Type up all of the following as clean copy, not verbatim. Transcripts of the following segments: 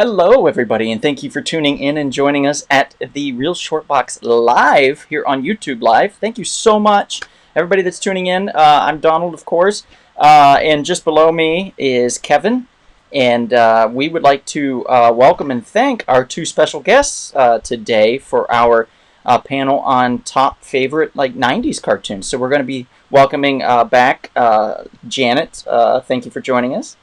Hello, everybody, and thank you for tuning in and joining us at the Real Short Box Live here on YouTube Live. Thank you so much, everybody that's tuning in. I'm Donald, of course, and just below me is Kevin, and we would like to welcome and thank our two special guests today for our panel on top favorite 90s cartoons. So we're going to be welcoming back Janet. Thank you for joining us.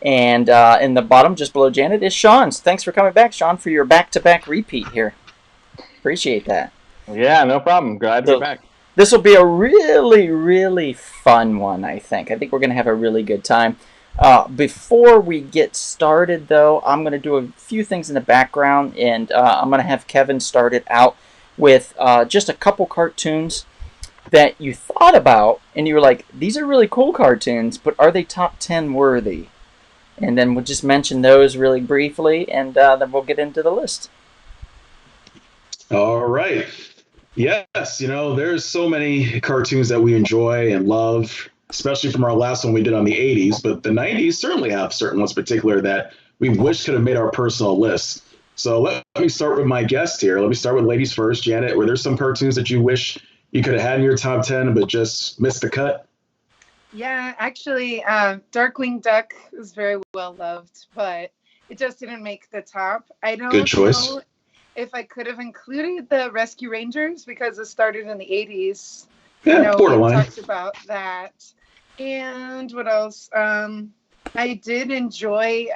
And in the bottom, just below Janet, is Sean. So thanks for coming back, Sean, for your back-to-back repeat here. Appreciate that. Yeah, no problem. Glad to be back. This will be a really, really fun one, I think. I think we're going to have a really good time. Before we get started, though, I'm going to do a few things in the background, and I'm going to have Kevin start it out with just a couple cartoons that you thought about, and you were like, these are really cool cartoons, but are they top 10 worthy? And then we'll just mention those really briefly, and then we'll get into the list. All right. Yes, there's so many cartoons that we enjoy and love, especially from our last one we did on the 80s, but the 90s certainly have certain ones in particular that we wish could have made our personal list. So let me start with my guest here. Let me start with ladies first. Janet, were there some cartoons that you wish you could have had in your top 10 but just missed the cut? Yeah, actually, Darkwing Duck was very well loved, but it just didn't make the top. I don't Good choice. know if I could have included the Rescue Rangers because it started in the 80s. Yeah, borderline. We talked about that. And what else? I did enjoy,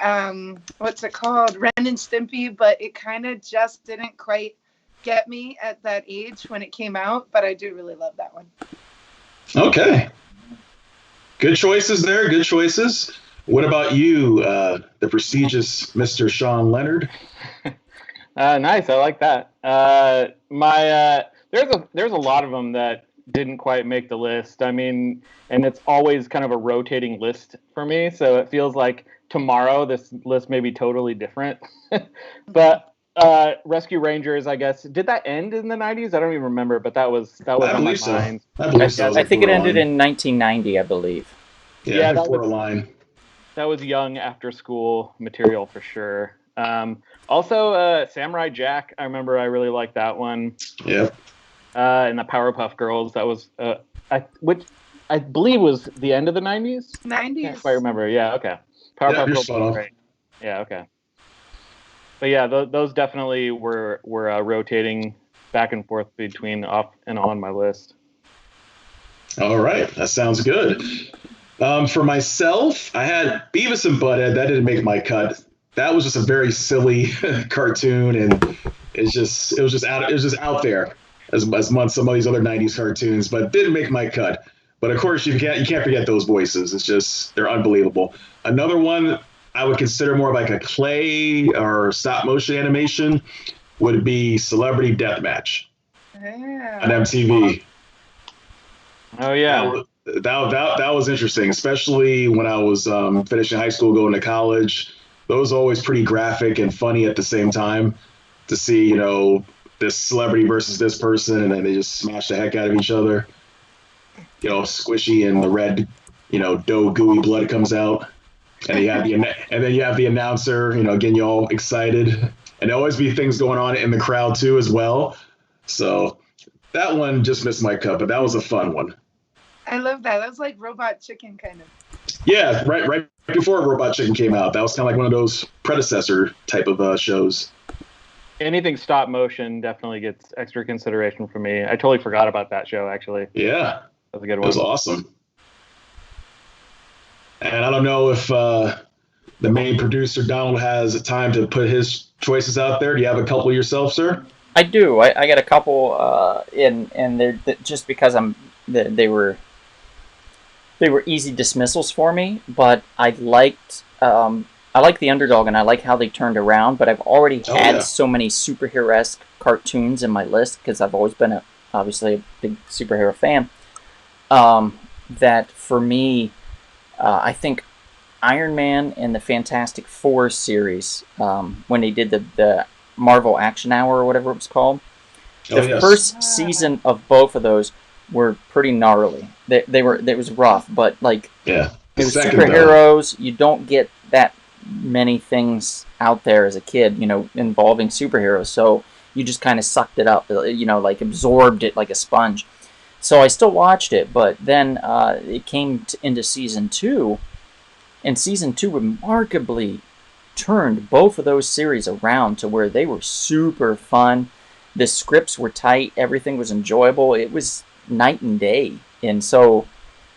what's it called? Ren and Stimpy, but it kind of just didn't quite get me at that age when it came out, but I do really love that one. Okay. Good choices there. Good choices. What about you, the prestigious Mr. Sean Leonard? Nice. I like that. There's a lot of them that didn't quite make the list. I mean, and it's always kind of a rotating list for me. So it feels like tomorrow this list may be totally different. But Rescue Rangers, I guess, did that end in the 90s? I don't even remember, but that was on my mind. I believe so. I think it ended in 1990, I believe. Yeah, borderline. That was young after school material for sure. Also, Samurai Jack, I remember I really liked that one. Yep. And the Powerpuff Girls, that was which I believe was the end of the 90s. 90s. If I remember, yeah, okay. Powerpuff Girls was great. Yeah, okay. But yeah, those definitely were rotating back and forth between off and on my list. All right, that sounds good. For myself, I had Beavis and Butthead. That didn't make my cut. That was just a very silly cartoon, and it was just out there as some of these other 90s cartoons, but didn't make my cut. But of course, you can't forget those voices. It's just, they're unbelievable. Another one I would consider more like a clay or stop motion animation would be Celebrity Deathmatch on MTV. Oh yeah. That was interesting, especially when I was finishing high school, going to college. Those were always pretty graphic and funny at the same time to see, this celebrity versus this person, and then they just smash the heck out of each other. Squishy and the red, dough gooey blood comes out. And then you have the announcer, getting you all excited. And there always be things going on in the crowd too as well. So that one just missed my cut, but that was a fun one. I love that. That was like Robot Chicken kind of. Yeah, right before Robot Chicken came out. That was kind of like one of those predecessor type of shows. Anything stop motion definitely gets extra consideration for me. I totally forgot about that show, actually. Yeah. That was a good one. It was awesome. And I don't know if the main producer, Donald, has time to put his choices out there. Do you have a couple yourself, sir? I do. I got a couple, and they're just because they were easy dismissals for me. But I liked the Underdog, and I like how they turned around. But I've already had so many superhero-esque cartoons in my list because I've always been obviously a big superhero fan. That for me. I think Iron Man and the Fantastic Four series, when they did the Marvel Action Hour or whatever it was called, the first season of both of those were pretty gnarly. It was rough, but it was superheroes. You don't get that many things out there as a kid, involving superheroes. So you just kind of sucked it up, like absorbed it like a sponge. So I still watched it, but then it came into season 2, and season 2 remarkably turned both of those series around to where they were super fun. The scripts were tight, everything was enjoyable. It was night and day. And so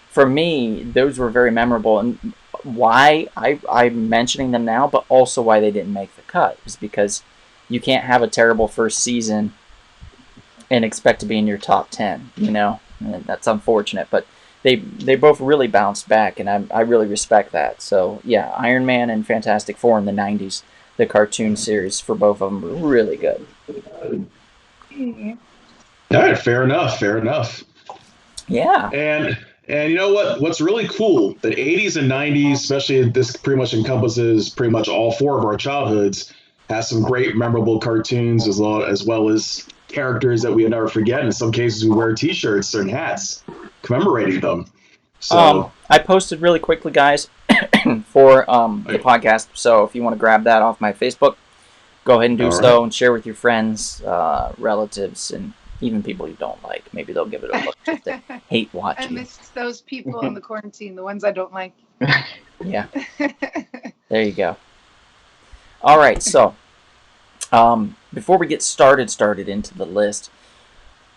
for me, those were very memorable. And why I'm mentioning them now, but also why they didn't make the cut, is because you can't have a terrible first season and expect to be in your top 10, and that's unfortunate. But they both really bounced back, and I really respect that. So yeah, Iron Man and Fantastic Four in the 90s, the cartoon series for both of them were really good. All right, fair enough. Yeah. And you know what? What's really cool, the 80s and 90s, especially this pretty much encompasses pretty much all 4 of our childhoods, has some great memorable cartoons as well as characters that we never forget. In some cases, we wear T-shirts and hats commemorating them. So I posted really quickly, guys, for the podcast. So if you want to grab that off my Facebook, go ahead and do so, and share with your friends, relatives, and even people you don't like. Maybe they'll give it a look if they hate watching. I miss those people in the quarantine, the ones I don't like. Yeah. There you go. All right, so before we get started into the list,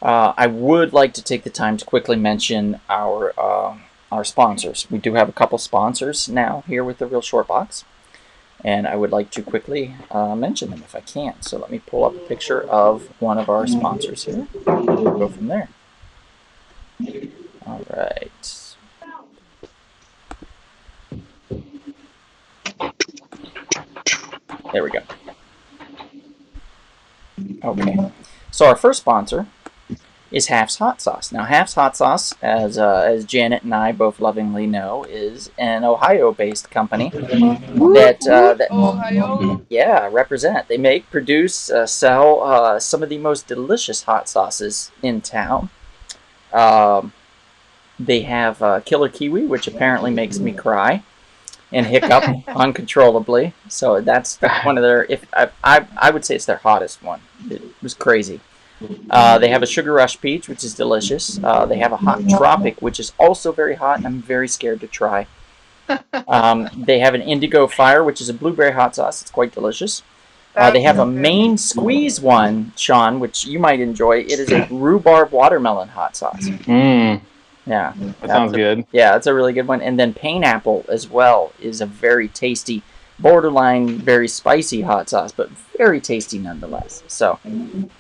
I would like to take the time to quickly mention our sponsors. We do have a couple sponsors now here with the Real Short Box, and I would like to quickly mention them if I can. So let me pull up a picture of one of our sponsors here. We'll go from there. All right. There we go. Okay. So our first sponsor is Half's Hot Sauce. Now, Half's Hot Sauce, as Janet and I both lovingly know, is an Ohio-based company that Ohio. Yeah, represent. They make, produce, sell some of the most delicious hot sauces in town. They have Killer Kiwi, which apparently makes me cry and hiccup uncontrollably. So that's one of their. I would say it's their hottest one. It was crazy. They have a Sugar Rush Peach, which is delicious. They have a Hot Tropic, which is also very hot, and I'm very scared to try. They have an Indigo Fire, which is a blueberry hot sauce. It's quite delicious. They have a Main Squeeze one, Sean, which you might enjoy. It is a rhubarb watermelon hot sauce. Yeah. That sounds good. Yeah, it's a really good one. And then Pineapple as well is a very tasty, borderline very spicy hot sauce, but very tasty nonetheless. So,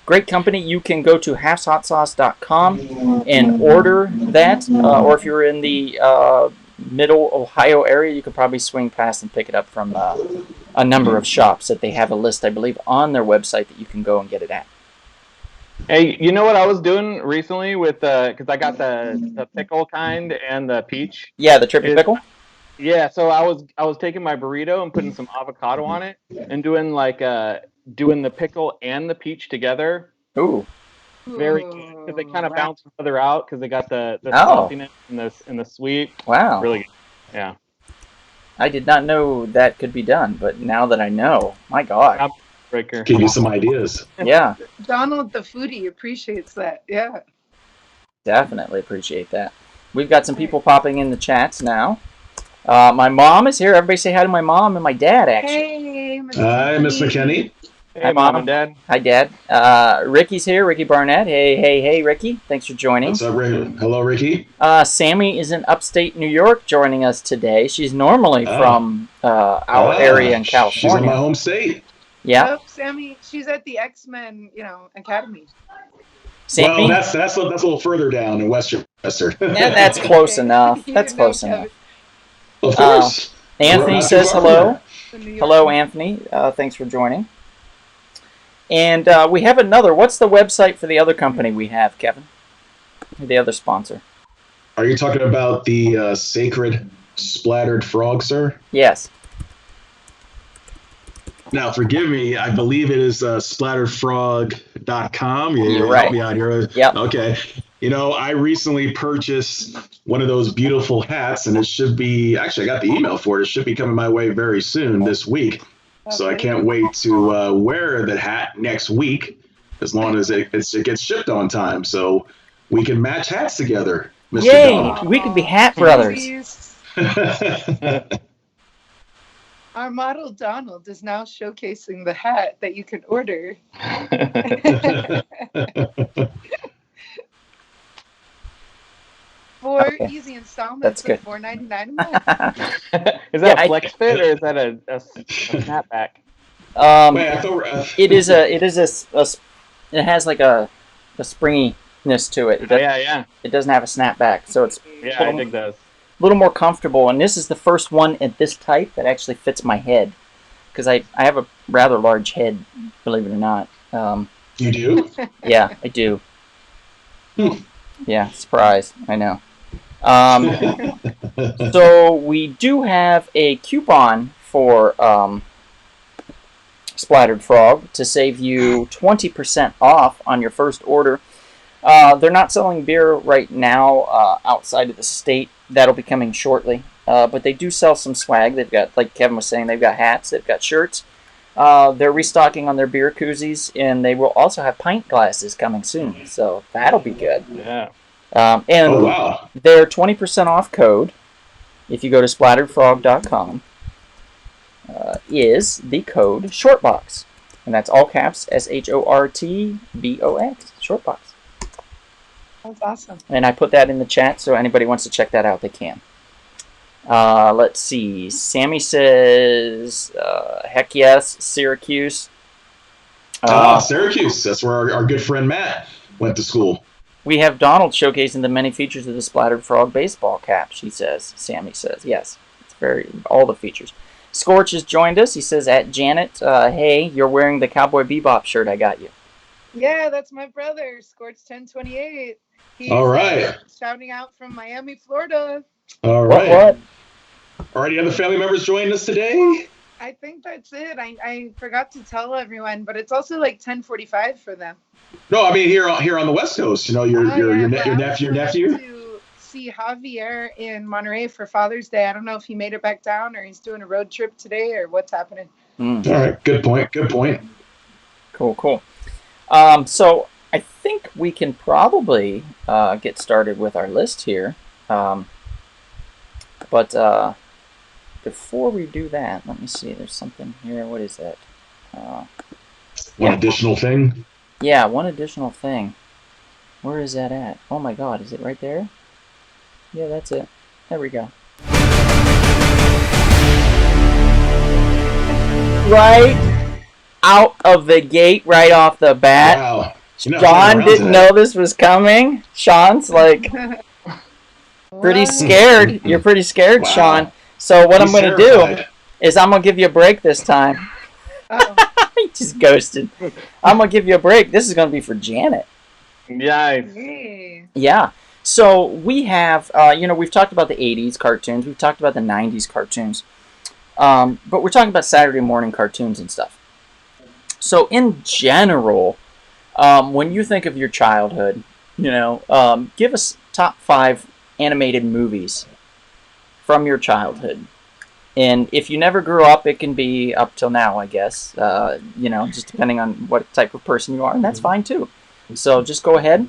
great company. You can go to halfshotsauce.com and order that. Or if you're in the middle Ohio area, you could probably swing past and pick it up from a number of shops that they have a list, I believe, on their website that you can go and get it at. Hey, you know what I was doing recently with because I got the pickle kind and the peach. Yeah, the trippy pickle. Yeah, so I was taking my burrito and putting some avocado on it and doing doing the pickle and the peach together. Ooh. Very good, because they kind of bounce each other out because they got the saltiness and the sweet. Wow. Really good. Yeah. I did not know that could be done, but now that I know, my God. Breaker. Give you some ideas. Yeah. Donald the foodie appreciates that. Yeah. Definitely appreciate that. We've got some people popping in the chats now. My mom is here. Everybody say hi to my mom and my dad, actually. Hey, Hi, Miss McKinney. Hey, Hi, Mom Mom. and Dad. Hi, Dad. Ricky's here. Ricky Barnett. Hey, Ricky. Thanks for joining. What's up, Rick? Hello, Ricky. Sammy is in upstate New York joining us today. She's normally from our area in California. She's in my home state. Yeah. Oh, Sammy, she's at the X-Men, Academy. Sammy? Well, that's a little further down in Westchester. Yeah, that's close enough. That's close enough. Of course. Anthony says hello. Hello, Anthony. Thanks for joining. And we have another. What's the website for the other company we have, Kevin? The other sponsor. Are you talking about the Sacred Splattered Frog, sir? Yes. Now, forgive me. I believe it is splatteredfrog.com. You're right. Help me out here. Yep. Okay. I recently purchased one of those beautiful hats, and it should be actually, I got the email for it. It should be coming my way very soon this week. So I can't wait to wear the hat next week, as long as it gets shipped on time. So we can match hats together, Mr. Yay! Donald. We could be hat brothers. Please. Our model Donald is now showcasing the hat that you can order. 4 easy installments of $4.99 a month. Is that a flex fit or is that a snapback? Wait, I thought it has like a springiness to it. It doesn't have a snapback, so it's I dig those. A little more comfortable. And this is the first one at this type that actually fits my head, because I have a rather large head, believe it or not. You do? Yeah, I do. Yeah, surprise. I know. So we do have a coupon for Splattered Frog to save you 20% off on your first order. They're not selling beer right now outside of the state. That'll be coming shortly. But they do sell some swag. They've got, like Kevin was saying, they've got hats, they've got shirts. They're restocking on their beer koozies, and they will also have pint glasses coming soon. So that'll be good. Yeah. And their 20% off code, if you go to splatteredfrog.com, is the code SHORTBOX. And that's all caps, SHORTBOX, SHORTBOX. That's awesome. And I put that in the chat, so anybody wants to check that out, they can. Let's see. Sammy says, heck yes, Syracuse. Syracuse. That's where our good friend Matt went to school. We have Donald showcasing the many features of the Splattered Frog baseball cap, she says. Sammy says, yes. It's all the features. Scorch has joined us. He says, at Janet, hey, you're wearing the Cowboy Bebop shirt I got you. Yeah, that's my brother, Scorch 1028. He's all right. Shouting out from Miami, Florida. All right. What? Are any other family members joining us today? I think that's it. I forgot to tell everyone, but it's also like 10:45 for them. No, I mean here on the West Coast. Your nephew. To see Javier in Monterey for Father's Day. I don't know if he made it back down or he's doing a road trip today or what's happening. All right. Good point. Cool. So I think we can probably get started with our list here. But before we do that, let me see. There's something here. What is that? One additional thing? Yeah, one additional thing. Where is that at? Oh my god, is it right there? Yeah, that's it. There we go. Right out of the gate, right off the bat. Wow. Sean didn't know this was coming. Sean's like pretty scared. You're pretty scared, Sean. So what I'm going to do is I'm going to give you a break this time. He just ghosted. I'm going to give you a break. This is going to be for Janet. Nice. Yeah. So we have, we've talked about the 80s cartoons. We've talked about the 90s cartoons. But we're talking about Saturday morning cartoons and stuff. So in general, when you think of your childhood, give us top 5 animated movies from your childhood. And if you never grew up, it can be up till now, I guess. Just depending on what type of person you are, and that's fine too. So just go ahead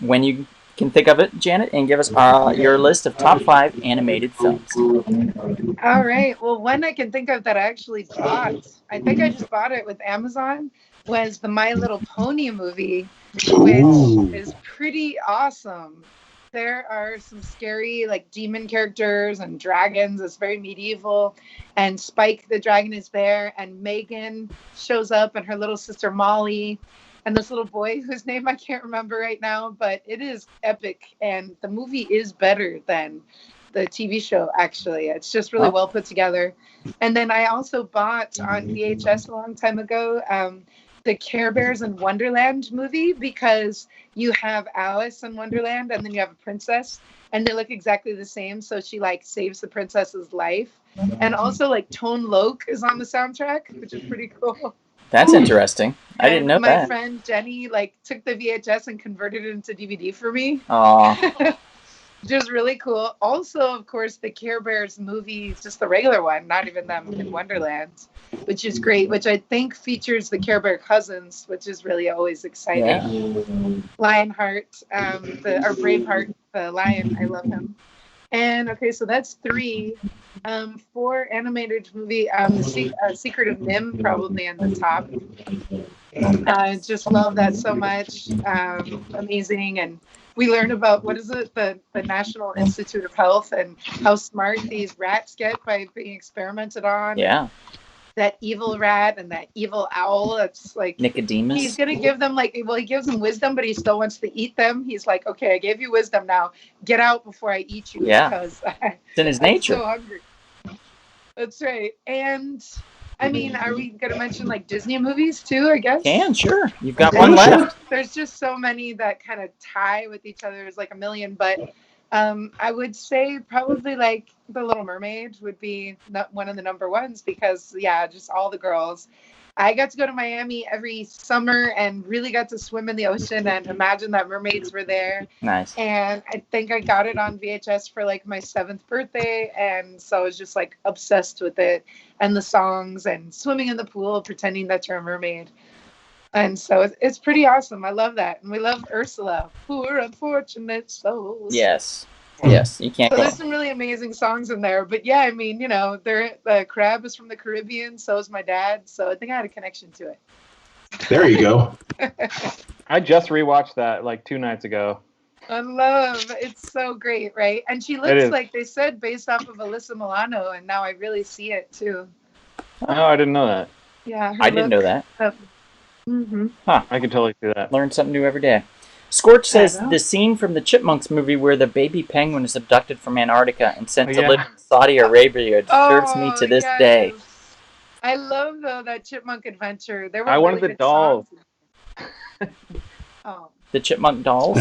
when you can think of it, Janet, and give us your list of top 5 animated films. All right. Well, one I can think of that I actually bought, I think I just bought it with Amazon, was the My Little Pony movie, which is pretty awesome. There are some scary, demon characters and dragons. It's very medieval. And Spike the dragon is there. And Megan shows up and her little sister Molly. And this little boy whose name I can't remember right now. But it is epic. And the movie is better than the TV show, actually. It's just really well put together. And then I also bought on VHS a long time ago the Care Bears in Wonderland movie, because you have Alice in Wonderland and then you have a princess and they look exactly the same. So she saves the princess's life. And also Tone Loc is on the soundtrack, which is pretty cool. That's interesting. I didn't know my that. friend Jenny like took the VHS and converted it into DVD for me. Aw. Which is really cool. Also, of course, the Care Bears movie, just the regular one, not even them in Wonderland, which is great, which I think features the Care Bear cousins, which is really always exciting. Yeah. Lionheart, or Braveheart, the lion, I love him. And okay, so that's 3. 4 animated movie, Secret of Nim, probably on the top. I just love that so much. Amazing. And we learn about, what is it, the National Institute of Health, and how smart these rats get by being experimented on. Yeah. That evil rat and that evil owl. That's like, Nicodemus. he's going to give them he gives them wisdom, but he still wants to eat them. He's like, okay, I gave you wisdom, now get out before I eat you. Yeah. Because It's in his I'm nature. so hungry. That's right. And I mean, are we going to mention like Disney movies too, I guess? Can, sure. You've got Yeah, one sure. left. There's just so many that kind of tie with each other. There's like a million, but I would say probably like The Little Mermaid would be one of the number ones, because yeah, just all the girls. I got to go to Miami every summer and really got to swim in the ocean and imagine that mermaids were there. Nice. And I think I got it on VHS for like my 7th birthday. And so I was just like obsessed with it and the songs and swimming in the pool, pretending that you're a mermaid. And so it's pretty awesome. I love that. And we love Ursula, poor unfortunate souls. Yes. Yes. You can't So go. there's some really amazing songs in there. But yeah, I mean, you know, the crab is from the Caribbean. So is my dad. So I think I had a connection to it. There you go. I just rewatched that like 2 nights ago. I love it's so great, right? And she It looks is. like they said based off of Alyssa Milano, and now I really see it too. Oh, I didn't know that. Yeah, I didn't know that. Mm-hmm. I can totally see that. Learn something new every day. Scorch says I know. the scene from the Chipmunks movie where the baby penguin is abducted from Antarctica and sent Oh, to yeah. live in Saudi Arabia disturbs me to this day. I love though that Chipmunk adventure. There were I wanted really the good songs. Oh, The Chipmunk dolls.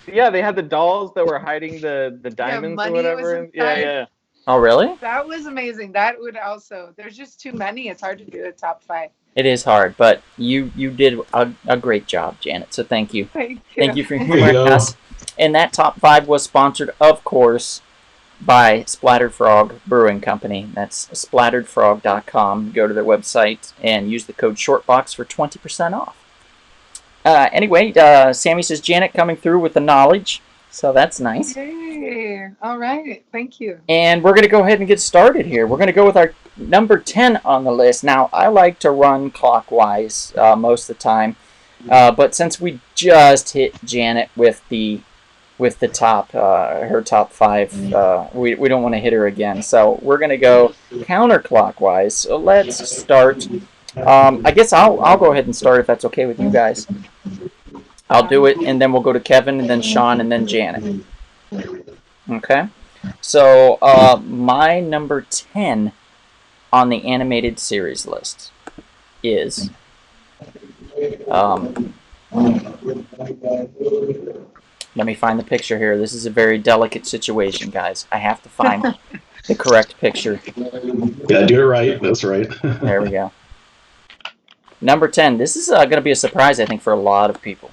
Yeah, they had the dolls that were hiding the diamonds money or was whatever. Yeah, inside. yeah. Oh, really? that was amazing. That would also. There's just too many. It's hard to do a top 5. It is hard, but you did a great job, Janet. So thank you. Thank you for you humoring go. us. And that top 5 was sponsored, of course, by Splattered Frog Brewing Company. That's splatteredfrog.com. Go to their website and use the code SHORTBOX for 20% off. Anyway, Sammy says Janet coming through with the knowledge, so that's nice. Yay! All right, thank you. And we're going to go ahead and get started here. We're going to go with our number 10 on the list. Now, I like to run clockwise most of the time, but since we just hit Janet with the top, her top 5, we don't want to hit her again. So we're going to go counterclockwise. So let's start. I guess I'll go ahead and start if that's okay with you guys. I'll do it, and then we'll go to Kevin, and then Sean, and then Janet. Okay? So, my number 10 on the animated series list is... let me find the picture here. This is a very delicate situation, guys. I have to find the correct picture. Yeah, do it right. That's right. There we go. Number 10. This is going to be a surprise, I think, for a lot of people.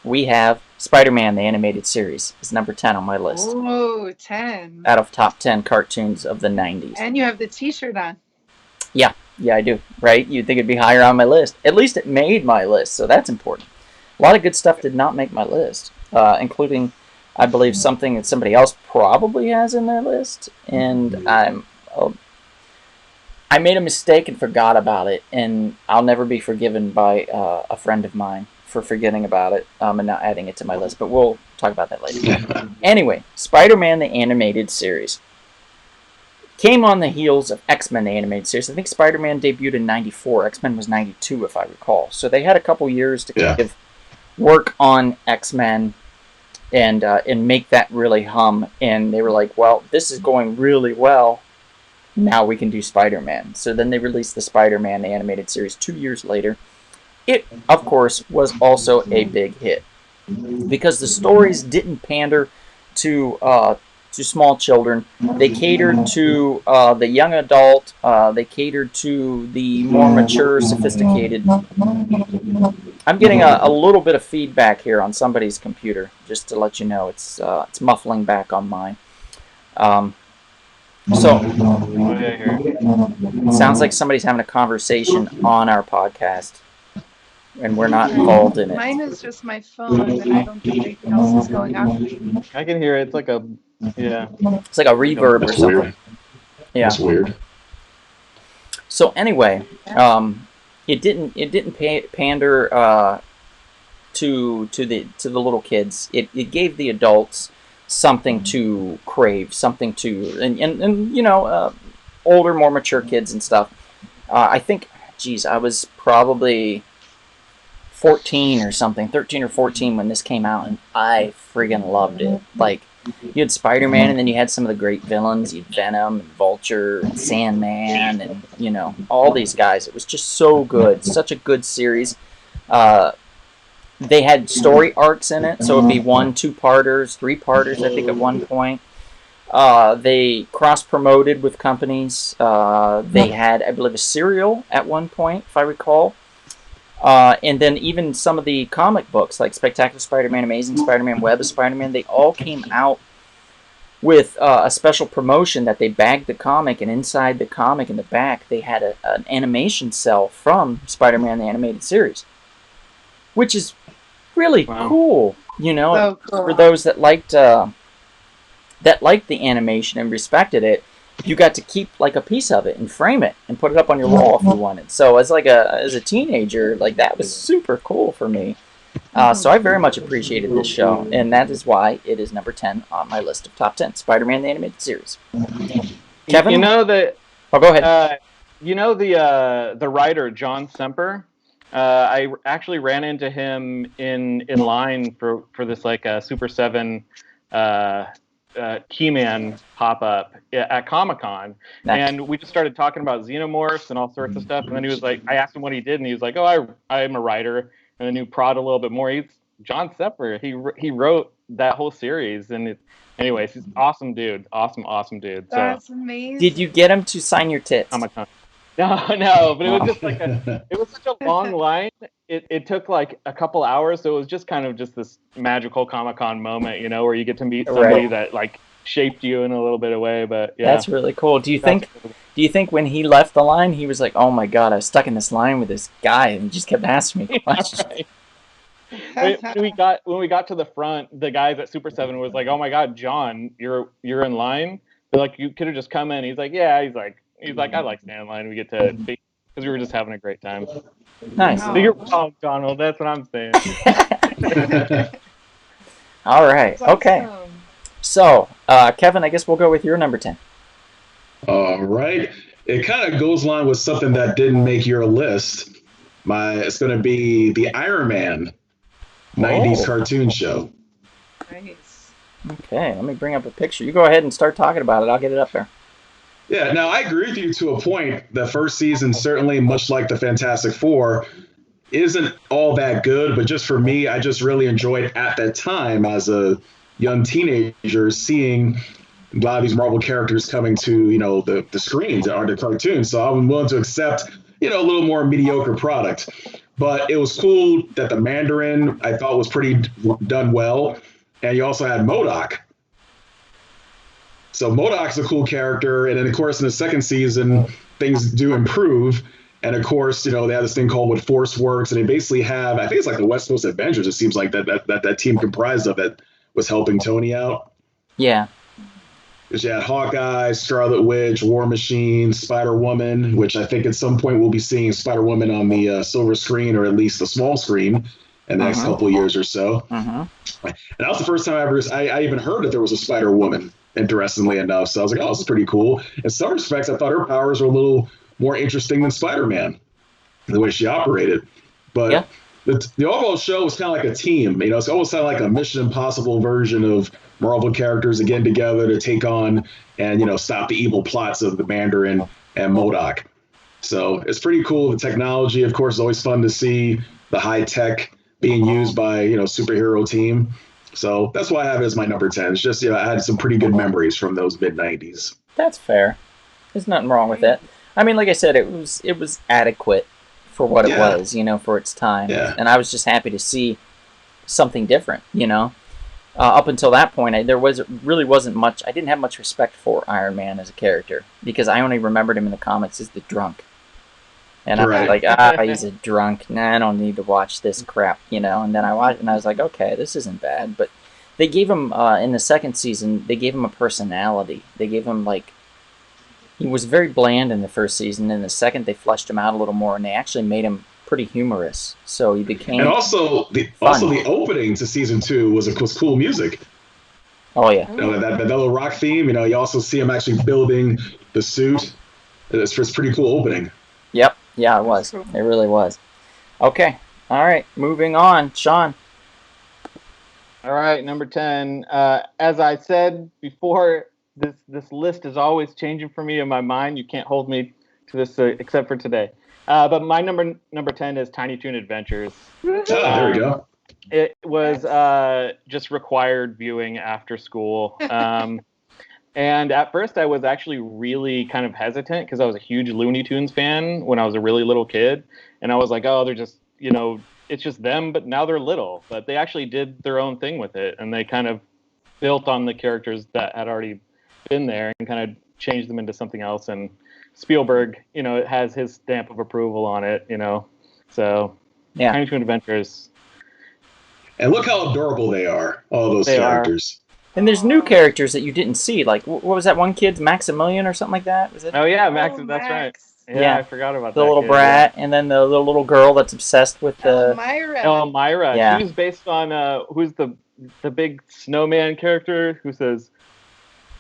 We have Spider-Man, the animated series. It's number 10 on my list. Oh, 10. Out of top 10 cartoons of the 90s. And you have the T-shirt on. Yeah, I do. Right? You'd think it'd be higher on my list. At least it made my list, so that's important. A lot of good stuff did not make my list, including, I believe, something that somebody else probably has in their list. And I made a mistake and forgot about it, and I'll never be forgiven by a friend of mine for forgetting about it and not adding it to my list. But we'll talk about that later. Anyway, Spider-Man, the animated series. Came on the heels of X-Men, the animated series. I think Spider-Man debuted in 94. X-Men was 92, if I recall. So they had a couple years to kind of work on X-Men and make that really hum. And they were like, well, this is going really well. Now we can do Spider-Man. So then they released the Spider-Man, the animated series, 2 years later. It, of course, was also a big hit. Because the stories didn't pander to to small children. They catered to the young adult. They catered to the more mature, sophisticated. I'm getting a little bit of feedback here on somebody's computer, just to let you know. It's muffling back on mine. So it sounds like somebody's having a conversation on our podcast, and we're not involved in it. Mine is just my phone, and I don't think anything else is going on. I can hear it. It's like a It's like a reverb or That's something. weird. Yeah. That's weird. So anyway, it didn't pander to the little kids. It gave the adults something to crave, something to and you know, older, more mature kids and stuff. I think, geez, I was probably 14 or something, 13 or 14 when this came out, and I friggin' loved it. Like, you had Spider-Man, and then you had some of the great villains. You had Venom, and Vulture, and Sandman, and, you know, all these guys. It was just so good. Such a good series. They had story arcs in it, so it would be 1, 2-parters, 3-parters, I think, at one point. They cross-promoted with companies. They had, I believe, a cereal at one point, if I recall. And then even some of the comic books, like Spectacular Spider-Man, Amazing Spider-Man, Web of Spider-Man, they all came out with a special promotion that they bagged the comic, and inside the comic in the back, they had an animation cell from Spider-Man the Animated Series, which is really cool, you know, So cool. for those that liked the animation and respected it. You got to keep like a piece of it and frame it and put it up on your wall if you wanted. So as a teenager, like, that was super cool for me. So I very much appreciated this show, and that is why it is number 10 on my list of top 10. Spider-Man the Animated Series. Kevin, You know that. oh, go ahead. You know the writer John Semper. I actually ran into him in line for this like Super 7 He-Man pop-up at Comic-Con. Nice. And we just started talking about xenomorphs and all sorts of stuff, and then he was like, I asked him what he did, and he was like, oh, I'm a writer. And then he prod a little bit more. He's John Sepper. He wrote that whole series, and anyways, he's awesome dude. Awesome dude. So That's amazing. Did you get him to sign your tits? Comic-Con. No, but it was just like it was such a long line. It took like a couple hours, so it was just kind of just this magical Comic-Con moment, you know, where you get to meet somebody that like shaped you in a little bit of way. But yeah, That's really cool. Do you think when he left the line, he was like, "Oh my God, I was stuck in this line with this guy," and he just kept asking me questions? when we got to the front, the guys at Super 7 was like, "Oh my God, John, you're in line." They're like, "You could have just come in." He's like, "Yeah." He's like, "I like standing in line. We get to speak because we were just having a great time." Nice. So you're wrong, Donald. That's what I'm saying. All right. That's Okay. awesome. So, Kevin, I guess we'll go with your number 10. All right. It kind of goes along with something that didn't make your list. It's going to be the Iron Man 90s cartoon show. Nice. Okay, let me bring up a picture. You go ahead and start talking about it. I'll get it up there. Yeah, now I agree with you to a point. The first season, certainly, much like the Fantastic Four, isn't all that good. But just for me, I just really enjoyed at that time as a young teenager seeing a lot of these Marvel characters coming to, you know, the screens or the cartoons. So I'm willing to accept, you know, a little more mediocre product. But it was cool that the Mandarin, I thought, was pretty done well. And you also had MODOK. So MODOK's a cool character. And then, of course, in the second season, things do improve. And, of course, you know, they have this thing called what Force Works. And they basically have, I think it's like the West Coast Avengers, it seems like that team comprised of it was helping Tony out. Yeah. Because you had Hawkeye, Scarlet Witch, War Machine, Spider-Woman, which I think at some point we'll be seeing Spider-Woman on the silver screen, or at least the small screen, in the next couple of years or so. And that was the first time I even heard that there was a Spider-Woman, interestingly enough. So I was like, oh, this is pretty cool. In some respects, I thought her powers were a little more interesting than Spider-Man, the way she operated. But the overall show was kind of like a team. You know, it's almost kind of like a Mission Impossible version of Marvel characters again together to take on and, you know, stop the evil plots of the Mandarin and MODOK. So it's pretty cool. The technology, of course, is always fun to see the high tech being used by, you know, superhero team. So that's why I have it as my number 10. It's just, I had some pretty good memories from those mid 90s. That's fair. There's nothing wrong with it. I mean, like I said, it was adequate for what it Yeah. was, for its time. Yeah. And I was just happy to see something different, up until that point, there really wasn't much. I didn't have much respect for Iron Man as a character because I only remembered him in the comics as the drunk, and I was like, he's a drunk. Nah, I don't need to watch this crap, And then I watched, and I was like, okay, this isn't bad. But they gave him in the second season, they gave him a personality. They gave him he was very bland in the first season. In the second, they fleshed him out a little more, and they actually made him pretty humorous. So he became. And also the opening to season 2 was cool music. Oh yeah. That little rock theme. You also see him actually building the suit. It's pretty cool opening. Yep. Yeah, it was. It really was. Okay. All right. Moving on, Sean. All right, number 10. As I said before, this list is always changing for me in my mind. You can't hold me to this except for today. But my number 10 is Tiny Toon Adventures. There we go. It was just required viewing after school. And at first I was actually really kind of hesitant because I was a huge Looney Tunes fan when I was a really little kid. And I was like, oh, they're just, it's just them, but now they're little. But they actually did their own thing with it. And they kind of built on the characters that had already been there and kind of changed them into something else. And Spielberg, it has his stamp of approval on it, So, yeah. Tiny Toon Adventures. And look how adorable they are, all those characters. And there's new characters that you didn't see. Like, what was that one kid's Maximilian or something like that? Was it? Oh, yeah, Max. That's right. Yeah, I forgot about that. The little brat, and then the little girl that's obsessed with the... Elmira. Yeah. She was based on, who's the big snowman character who says,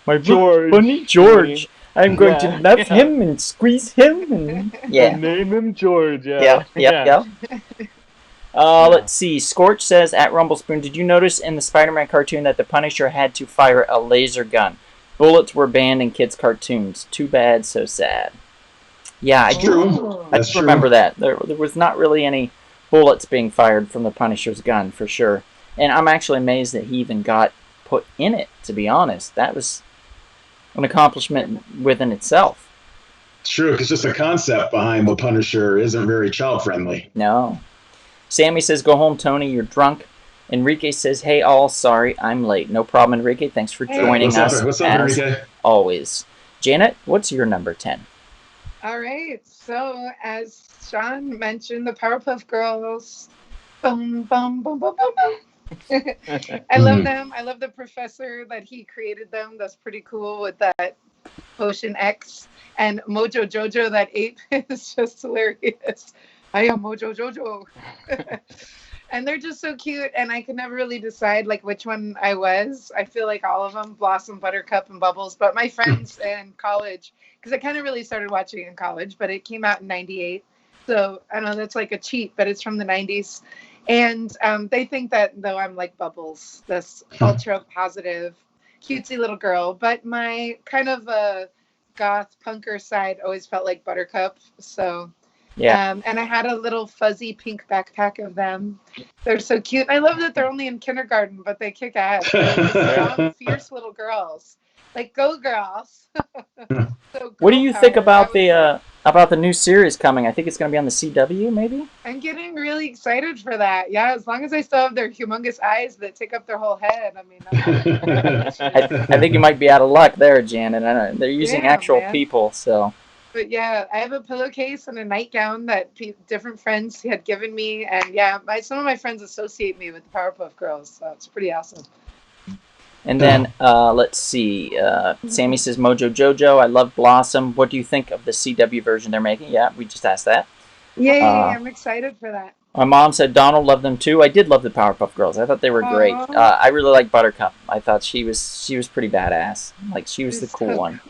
My George. Bunny George. I'm going to love him and squeeze him. And name him George. Yeah. Yep. Let's see. Scorch says, at Rumblespoon, did you notice in the Spider-Man cartoon that the Punisher had to fire a laser gun? Bullets were banned in kids' cartoons. Too bad, so sad. Yeah, I do remember that. There was not really any bullets being fired from the Punisher's gun, for sure. And I'm actually amazed that he even got put in it, to be honest. That was an accomplishment within itself. It's true, because just the concept behind the Punisher isn't very child-friendly. No. Sammy says, go home, Tony, you're drunk. Enrique says, hey, all, sorry, I'm late. No problem, Enrique. Thanks for joining us. What's up, Enrique? Always. Janet, what's your number 10? All right. So, as Sean mentioned, the Powerpuff Girls. Boom, boom, boom, boom, boom, boom. I love them. I love the professor that he created them. That's pretty cool with that Potion X. And Mojo Jojo, that ape, is just hilarious. I am Mojo Jojo. And they're just so cute. And I could never really decide which one I was. I feel like all of them, Blossom, Buttercup, and Bubbles. But my friends in college, because I kind of really started watching in college, but it came out in 98. So I know that's like a cheat, but it's from the 90s. And they think that, though, I'm like Bubbles, this ultra positive, cutesy little girl. But my kind of goth punker side always felt like Buttercup. So, yeah. And I had a little fuzzy pink backpack of them. They're so cute. I love that they're only in kindergarten, but they kick ass. They're strong, fierce little girls. Like, go girls. So what do you think about the new series coming? I think it's going to be on the CW, maybe? I'm getting really excited for that. Yeah, as long as they still have their humongous eyes that take up their whole head. I mean, I think you might be out of luck there, Janet. I know. They're using actual people, so. But yeah, I have a pillowcase and a nightgown that different friends had given me. And yeah, some of my friends associate me with the Powerpuff Girls, so it's pretty awesome. And then, let's see, Sammy says, Mojo Jojo, I love Blossom. What do you think of the CW version they're making? Yeah, we just asked that. Yay, I'm excited for that. My mom said Donald loved them too. I did love the Powerpuff Girls. I thought they were great. I really liked Buttercup. I thought she was pretty badass. Like, she was the cool one.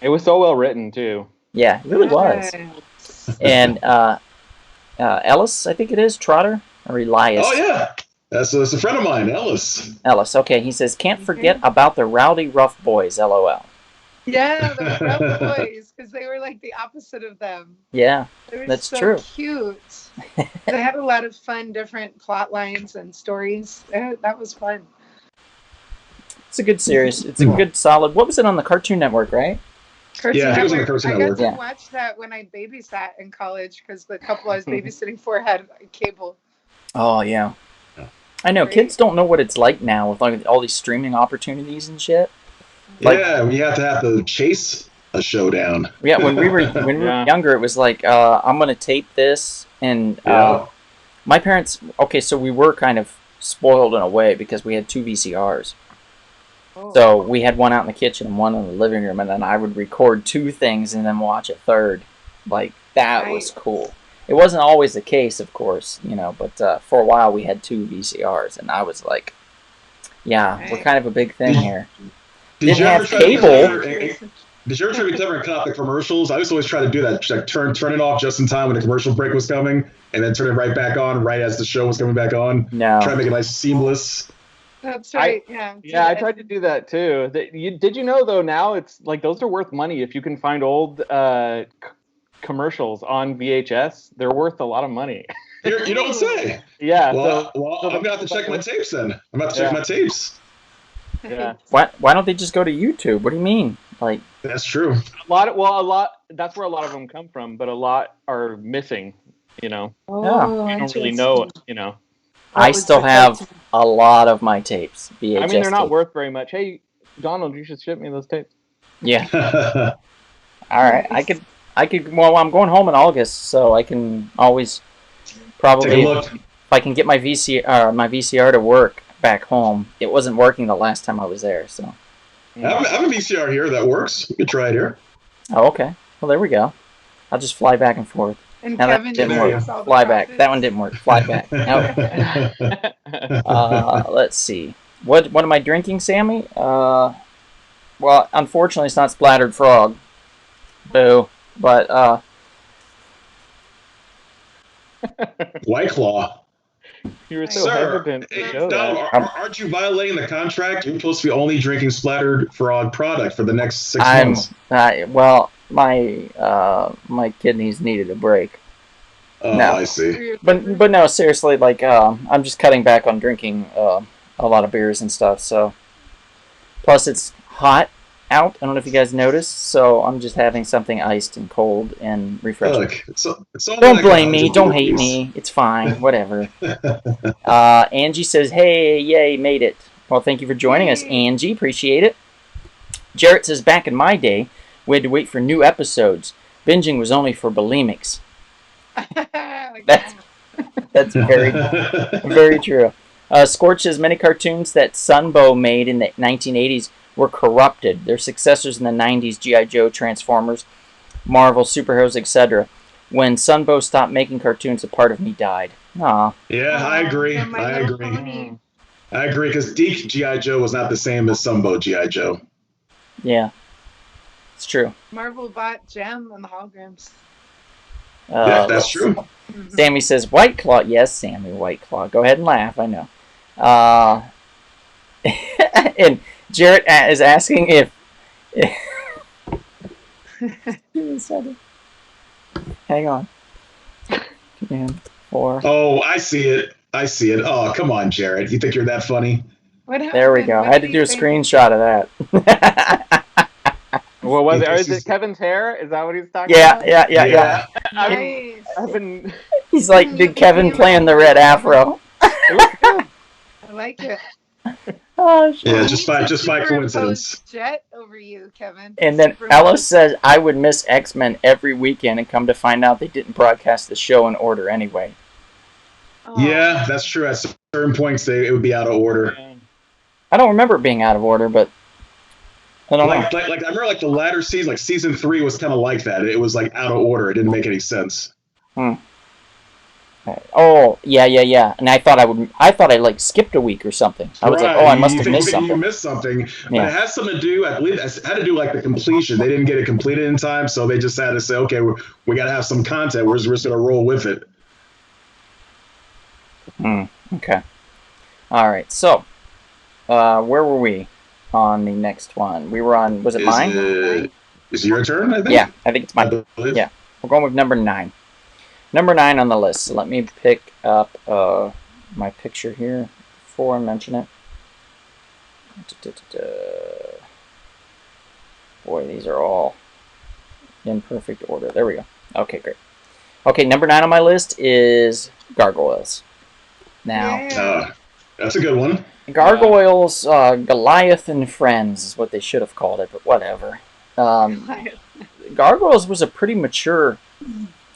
It was so well written, too. Yeah, it really was. And Ellis, I think it is, Trotter, or Elias. Oh, yeah. That's a friend of mine, Ellis. Ellis, okay. He says, can't forget about the Rowdy Rough Boys, LOL. Yeah, the Rough Boys, because they were like the opposite of them. Yeah, that's so true. Cute. They had a lot of fun, different plot lines and stories. That was fun. It's a good series. It's a good, solid. What was it on the Cartoon Network, right? Yeah, I think it was on the Cartoon I got Network. to Yeah. watch that when I babysat in college because the couple I was babysitting for had cable. Oh, yeah. Yeah. I know. Great. Kids don't know what it's like now with like all these streaming opportunities and shit. Like- Yeah, we have to chase a showdown. Yeah, when we were younger, it was like, I'm going to tape this. And Yeah. my parents, okay, so we were kind of spoiled in a way because we had 2 VCRs. Oh. So we had one out in the kitchen and one in the living room, and then I would record 2 things and then watch a third. Like, that was cool. It wasn't always the case, of course, you know, but for a while we had 2 VCRs, and I was like, yeah, we're kind of a big thing here. Did you have ever try to cable. Did you ever cut out the commercials? I used to always try to do that. Like turn it off just in time when the commercial break was coming, and then turn it right back on right as the show was coming back on. No. Try to make it nice, seamless. That's right. Yeah, I tried to do that too. Did you know though? Now it's like those are worth money if you can find old commercials on VHS. They're worth a lot of money. You don't say. Yeah. Well, so I'm gonna have to check my tapes then. I'm gonna have to check my tapes. Yeah. Why don't they just go to YouTube? What do you mean? Like, that's true. A lot. That's where a lot of them come from, but a lot are missing. You know. Oh, You don't really know. You know. I still have a lot of my tapes. VHS I mean, they're not tapes. worth very much. Hey, Donald, you should ship me those tapes. Yeah. All right. I could. Well, I'm going home in August, so I can always probably Take a look. if I can get my VCR to work back home. It wasn't working the last time I was there, so. I have a VCR here that works. You could try it here. Oh, okay. Well, there we go. I'll just fly back and forth. And Now Kevin that didn't there you work. go. all the Fly back. profits. That one didn't work. Fly back. No. Let's see. What am I drinking, Sammy? Well, unfortunately, it's not splattered frog. Boo. But White Claw. You were so Sir, hesitant to show Donald, that. aren't you violating the contract? You're supposed to be only drinking splattered frog product for the next 6 I'm months. well. My kidneys needed a break. Oh, no. I see. But no, seriously, like I'm just cutting back on drinking a lot of beers and stuff. So plus it's hot out. I don't know if you guys noticed. So I'm just having something iced and cold and refreshing. Look, it's only Don't like blame me. 100 Don't hate degrees. me. It's fine. Whatever. Angie says, "Hey, yay, made it." Well, thank you for joining us, Angie. Appreciate it. Jarrett says, "Back in my day, we had to wait for new episodes. Binging was only for bulimics." That's very, very true. Scorch says, "Many cartoons that Sunbow made in the 1980s were corrupted. Their successors in the 90s, G.I. Joe, Transformers, Marvel, superheroes, etc. When Sunbow stopped making cartoons, a part of me died." Aw. Yeah, I agree. And My I Little agree. Pony. I agree because Deke G.I. Joe was not the same as Sunbow G.I. Joe. Yeah. It's true. Marvel bought Gem and the holograms. Yeah, that's true. Sammy says, "White Claw." Yes, Sammy, White Claw. Go ahead and laugh. I know. And Jarrett is asking if... Hang on. And 4. Oh, I see it. I see it. Oh, come on, Jared. You think you're that funny? What happened? There we go. What I had to did do a he say? screenshot of that. Well, is it Kevin's hair? Is that what he's talking Yeah, about? yeah. Nice. I've been. He's like, did Kevin playing the red afro? I like it. Oh, shit. Yeah, just by Superimposed coincidence. Jet over you, Kevin. And then Superimposed- Ellis says, "I would miss X-Men every weekend and come to find out they didn't broadcast the show in order anyway." Oh. Yeah, that's true. At certain points, it would be out of order. I don't remember it being out of order, but I don't know. Like I remember, like the latter season, like season 3 was kind of like that. It was like out of order. It didn't make any sense. Oh, yeah. And I thought I like skipped a week or something. I was like, oh, I must have missed You something. missed something. But Yeah. it has something to do, I believe, it had to do like the completion. They didn't get it completed in time, so they just had to say, okay, we got to have some content. We're just going to roll with it. Okay. All right. So, where were we on the next one? We were on, was it mine? Is it your turn, I think? Yeah, I think it's I mine. believe. Yeah. We're going with number 9. Number 9 on the list. So let me pick up my picture here before I mention it. Boy, these are all in perfect order. There we go. Okay, great. Okay, number 9 on my list is Gargoyles. Now, Yeah. That's a good one. Gargoyles, Goliath and Friends is what they should have called it, but whatever. Gargoyles was a pretty mature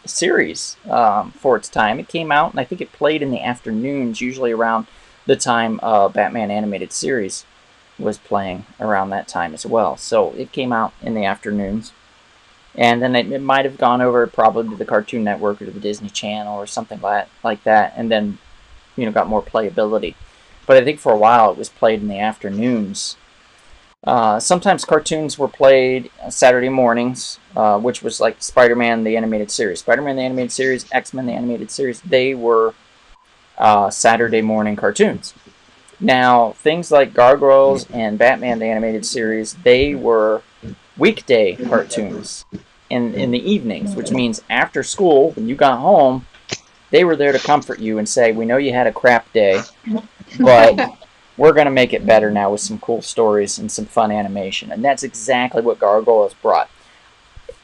series for its time. It came out, and I think it played in the afternoons, usually around the time Batman animated series was playing around that time as well. So it came out in the afternoons. And then it might have gone over probably to the Cartoon Network or to the Disney Channel or something like that, and then, got more playability. But I think for a while it was played in the afternoons. Sometimes cartoons were played Saturday mornings, which was like Spider-Man the Animated Series. Spider-Man the Animated Series, X-Men the Animated Series, they were Saturday morning cartoons. Now, things like Gargoyles and Batman the Animated Series, they were weekday cartoons in the evenings, which means after school, when you got home, they were there to comfort you and say, we know you had a crap day, but we're going to make it better now with some cool stories and some fun animation. And that's exactly what Gargoyles brought.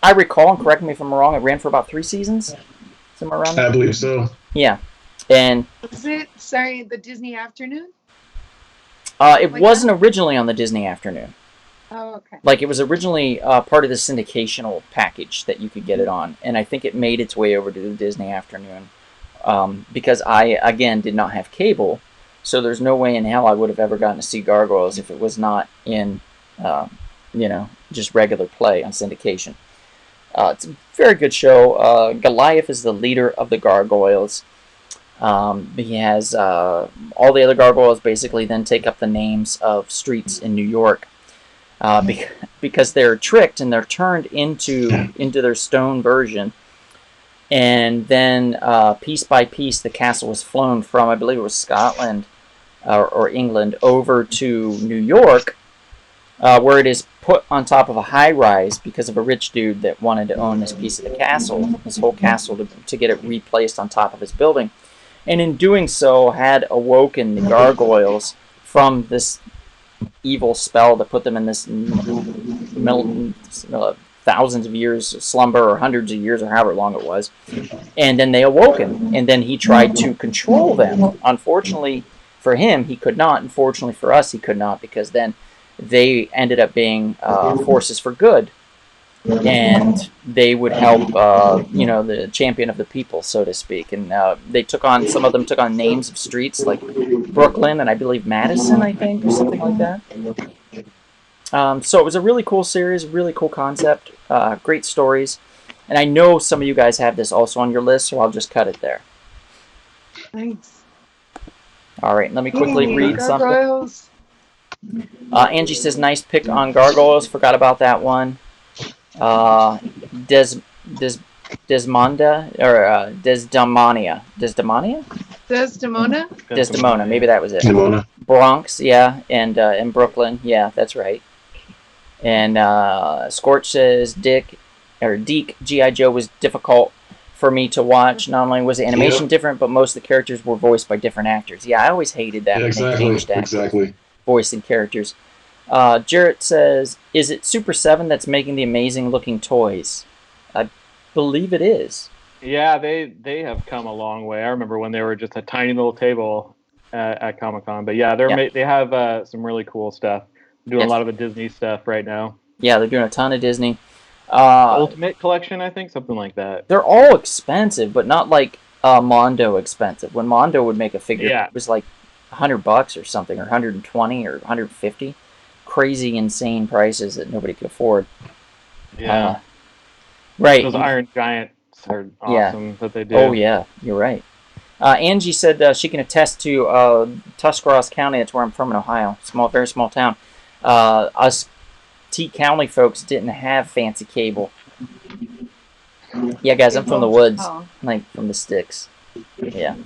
I recall, and correct me if I'm wrong, it ran for about 3 seasons? Somewhere around there? I believe so. Yeah. And Was it, sorry, the Disney Afternoon? it wasn't originally on the Disney Afternoon. Oh, okay. Like, it was originally part of the syndicational package that you could get it on, and I think it made its way over to the Disney Afternoon because I, again, did not have cable, so there's no way in hell I would have ever gotten to see Gargoyles if it was not in, just regular play on syndication. It's a very good show. Goliath is the leader of the Gargoyles. He has all the other Gargoyles basically then take up the names of streets in New York. Because they're tricked and they're turned into their stone version, and then piece by piece the castle was flown from, I believe it was Scotland or England, over to New York, where it is put on top of a high rise because of a rich dude that wanted to own this piece of the castle, this whole castle, to get it replaced on top of his building, and in doing so had awoken the Gargoyles from this evil spell that put them in this thousands of years of slumber, or hundreds of years, or however long it was. And then they awoken, and then he tried to control them. Unfortunately for him, he could not. Unfortunately for us, he could not, because then they ended up being forces for good. And they would help, the champion of the people, so to speak. And they took on, some of them took on names of streets like Brooklyn and I believe Madison, I think, or something like that. So it was a really cool series, really cool concept, great stories. And I know some of you guys have this also on your list, so I'll just cut it there. Nice. All right, let me quickly read Gargoyles. something. Angie says, nice pick on Gargoyles. Forgot about that one. Desmania, maybe that was it. Demona. Bronx, yeah, and in Brooklyn, yeah, that's right. And Scorch says Deke G.I. Joe was difficult for me to watch. Not only was the animation different, but most of the characters were voiced by different actors. Yeah, I always hated that. Yeah, exactly. Voicing characters. Jarrett says, is it Super 7 that's making the amazing looking toys? I believe it is. Yeah, they have come a long way. I remember when they were just a tiny little table at Comic-Con. But yeah, they have some really cool stuff. Doing a lot of the Disney stuff right now. Yeah, they're doing a ton of Disney. Ultimate Collection, I think, something like that. They're all expensive, but not like Mondo expensive. When Mondo would make a figure, it was like $100 or something, or 120 or 150. Crazy, insane prices that nobody could afford. Yeah. Right. Those Iron Giants are awesome that they do. Oh, yeah. You're right. Angie said she can attest to Tuscarawas County. That's where I'm from in Ohio. Very small town. Us T County folks didn't have fancy cable. Yeah, guys, I'm from the woods. Like, from the sticks. Yeah.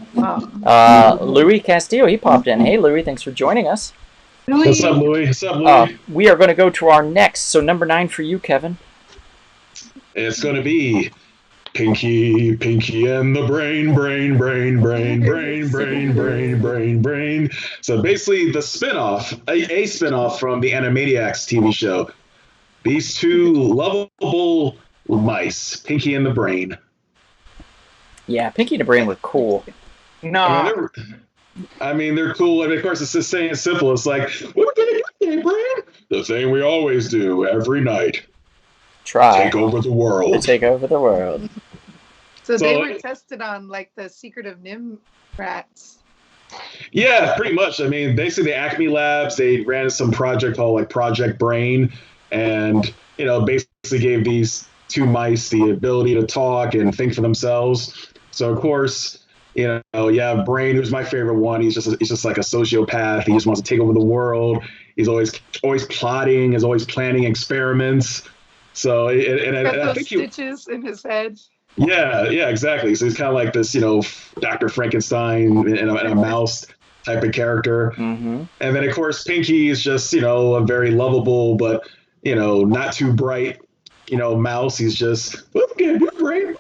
Louis Castillo, he popped in. Hey, Louis, thanks for joining us. What's up, Louis? We are going to go to our next. So number 9 for you, Kevin. It's going to be Pinky, Pinky and the Brain, Brain, Brain, Brain, Brain, Brain, Brain, Brain, Brain. So basically, the spinoff, a spinoff from the Animaniacs TV show. These two lovable mice, Pinky and the Brain. Yeah, Pinky and the Brain were cool. No. I mean, they're cool. And of course, it's just saying simple. It's like, what are we going to do today, Brain? The thing we always do every night. Try. Take over the world. Take over the world. So they were tested on like the Secret of Nim rats. Yeah, pretty much. I mean, basically the Acme Labs, they ran some project called like Project Brain, and basically gave these two mice the ability to talk and think for themselves. So of course, Brain, who's my favorite one. He's just like a sociopath. He just wants to take over the world. He's always plotting. He's always planning experiments. So and I think stitches in his head. Yeah, exactly. So he's kind of like this, Dr. Frankenstein and a mouse type of character. Mm-hmm. And then, of course, Pinky is just, a very lovable but, not too bright, mouse. He's just, okay, good Brain.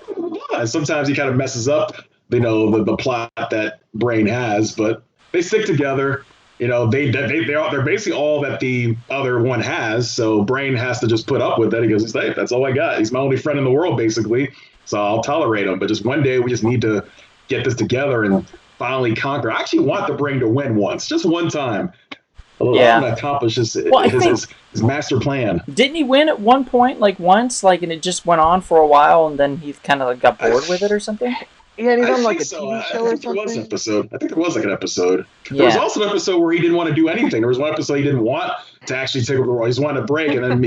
And sometimes he kind of messes up, the plot that Brain has. But they stick together. They're basically all that the other one has. So Brain has to just put up with it. He goes, hey, that's all I got. He's my only friend in the world, basically. So I'll tolerate him. But just one day we just need to get this together and finally conquer. I actually want the Brain to win once, just one time. I'm going to accomplish his master plan. Didn't he win at one point, like once, and it just went on for a while, and then he kind of got bored with it or something? Yeah, and he's on like a TV show or something. I think there was like an episode. Yeah. There was also an episode where he didn't want to do anything. There was one episode he didn't want to actually take over the world. He just wanted to break, and then and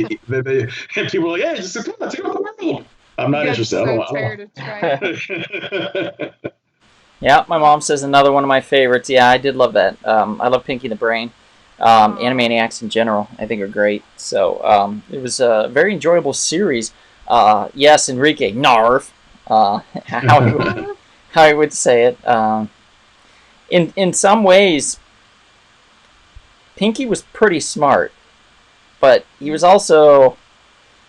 people were like, "Yeah, just come on, take over the world." I'm not interested. Yeah, my mom says another one of my favorites. Yeah, I did love that. I love Pinky the Brain. Animaniacs in general, I think, are great. So it was a very enjoyable series. Yes, Enrique, Narf. How I would say it. In some ways, Pinky was pretty smart, but he was also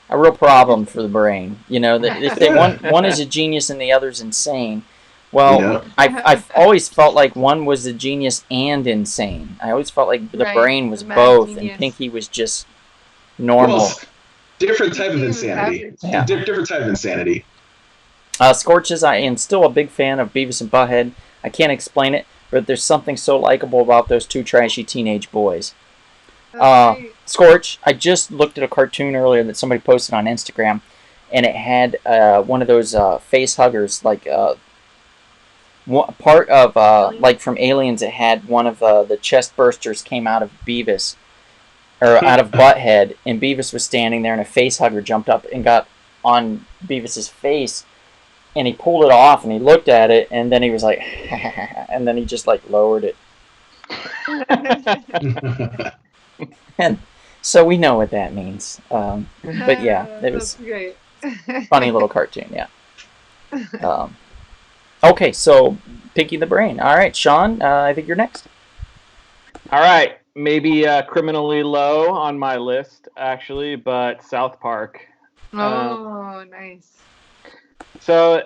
a real problem for the Brain. That if they one is a genius and the other's insane. Well, I've always felt like one was a genius and insane. I always felt like the Brain was both, genius. And Pinky was just normal. Well, different type of insanity. Yeah. Different type of insanity. Scorches, I am still a big fan of Beavis and Butthead. I can't explain it, but there's something so likable about those two trashy teenage boys. Scorch, I just looked at a cartoon earlier that somebody posted on Instagram, and it had one of those face huggers, part of, like from Aliens, it had one of the chest bursters came out of Beavis, or out of Butthead, and Beavis was standing there, and a face hugger jumped up and got on Beavis's face, and he pulled it off, and he looked at it, and then he was like, and then he just lowered it. And so we know what that means. But yeah, it was great. Funny little cartoon, yeah. Okay, so Pinky the Brain. All right, Sean, I think you're next. All right, maybe criminally low on my list, actually, but South Park. Oh, nice. So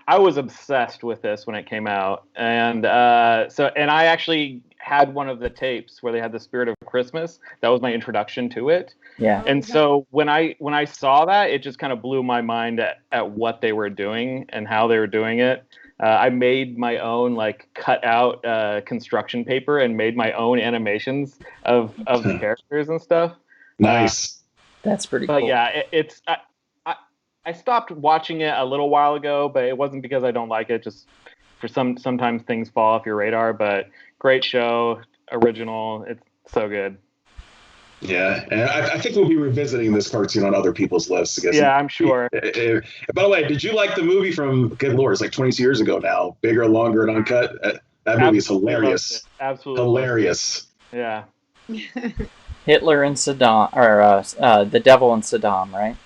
I was obsessed with this when it came out, and I actually had one of the tapes where they had the Spirit of Christmas. That was my introduction to it. Yeah. And so when I saw that, it just kind of blew my mind at what they were doing and how they were doing it. I made my own cut out construction paper and made my own animations of the characters and stuff. Nice. That's pretty cool. But yeah, it's I stopped watching it a little while ago, but it wasn't because I don't like it. Just for sometimes things fall off your radar. But great show, original. It's so good. Yeah, and I think we'll be revisiting this cartoon on other people's lists. Yeah, I'm sure. By the way, did you like the movie from, good lord, it's like 22 years ago now, Bigger, Longer, and Uncut? That movie is hilarious. Absolutely. Hilarious. Yeah. Hitler and Saddam, or the Devil and Saddam, right?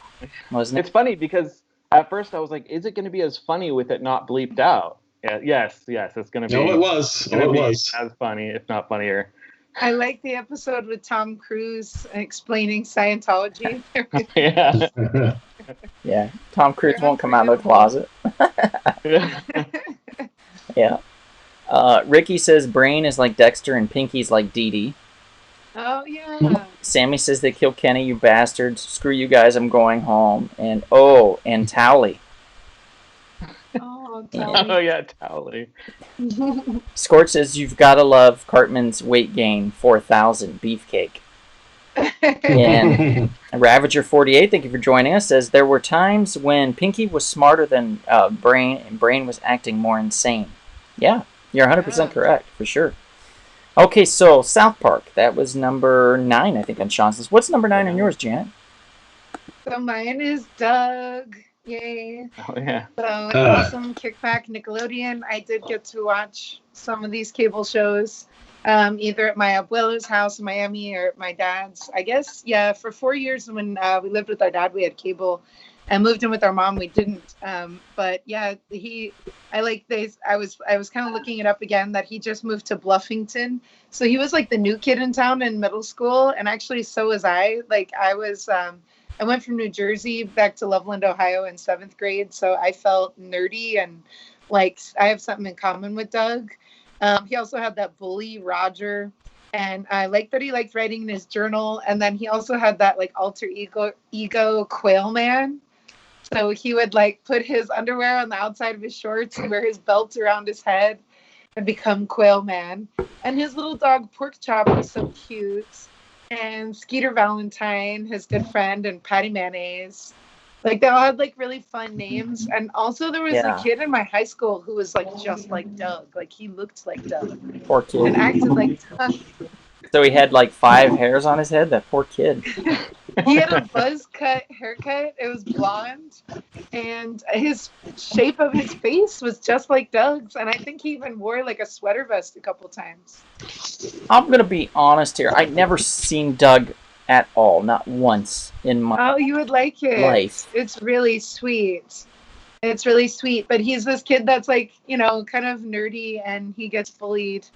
Wasn't it? It's funny because at first I was like, is it going to be as funny with it not bleeped out? Yeah, yes, it's going to be. No, it was. As funny, if not funnier. I like the episode with Tom Cruise explaining Scientology. Yeah. Yeah, Tom Cruise won't come out of the closet. Yeah. Ricky says Brain is like Dexter and Pinky's like Dee Dee. Oh yeah. Sammy says they kill Kenny, you bastards. Screw you guys, I'm going home. And Towley. Oh, Oh yeah, Towley. Scorch says you've got to love Cartman's weight gain 4,000 beefcake. And Ravager48, thank you for joining us, says there were times when Pinky was smarter than Brain and Brain was acting more insane. Yeah, you're 100% correct, for sure. Okay, so South Park, that was number 9, I think, on Sean's list. What's number 9 on yours, Janet? So mine is Doug. Yay. Oh yeah. So awesome kickback Nickelodeon. I did get to watch some of these cable shows, either at my abuela's house in Miami or at my dad's. I guess, yeah, for 4 years when we lived with our dad, we had cable, and moved in with our mom, we didn't. But yeah, I was kind of looking it up again, that he just moved to Bluffington. So he was like the new kid in town in middle school. And actually, so was I. Like I went from New Jersey back to Loveland, Ohio in 7th grade. So I felt nerdy and like I have something in common with Doug. He also had that bully, Roger. And I liked that he liked writing in his journal. And then he also had that like alter ego Quail Man. So he would like put his underwear on the outside of his shorts and wear his belt around his head and become Quail Man. And his little dog Pork Chop was so cute. And Skeeter Valentine, his good friend, and Patty Mayonnaise. Like they all had like really fun names. And also there was a kid in my high school who was like just like Doug. Like he looked like Doug. Poor kid. And acted like Doug. So he had like 5 hairs on his head? That poor kid. He had a buzz cut haircut. It was blonde. And his shape of his face was just like Doug's. And I think he even wore like a sweater vest a couple times. I'm going to be honest here. I'd never seen Doug at all. Not once in my Oh, you would like it. life. It's really sweet. It's really sweet. But he's this kid that's like, you know, kind of nerdy and he gets bullied.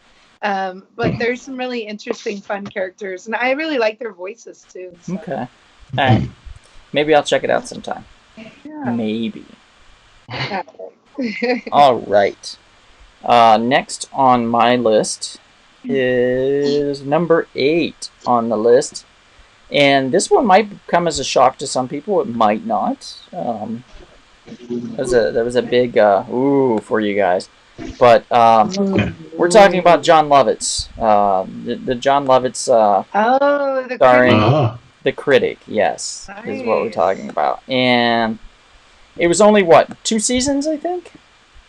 But there's some really interesting, fun characters, and I really like their voices too. So. Okay. All right. Maybe I'll check it out sometime. Yeah. Maybe. All right. Next on my list is number 8 on the list, and this one might come as a shock to some people. It might not. That was a big ooh for you guys. But we're talking about John Lovitz. The John Lovitz starring The Critic, yes, nice. Is what we're talking about. And it was only, 2 seasons, I think?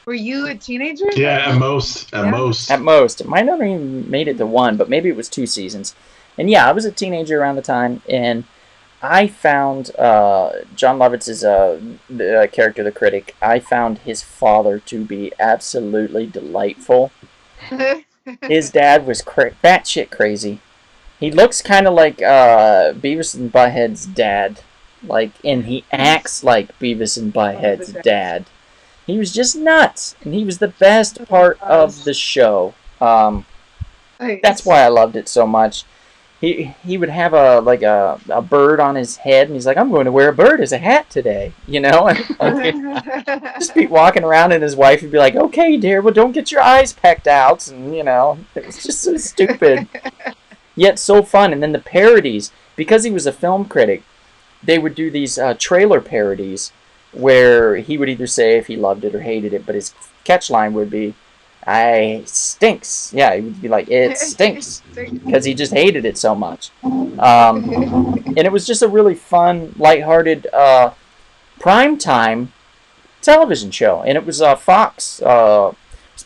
Were you a teenager? Yeah, at most. At most. At most. It might not have even made it to 1, but maybe it was 2 seasons. And yeah, I was a teenager around the time, and I found John Lovitz's the character, The Critic. I found his father to be absolutely delightful. His dad was batshit crazy. He looks kind of like Beavis and Butthead's dad, and he acts like Beavis and Butthead's dad. He was just nuts, and he was the best part of the show. That's why I loved it so much. He would have a bird on his head, and he's like, I'm going to wear a bird as a hat today, you know? And just be walking around, and his wife would be like, okay, dear, well, don't get your eyes pecked out, and, you know, it was just so stupid, yet so fun. And then the parodies, because he was a film critic, they would do these trailer parodies where he would either say if he loved it or hated it, but his catchline would be, I stinks. Yeah, he would be like, it stinks, because he just hated it so much. And it was just a really fun, lighthearted, primetime television show. And it was Fox. It was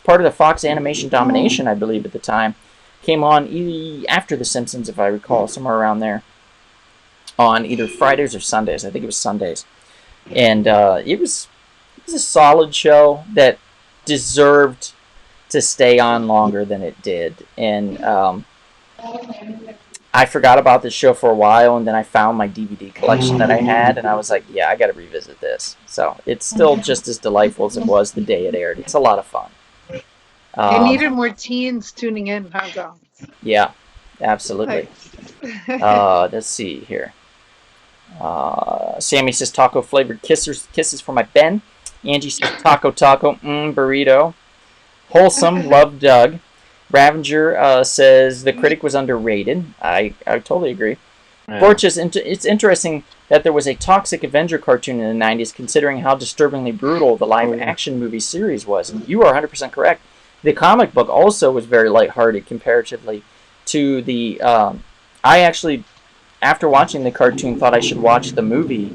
part of the Fox Animation Domination, I believe, at the time. Came on after The Simpsons, if I recall, somewhere around there. On either Fridays or Sundays. I think it was Sundays. And it was a solid show that deserved to stay on longer than it did. And I forgot about this show for a while, and then I found my DVD collection that I had, and I was like, yeah, I got to revisit this. So it's still just as delightful as it was the day it aired. It's a lot of fun. I needed more teens tuning in, huh, yeah, absolutely. Let's see here. Sammy says taco flavored kisses for my Ben. Angie says taco burrito. Wholesome, love Doug. Ravager says the critic was underrated. I totally agree. Yeah. Borch says it's interesting that there was a toxic Avenger cartoon in the 90s, considering how disturbingly brutal the live-action movie series was. And you are 100% correct. The comic book also was very lighthearted comparatively to the... I actually, after watching the cartoon, thought I should watch the movie.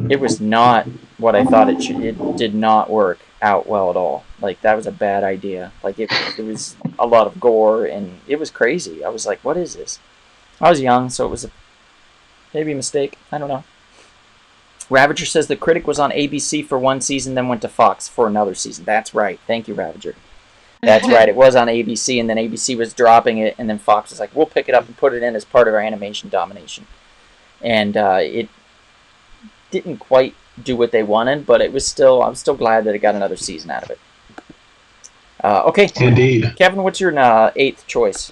It was not what I thought it should. It did not work out well at all. Like, that was a bad idea. Like, it was a lot of gore, and it was crazy. I was like, what is this? I was young, so it was maybe a mistake. I don't know. Ravager says the critic was on ABC for one season, then went to Fox for another season. That's right. Thank you, Ravager. That's right. It was on ABC, and then ABC was dropping it, and then Fox was like, we'll pick it up and put it in as part of our animation domination. And it didn't quite do what they wanted, but I'm still glad that it got another season out of it. Okay. Indeed. Kevin, what's your 8th choice?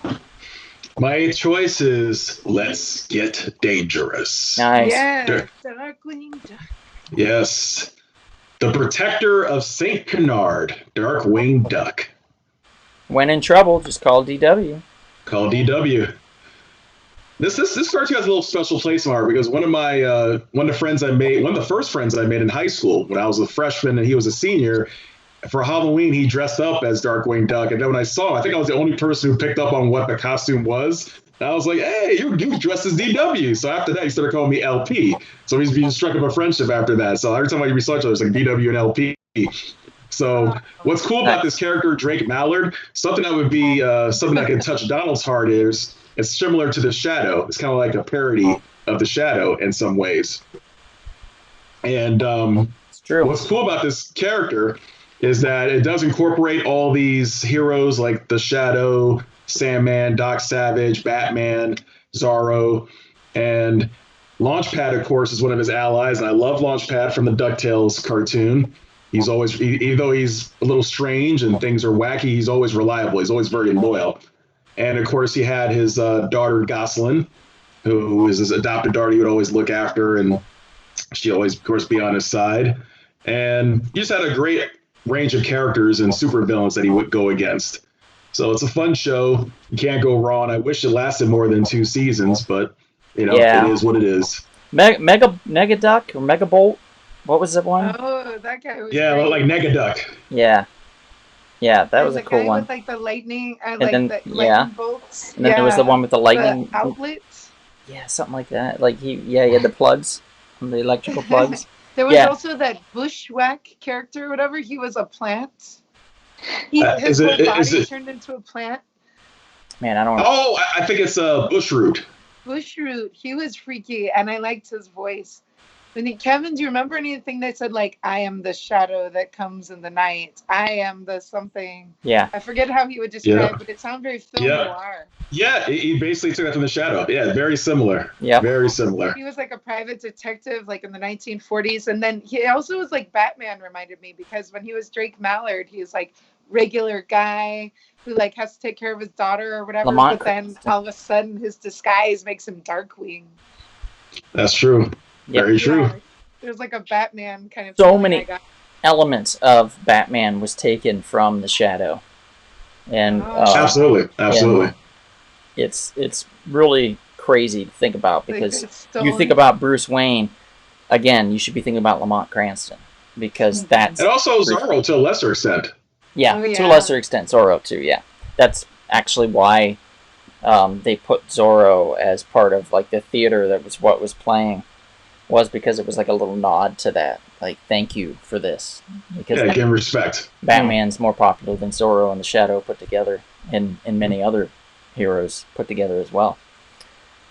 My 8th choice is Let's Get Dangerous. Nice. Yeah. Darkwing Duck. Yes. The Protector of St. Canard, Darkwing Duck. When in trouble, just call DW. Call DW. This cartoon has a little special place in my heart because one of the first friends I made in high school when I was a freshman and he was a senior, for Halloween he dressed up as Darkwing Duck, and then when I saw him, I think I was the only person who picked up on what the costume was. And I was like, hey, you dressed as DW. So after that, he started calling me LP. So he struck up a friendship after that. So every time I researched it, it was like DW and LP. So what's cool about this character, Drake Mallard, something that would be something that can touch Donald's heart is it's similar to the Shadow. It's kind of like a parody of the Shadow in some ways. And it's true. What's cool about this character is that it does incorporate all these heroes like the Shadow, Sandman, Doc Savage, Batman, Zorro, and Launchpad, of course, is one of his allies. And I love Launchpad from the DuckTales cartoon. He's always, even though he's a little strange and things are wacky, he's always reliable. He's always very loyal. And of course, he had his daughter Gosselin, who is his adopted daughter he would always look after, and she always, of course, be on his side. And he just had a great range of characters and supervillains that he would go against. So it's a fun show. You can't go wrong. I wish it lasted more than 2 seasons, but It is what it is. Negaduck or Megabolt. What was that one? Oh, that guy was great. Like Negaduck. Yeah, that was a cool one. With like the lightning, lightning bolts. And then there was the one with the lightning outlets. Yeah, something like that. Like he had the plugs, the electrical plugs. There was also that Bushwhack character, whatever. He was a plant. His whole body turned into a plant. Man, I don't know. Oh, I think it's Bushroot. Bushroot. He was freaky, and I liked his voice. Kevin, do you remember anything that said, like, I am the shadow that comes in the night? I am the something. Yeah. I forget how he would describe it, but it sounded very film noir. Yeah, he basically took that from the Shadow. Yeah, very similar. Yeah. Very similar. He was like a private detective, like in the 1940s. And then he also was like Batman, reminded me, because when he was Drake Mallard, he was like regular guy who like has to take care of his daughter or whatever. But then all of a sudden his disguise makes him Darkwing. That's true. Very true. Yeah, there's like a Batman kind of. So many elements of Batman was taken from the Shadow, and absolutely. And it's really crazy to think about because you think about Bruce Wayne, again, you should be thinking about Lamont Cranston because that's and also Zorro to a lesser extent. Yeah, to a lesser extent, Zorro too. Yeah, that's actually why they put Zorro as part of like the theater that was what was playing. Was because it was like a little nod to that. Like, thank you for this. Because give respect. Batman's more popular than Zorro and the Shadow put together, and many other heroes put together as well.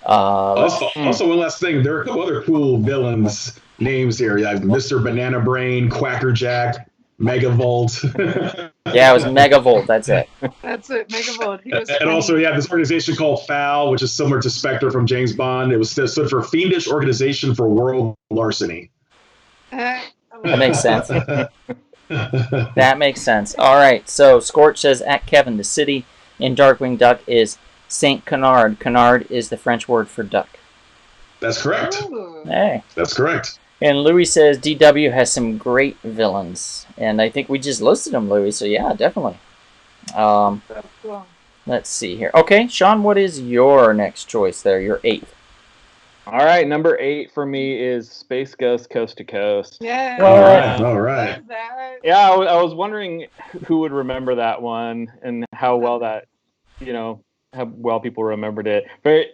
Also, one last thing. There are a couple other cool villains names here. You have Mr. Banana Brain, Quackerjack, Megavolt. Yeah, it was Megavolt. That's it. That's it, Megavolt. And also, you have this organization called FOUL, which is similar to Spectre from James Bond. It stood for Fiendish Organization for World Larceny. That makes sense. That makes sense. All right. So Scorch says at Kevin, the city in Darkwing Duck is Saint Canard. Canard is the French word for duck. That's correct. Ooh. Hey. That's correct. And Louis says DW has some great villains, and I think we just listed them, Louis. So yeah, definitely. So cool. Let's see here. Okay, Sean, what is your next choice there? Your 8th. All right, number 8 for me is Space Ghost Coast to Coast. Yeah. All right. Love that. Yeah, I was wondering who would remember that one and how well that, how well people remembered it.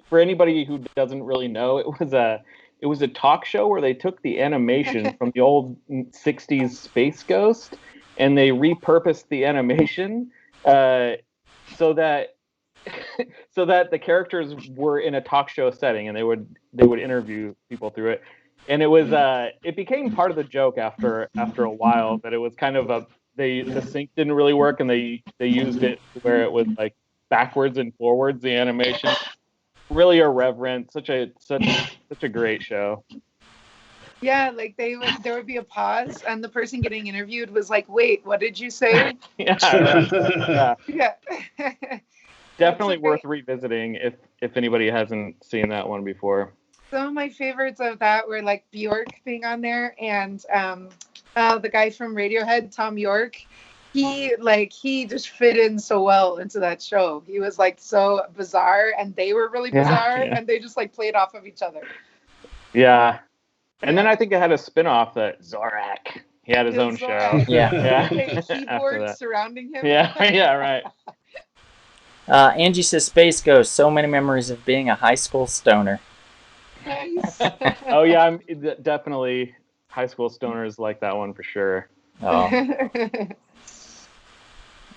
For anybody who doesn't really know, it was a talk show where they took the animation from the old 60s Space Ghost and they repurposed the animation so that the characters were in a talk show setting and they would interview people through it. And it was it became part of the joke after a while that it was kind of the sync didn't really work and they used it where it was like backwards and forwards the animation. Really irreverent, such a great show. Yeah, like there would be a pause and the person getting interviewed was like, "Wait, what did you say?" Yeah. Yeah. Definitely worth revisiting if anybody hasn't seen that one before. Some of my favorites of that were like Bjork being on there and the guy from Radiohead, Tom York. He just fit in so well into that show. He was like so bizarre and they were really bizarre and they just like played off of each other. Yeah. And then I think it had a spin-off that Zorak. He had his own show. Yeah. Like keyboards surrounding him. Yeah, right. Angie says Space Ghost. So many memories of being a high school stoner. Nice. Oh yeah, I'm definitely high school stoners like that one for sure. Oh.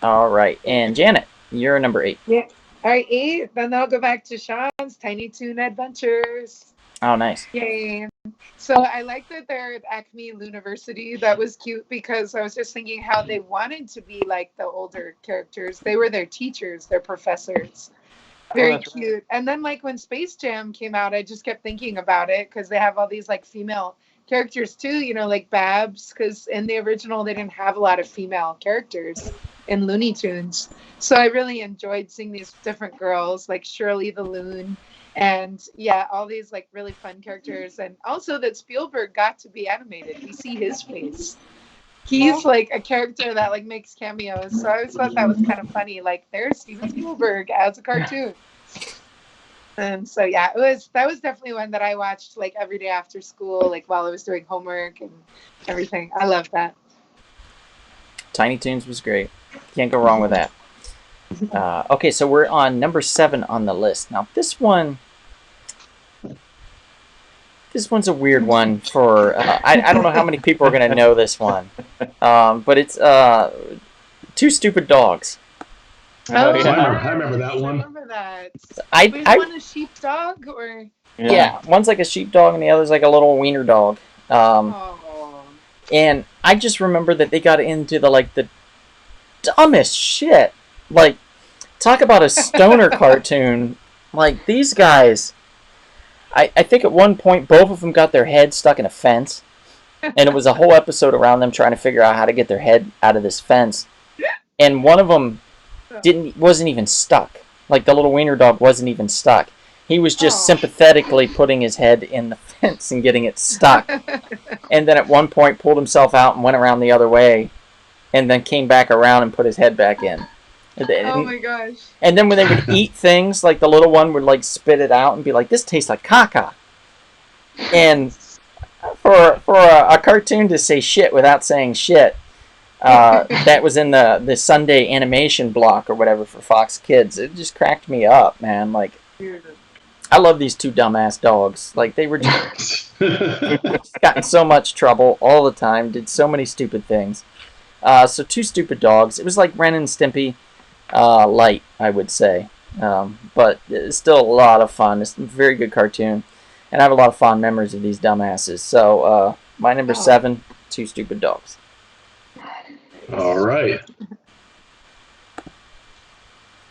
All right, and Janet, you're number 8. Yeah. All right, 8. Then I'll go back to Sean's Tiny Toon Adventures. Oh, nice. Yay. So I like that they're at Acme University. That was cute because I was just thinking how they wanted to be like the older characters. They were their teachers, their professors. Very cute. Right. And then like when Space Jam came out, I just kept thinking about it because they have all these like female characters too, like Babs, because in the original they didn't have a lot of female characters in Looney Tunes. So I really enjoyed seeing these different girls like Shirley the Loon. And yeah, all these like really fun characters, and also that Spielberg got to be animated. We see his face. He's like a character that like makes cameos. So I always thought that was kind of funny. Like there's Steven Spielberg as a cartoon. And so yeah, that was definitely one that I watched like every day after school, like while I was doing homework and everything. I love that. Tiny Toons was great. Can't go wrong with that. Okay, so we're on number 7 on the list. Now this one's a weird one for I don't know how many people are going to know this one, but it's Two Stupid Dogs. Oh, yeah. I remember that one. I remember that. Was one a sheepdog or? Yeah, one's like a sheepdog and the other's like a little wiener dog. And I just remember that they got into the dumbest shit. Like, talk about a stoner cartoon. Like, these guys, I think at one point both of them got their head stuck in a fence. And it was a whole episode around them trying to figure out how to get their head out of this fence. And one of them wasn't even stuck. Like, the little wiener dog wasn't even stuck. He was just sympathetically putting his head in the fence and getting it stuck. And then at one point pulled himself out and went around the other way. And then came back around and put his head back in. Oh my gosh. And then when they would eat things, like the little one would like spit it out and be like, this tastes like caca. And for a cartoon to say shit without saying shit, that was in the Sunday animation block or whatever for Fox Kids. It just cracked me up, man. Like, I love these two dumbass dogs. Like, they were just got in so much trouble all the time, did so many stupid things. So Two Stupid Dogs. It was like Ren and Stimpy light, I would say. But it's still a lot of fun. It's a very good cartoon. And I have a lot of fond memories of these dumbasses. So my number 7, Two Stupid Dogs. All right.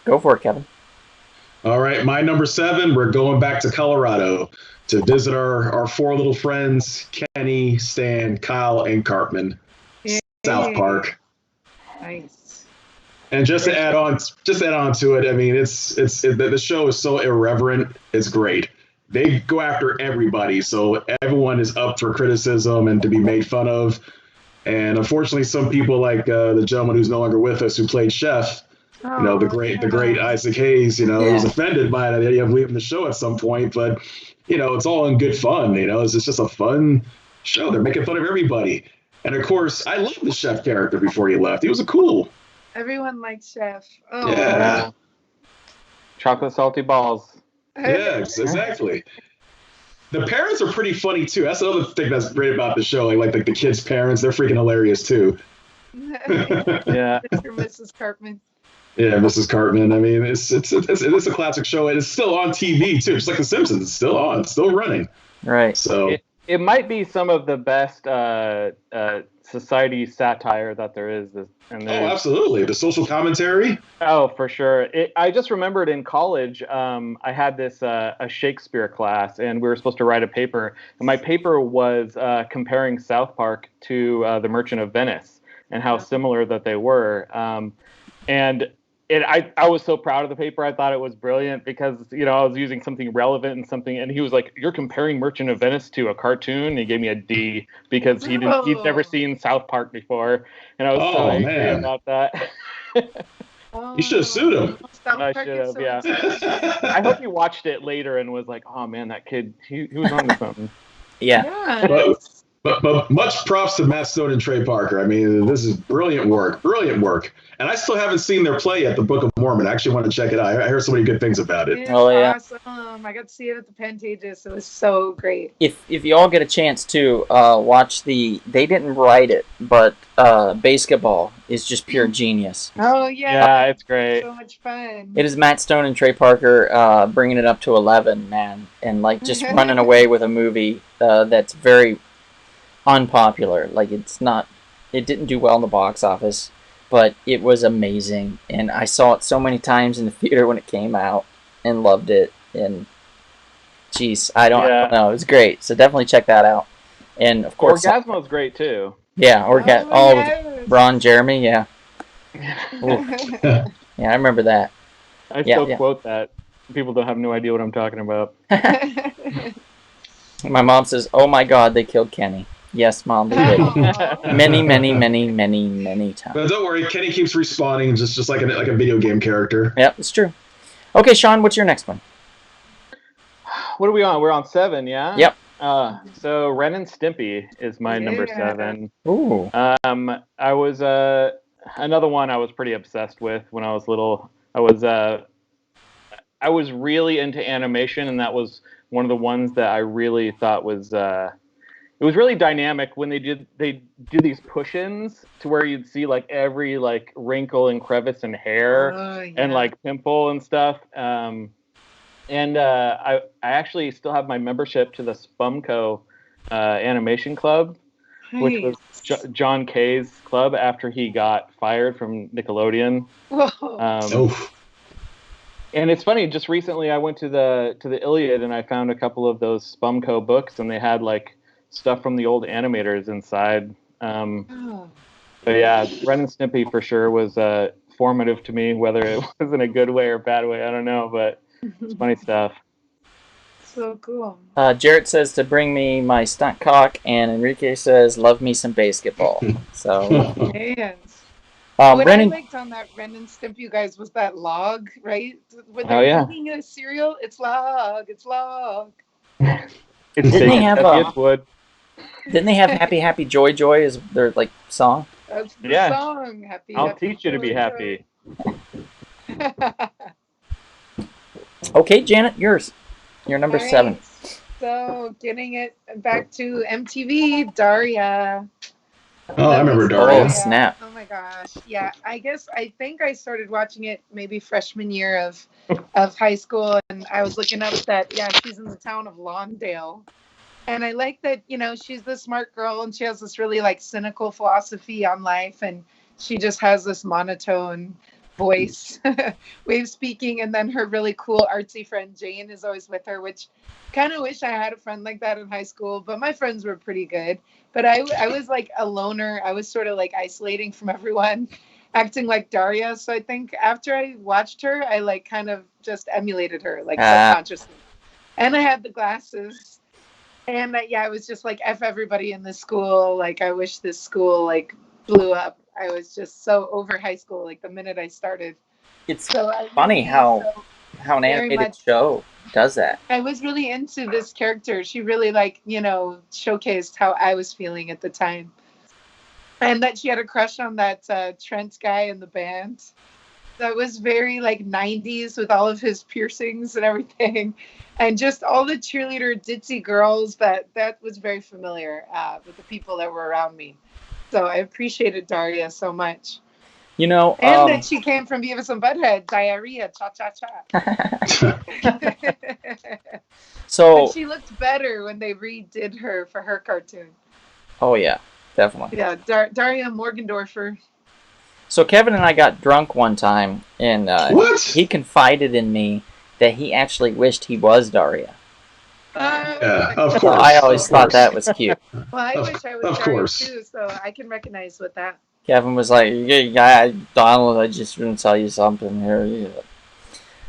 Go for it, Kevin. All right, my number 7, we're going back to Colorado to visit our 4 little friends, Kenny, Stan, Kyle, and Cartman. South Park. Nice. And just to add on to it, I mean, the show is so irreverent. It's great. they go after everybody. So everyone is up for criticism and to be made fun of. And unfortunately, some people like the gentleman who's no longer with us who played Chef, Oh, the great Isaac Hayes, he was offended by the idea of leaving the show at some point. But, it's all in good fun. It's just a fun show. They're making fun of everybody. And of course, I loved the Chef character before he left. He was a cool. Everyone likes Chef. Oh. Yeah. Chocolate salty balls. Yeah, exactly. The parents are pretty funny too. That's another thing that's great about the show. Like the kids' parents, they're freaking hilarious too. Yeah. Mr. Mrs. Cartman. Yeah, Mrs. Cartman. I mean, it's a classic show, and it's still on TV too. Just like The Simpsons, it's still on, it's still running. Right. So it might be some of the best society satire that there is. Absolutely. The social commentary. Oh, for sure. I just remembered in college, I had this a Shakespeare class, and we were supposed to write a paper. And my paper was comparing South Park to The Merchant of Venice and how similar that they were. I was so proud of the paper. I thought it was brilliant because, I was using something relevant and he was like, "You're comparing Merchant of Venice to a cartoon?" And he gave me a D because he'd never seen South Park before. And I was so angry about that. You should have sued him. I should have, yeah. I hope he watched it later and was like, "Oh man, that kid, he was on to something." Yeah. But much props to Matt Stone and Trey Parker. I mean, this is brilliant work. And I still haven't seen their play yet, The Book of Mormon. I actually want to check it out. I heard so many good things about it. It's awesome. I got to see it at the Pantages. It was so great. If you all get a chance to watch they didn't write it, but Basketball is just pure genius. Oh, yeah. Yeah, it's great. So much fun. It is Matt Stone and Trey Parker bringing it up to 11, man, and like just running away with a movie that's very unpopular. Like it didn't do well in the box office, but it was amazing, and I saw it so many times in the theater when it came out and loved it. And geez, I don't know, it was great. So definitely check that out. And of course, Orgasmo's great too. Yeah, with Ron Jeremy. Yeah. Yeah, I remember that. I still quote that. People don't have no idea what I'm talking about. My mom says, "Oh my God, they killed Kenny." Yes, Mom, they did. Many, many, many, many, many times. But don't worry, Kenny keeps respawning just like a video game character. Yep, it's true. Okay, Sean, what's your next one? What are we on? We're on 7, yeah? Yep. So Ren and Stimpy is my number 7. Ooh. I was another one I was pretty obsessed with when I was little. I was really into animation, and that was one of the ones that I really thought was it was really dynamic when they do these push-ins to where you'd see like every like wrinkle and crevice and hair and like pimple and stuff. I actually still have my membership to the Spumco animation club, which was John Kay's club after he got fired from Nickelodeon. And it's funny, just recently I went to the Iliad and I found a couple of those Spumco books, and they had like stuff from the old animators inside. But yeah, Ren and Stimpy for sure was formative to me, whether it was in a good way or bad way, I don't know, but it's funny stuff. So cool. Jarrett says to bring me my stunt cock, and Enrique says love me some basketball. So what I liked on that Ren and Stimpy, you guys, was that log, right? When they're eating a cereal, it's log. Didn't they have Happy Happy Joy Joy as their like song? That's the song. I'll teach you to be happy. Okay, Janet, yours. You're number 7. So getting it back to MTV, Daria. Oh, I remember Daria. Oh, snap. Oh my gosh. Yeah, I think I started watching it maybe freshman year of high school, and I was looking up that she's in the town of Lawndale. And I like that, she's the smart girl and she has this really like cynical philosophy on life, and she just has this monotone voice way of speaking. And then her really cool artsy friend Jane is always with her, which kind of wish I had a friend like that in high school, but my friends were pretty good. But I was like a loner. I was sort of like isolating from everyone, acting like Daria. So I think after I watched her, I like kind of just emulated her like subconsciously. and I had the glasses. And I was just like, F everybody in this school. Like, I wish this school, like, blew up. I was just so over high school, like, the minute I started. It's So I funny really, how an very animated much- show does that. I was really into this character. She really, like, showcased how I was feeling at the time. And that she had a crush on that Trent guy in the band. That was very, like, 90s with all of his piercings and everything. And just all the cheerleader ditzy girls, that was very familiar with the people that were around me. So I appreciated Daria so much. You know, And that she came from Beavis and Butthead, diarrhea, cha-cha-cha. so, But she looked better when they redid her for her cartoon. oh yeah, definitely. Yeah, Daria Morgendorfer. So Kevin and I got drunk one time, and What? he confided in me that he actually wished he was Daria. Yeah, of So course. I always of thought course. that was cute. Well, I wish I was Of Daria course. too, so I can recognize with that. Kevin was like, "Yeah, Donald, I just want to tell you something here.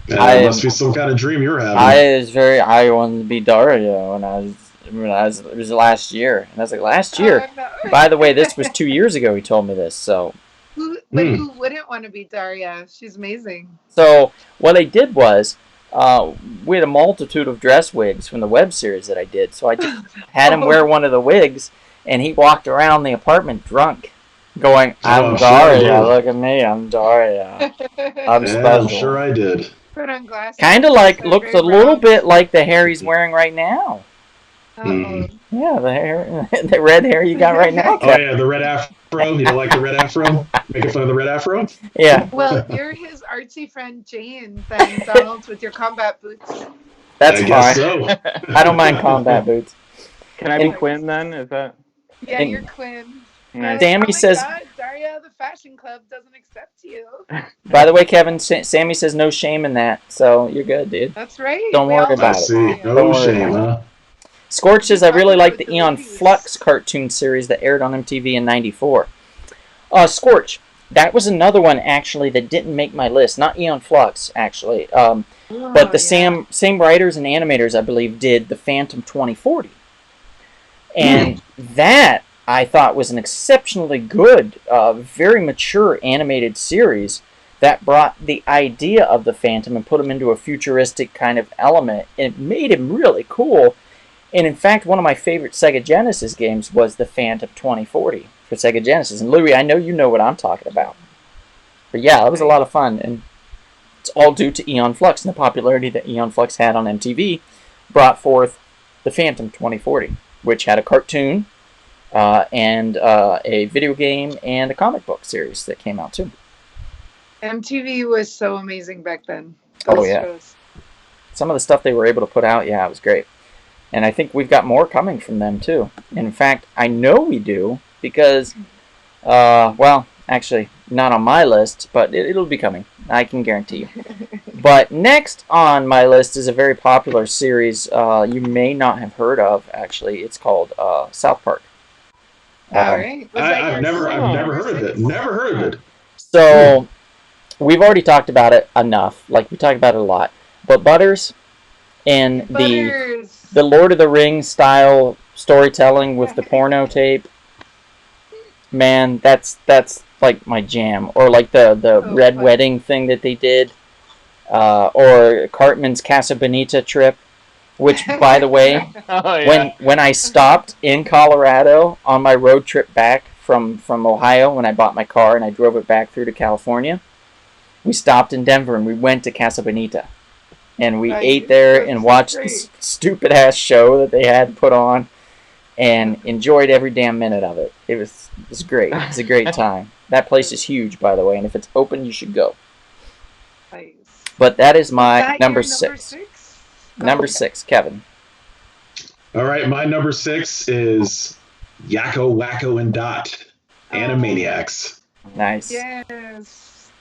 It must be some kind of dream you're having. I wanted to be Daria it was last year." And I was like, "Last year?" Oh, no. By the way, this was 2 years ago he told me this, so... Who wouldn't want to be Daria? She's amazing. So, what I did was, we had a multitude of dress wigs from the web series that I did, so I just had him wear one of the wigs, and he walked around the apartment drunk, going, "I'm Daria, sure. look at me, I'm Daria. I'm Yeah, special." I'm sure I did. Put on glasses. Kind of like, They're looked very a little brown. bit like the hair he's wearing right now. Uh-oh. Yeah, the hair, the red hair you got right now. Oh yeah, the red afro. You don't like the red afro? Making fun of the red afro? Yeah, Well, you're his artsy friend Jane, then Donald with your combat boots. that's I guess fine. so. I don't mind combat boots. Can I be Quinn then? Is that? Yeah, And- you're Quinn. Nice. Sammy Oh my says- God, Daria, the fashion club doesn't accept you. By the way, Kevin, Sammy says no shame in that, so you're good, dude. That's right. Don't We worry all about I it. see. Don't No worry shame, about huh? Scorch says, I really like the With the Eon movies. Flux cartoon series that aired on MTV in '94. Scorch, that was another one, actually, that didn't make my list. Not Eon Flux, actually. But the same writers and animators, I believe, did the Phantom 2040. And that, I thought, was an exceptionally good, very mature animated series that brought the idea of the Phantom and put him into a futuristic kind of element. And it made him really cool. And in fact, one of my favorite Sega Genesis games was the Phantom 2040 for Sega Genesis. And Louis, I know you know what I'm talking about. But yeah, that was a lot of fun. And it's all due to Eon Flux. And the popularity that Eon Flux had on MTV brought forth the Phantom 2040, which had a cartoon and a video game and a comic book series that came out too. MTV was so amazing back then. Oh, Those yeah. shows. Some of the stuff they were able to put out, yeah, it was great. And I think we've got more coming from them too. And in fact, I know we do because, well, actually, not on my list, but it'll be coming. I can guarantee you. But next on my list is a very popular series you may not have heard of, actually. It's called South Park. All right. Was that I've your never number heard of it. six? Never heard of it. So, we've already talked about it enough. Like, we talked about it a lot. But Butters and Butters. the Lord of the Rings style storytelling with the porno tape, man, that's like my jam. Or like the Red fun. Wedding thing that they did. Or Cartman's Casa Bonita trip. Which, by the way, Oh yeah. when I stopped in Colorado on my road trip back from Ohio, when I bought my car and I drove it back through to California, we stopped in Denver and we went to Casa Bonita. And we Nice. ate there and That's watched great. this stupid-ass show that they had put on and enjoyed every damn minute of it. It was great. It was a great time. That place is huge, by the way, and if it's open, you should go. Nice. But that is Is my that number your six. Go. Number 6, Kevin. All right, my number 6 is Yakko, Wacko, and Dot, Animaniacs. Nice. Yes.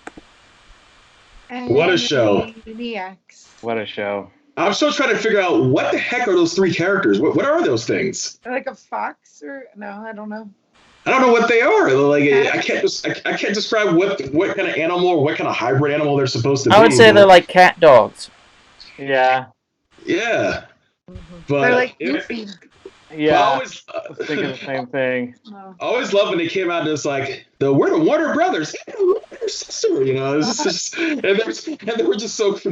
What a show. Maniacs. What a show. I'm still trying to figure out what the heck are those 3 characters? What are those things? Like a fox or no? I don't know. I don't know what they are. Like I can't describe what kind of animal or what kind of hybrid animal they're supposed to be. I would say they're like cat dogs. Yeah. Yeah. But They're like goofy. Yeah, I always, I was thinking the same thing. Oh. I always loved when they came out and it's like we're the Warner Brothers, sister, you know. It's just, and they were just so just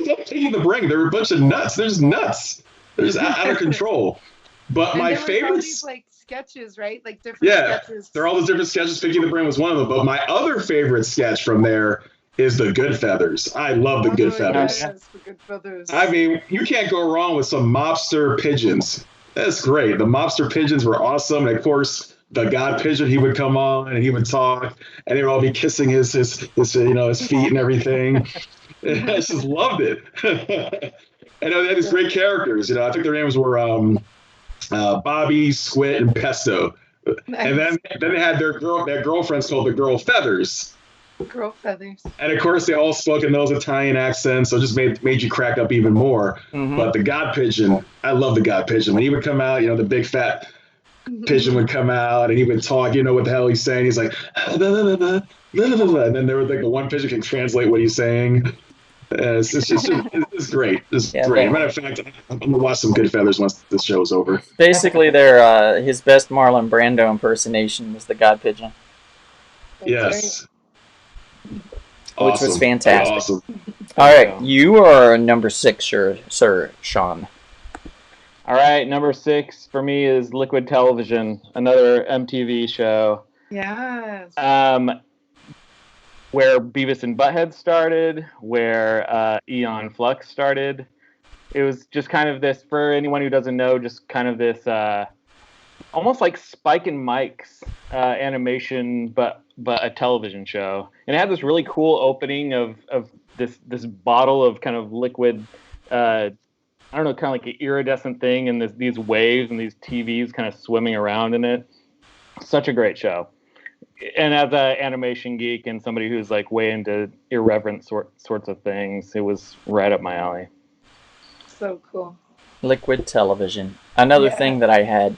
like taking the ring. They were a bunch of nuts. They're just nuts. They're just out of control. But And my there was all favorites, these like sketches, right? Like different yeah, sketches. there are all those different sketches. Picking the Brain was one of them. But my other favorite sketch from there is the Good Feathers. I love the Good Feathers. Yes, the Good Feathers. I mean, you can't go wrong with some mobster pigeons. That's great. The mobster pigeons were awesome. And of course, the God pigeon, he would come on and he would talk, and they would all be kissing his you know, his feet and everything. I just loved it. And they had these great characters. You know, I think their names were Bobby, Squid, and Pesto. Nice. And then they had their girlfriends called the Girl Feathers. Girl Feathers. And of course, they all spoke in those Italian accents, so it just made you crack up even more. Mhm. But the God Pigeon, I love the God Pigeon. When he would come out, you know, the big fat pigeon would come out and he would talk. You know what the hell he's saying? He's like, and then there was like the one pigeon can translate what he's saying. It's great. It's great. Matter of fact, I'm gonna watch some Good Feathers once this show's over. Basically, his best Marlon Brando impersonation was the God Pigeon, That's Yes. which was fantastic. Awesome. All right, you are number 6, sir Sean. All right, number 6 for me is Liquid Television, another MTV show. Yes. Where Beavis and Butthead started, where Eon Flux started. It was just kind of this, for anyone who doesn't know, just kind of this almost like Spike and Mike's animation, but a television show. And it had this really cool opening of this bottle of kind of liquid, I don't know, kind of like an iridescent thing, and these waves and these TVs kind of swimming around in it. Such a great show. And as an animation geek and somebody who's like way into irreverent sorts of things, it was right up my alley. So cool. Liquid Television. Another thing that I had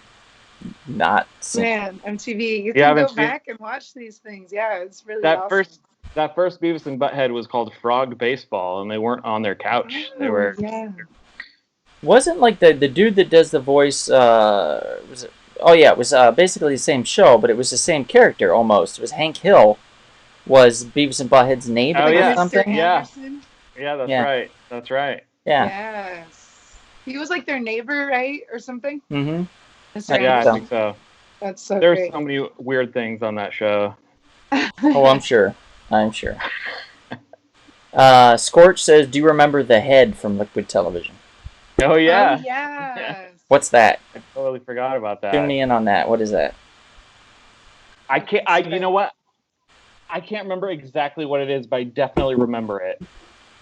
not seen. Man, MTV. You Yeah, can go MTV. back and watch these things. Yeah, it's really That awesome. first Beavis and Butthead was called Frog Baseball, and they weren't on their couch. They were. Yeah. Wasn't like the dude that does the voice, was it? Oh yeah, it was basically the same show, but it was the same character almost. It was Hank Hill, was Beavis and Butthead's neighbor Oh, or yeah. something. Yeah. Anderson? Yeah, that's Yeah. right. That's right. Yeah. Yes. He was like their neighbor, right? Or something? Mm-hmm. Mr. I Yeah, I think so. think so. That's so There's great. so many weird things on that show. Oh, I'm sure. Scorch says, "Do you remember the head from Liquid Television?" Oh yeah. Oh, yes. What's that? I totally forgot about that. Tune me in on that. What is that? I can't. You know what? I can't remember exactly what it is, but I definitely remember it.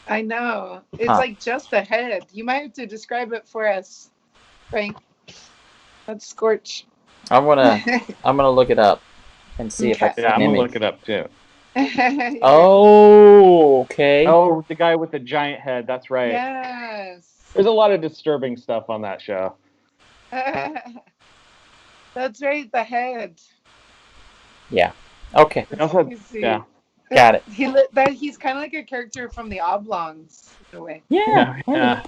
I know. It's Huh. like just a head. You might have to describe it for us, Frank. That's Scorch. I'm gonna look it up and see if I Okay. can Yeah, I'm gonna image. look it up too. Oh, okay. Oh, the guy with the giant head. That's right. Yes. There's a lot of disturbing stuff on that show. That's right, the head. Yeah. Okay. It also- Crazy. yeah. Got it. He's kind of like a character from the Oblongs in a way. Yeah. Yeah.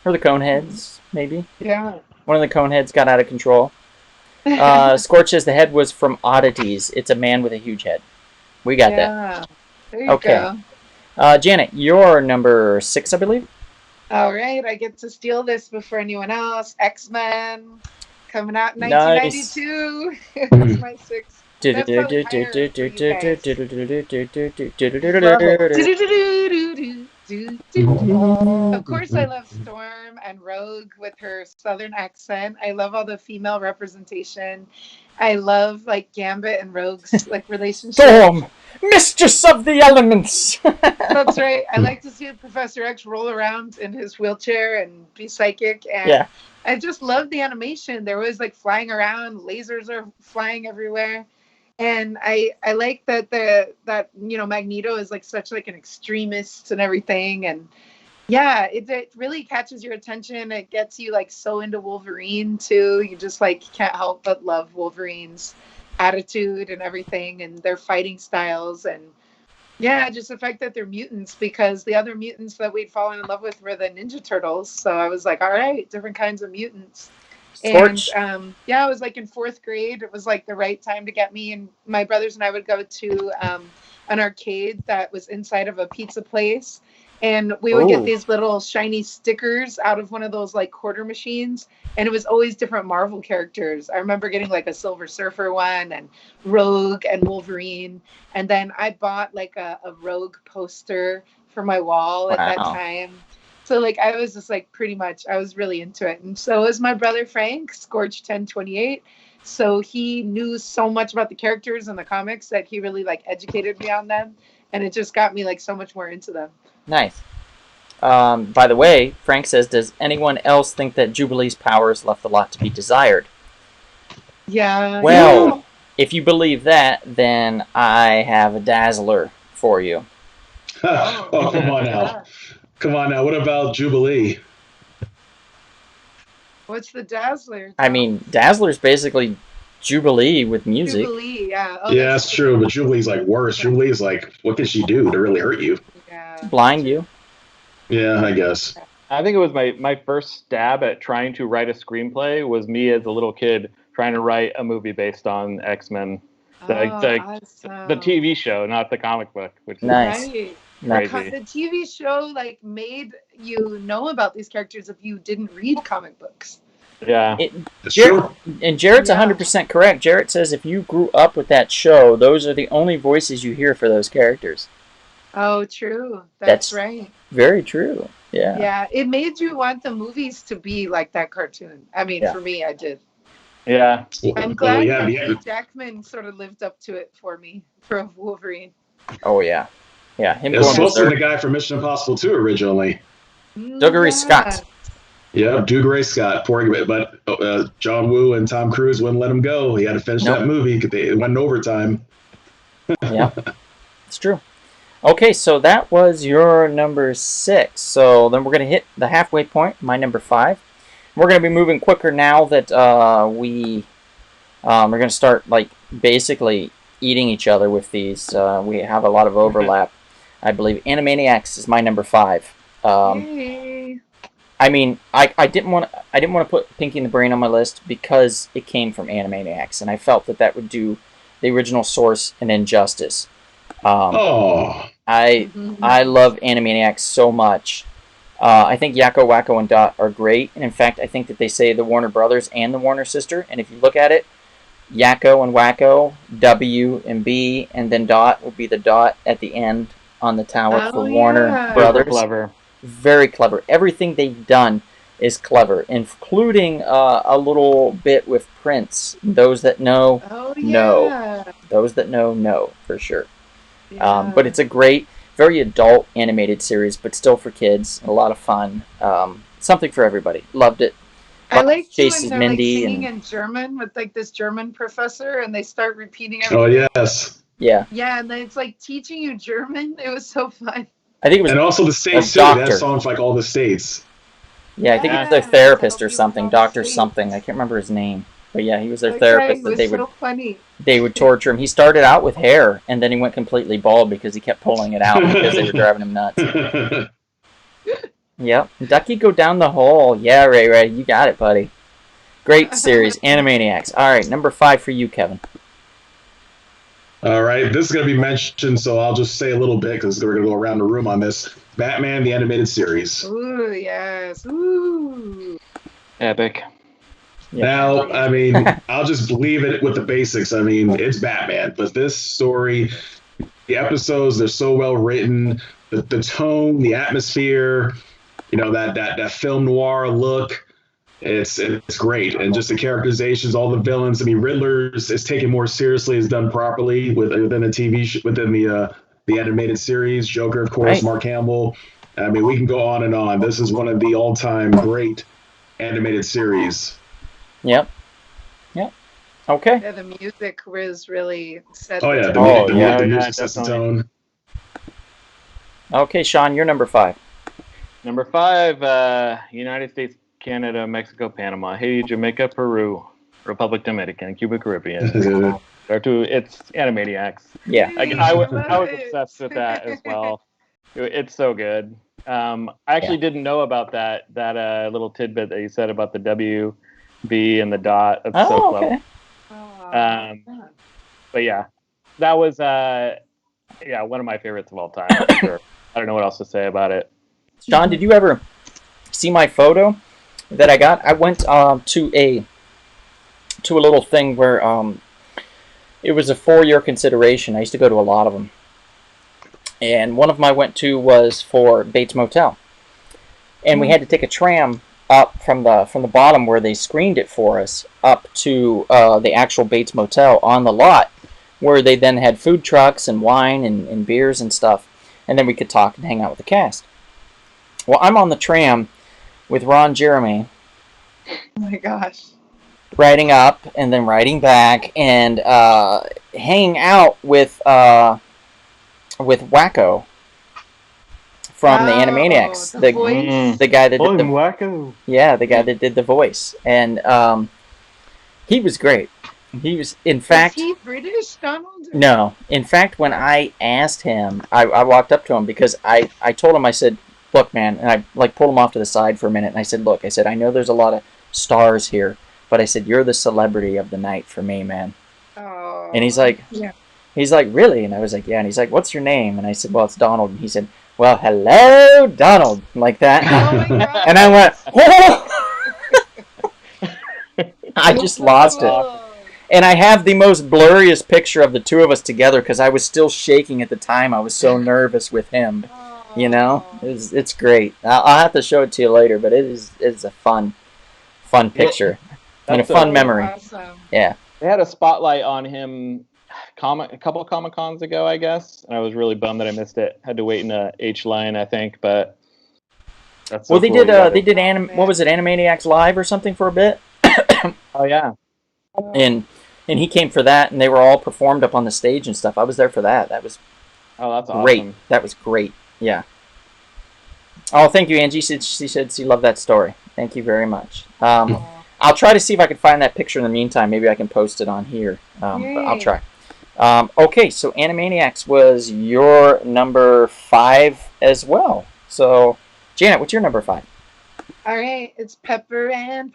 Or the Coneheads, maybe. Yeah. One of the Coneheads got out of control. Scorch says the head was from Oddities. It's a man with a huge head. We got that. Yeah. There you Okay. go. Janet, you're number 6, I believe. All right, I get to steal this before anyone else. X-Men coming out in Nice. 1992. That's my 6. That's so higher for you guys. Of course, I love Storm and Rogue with her southern accent. I love all the female representation. I love like Gambit and Rogue's like relationship. Storm, mistress of the elements. That's right. I like to see Professor X roll around in his wheelchair and be psychic. And Yeah. I just love the animation. They're always like flying around. Lasers are flying everywhere. And I like that Magneto is like such like an extremist and everything. And yeah, it really catches your attention. It gets you like so into Wolverine too. You just like can't help but love Wolverine's attitude and everything and their fighting styles. And Yeah, just the fact that they're mutants, because the other mutants that we'd fallen in love with were the Ninja Turtles. So I was like, all right, different kinds of mutants. And Scorch. yeah, I was like in fourth grade. It was like the right time to get me. And my brothers and I would go to an arcade that was inside of a pizza place. And we would get Ooh. these little shiny stickers out of one of those like quarter machines. And it was always different Marvel characters. I remember getting like a Silver Surfer one and Rogue and Wolverine. And then I bought like a Rogue poster for my wall at that Wow. time. So like I was just like pretty much I was really into it. And so was my brother Frank, Scorch 1028. So he knew so much about the characters in the comics that he really like educated me on them. And it just got me like so much more into them. Nice. By the way, Frank says, does anyone else think that Jubilee's powers left a lot to be desired? Yeah. Well, if you believe that, then I have a dazzler for you. Oh, come on now. Come on now. What about Jubilee? What's the Dazzler? I mean, Dazzler's basically Jubilee with music. Jubilee, yeah. Oh, Yeah, that's true, but Jubilee's like worse. Jubilee's like, what can she do to really hurt you? Yeah. Blind you. Yeah, I guess. I think it was my first stab at trying to write a screenplay was me as a little kid trying to write a movie based on X-Men. Awesome. The TV show, not the comic book, which is Nice. Right. crazy. The TV show like made you know about these characters if you didn't read comic books. Yeah. It's Jarrett, true. and Jarrett's Yeah. 100% correct. Jarrett says if you grew up with that show, those are the only voices you hear for those characters. Oh, true. That's- That's right. Very true. Yeah. Yeah, it made you want the movies to be like that cartoon. I mean, Yeah. for me, I did. Yeah. I'm glad that Hugh Jackman sort of lived up to it for me for Wolverine. Oh, yeah. Yeah, him It was going supposed to be berserk. the guy from Mission Impossible 2 originally. Dougray Scott. Yeah, Dougray Scott. But John Woo and Tom Cruise wouldn't let him go. He had to finish that movie because it went in overtime. Yeah, it's true. Okay, so that was your number 6. So then we're going to hit the halfway point, my number 5. We're going to be moving quicker now that we're going to start like basically eating each other with these. We have a lot of overlap. I believe Animaniacs is my number 5. Yay. I mean, I didn't want to put Pinky and the Brain on my list because it came from Animaniacs, and I felt that would do the original source an injustice. I love Animaniacs so much. I think Yakko, Wacko, and Dot are great, and in fact, I think that they say the Warner Brothers and the Warner sister. And if you look at it, Yakko and Wacko, W and B, and then Dot will be the dot at the end on the tower for Warner Brothers. Clever. Very clever. Everything they've done is clever, including a little bit with Prince. Those that know, know. Those that know for sure. Yeah. But it's a great, very adult animated series, but still for kids. A lot of fun. Something for everybody. Loved it. I like too Chases when they're Mindy like singing and in German with like this German professor, and they start repeating Oh, everything. yes. yeah. Yeah, and then it's like teaching you German. It was so fun. I think it was. And also the states, a too. They doctor. have songs for like all the states. Yeah, I think Yeah. it was their therapist or Help you something, with all the Doctor states. something. I can't remember his name, but yeah, he was their Like, therapist. it That was they so would funny. torture him. He started out with hair, and then he went completely bald because he kept pulling it out because they were driving him nuts. Yep. Ducky, go down the hole. Yeah, Ray, you got it, buddy. Great series, Animaniacs. All right, number 5 for you, Kevin. All right, this is going to be mentioned, so I'll just say a little bit because we're going to go around the room on this. Batman, the animated series. Ooh, yes. Ooh. Epic. Yeah. Now, I mean, I'll just leave it with the basics. I mean, it's Batman, but this story, the episodes, they're so well written. The tone, the atmosphere, you know, that film noir look. It's great, and just the characterizations, all the villains. I mean, Riddler is taken more seriously, is done properly within the TV within the animated series. Joker, of course, Right. Mark Hamill. I mean, we can go on and on. This is one of the all-time great animated series. Yep. Okay. Yeah, the music was really set. Oh yeah, Oh, yeah. the music sets the Definitely. tone. Okay, Sean, you're number 5. Number 5, United States, Canada, Mexico, Panama, Haiti, Jamaica, Peru, Republic Dominican, Cuba, Caribbean. It's Animaniacs. Yeah. I was obsessed with that as well. It's so good. I actually didn't know about that little tidbit that you said about the WB and the dot. That's so Oh, clever. okay. But yeah, that was one of my favorites of all time for sure. I don't know what else to say about it. Sean, did you ever see my photo that I got? I went to a little thing where it was a 4-year consideration. I used to go to a lot of them. And one of them I went to was for Bates Motel. And we had to take a tram up from the bottom where they screened it for us up to the actual Bates Motel on the lot, where they then had food trucks and wine and beers and stuff. And then we could talk and hang out with the cast. Well, I'm on the tram with Ron Jeremy. Oh my gosh. Riding up and then riding back and hanging out with Wacko from the Animaniacs, the voice. the guy that did the Wacko. Yeah, the guy that did the voice, and he was great. He was, in fact, is he British, Donald? No, in fact, when I asked him, I walked up to him because I told him, I said, "Look, man," and I like pulled him off to the side for a minute, and I said, "Look," I said, "I know there's a lot of stars here, but I said you're the celebrity of the night for me, man." Oh. And he's like, yeah. He's like, "Really?" And I was like, "Yeah." And he's like, "What's your name?" And I said, "Well, it's Donald." And he said, "Well, hello, Donald," like that. Oh my God. And I went, "Oh!" I just lost it. And I have the most blurriest picture of the two of us together because I was still shaking at the time. I was so nervous with him. You know, it's great. I'll have to show it to you later, but it's a fun picture and a fun memory. Awesome. Yeah. They had a spotlight on him a couple of Comic Cons ago, I guess, and I was really bummed that I missed it. Had to wait in a H line, I think, but that's so well, they cool did what was it, Animaniacs Live or something for a bit? Oh yeah. And he came for that, and they were all performed up on the stage and stuff. I was there for that. That was that's great. awesome. That was great. Yeah. Oh, thank you, Angie. She said she loved that story. Thank you very much. I'll try to see if I can find that picture in the meantime. Maybe I can post it on here. But I'll try. Okay, so Animaniacs was your number 5 as well. So, Janet, what's your number 5? All right, it's Pepper Ann,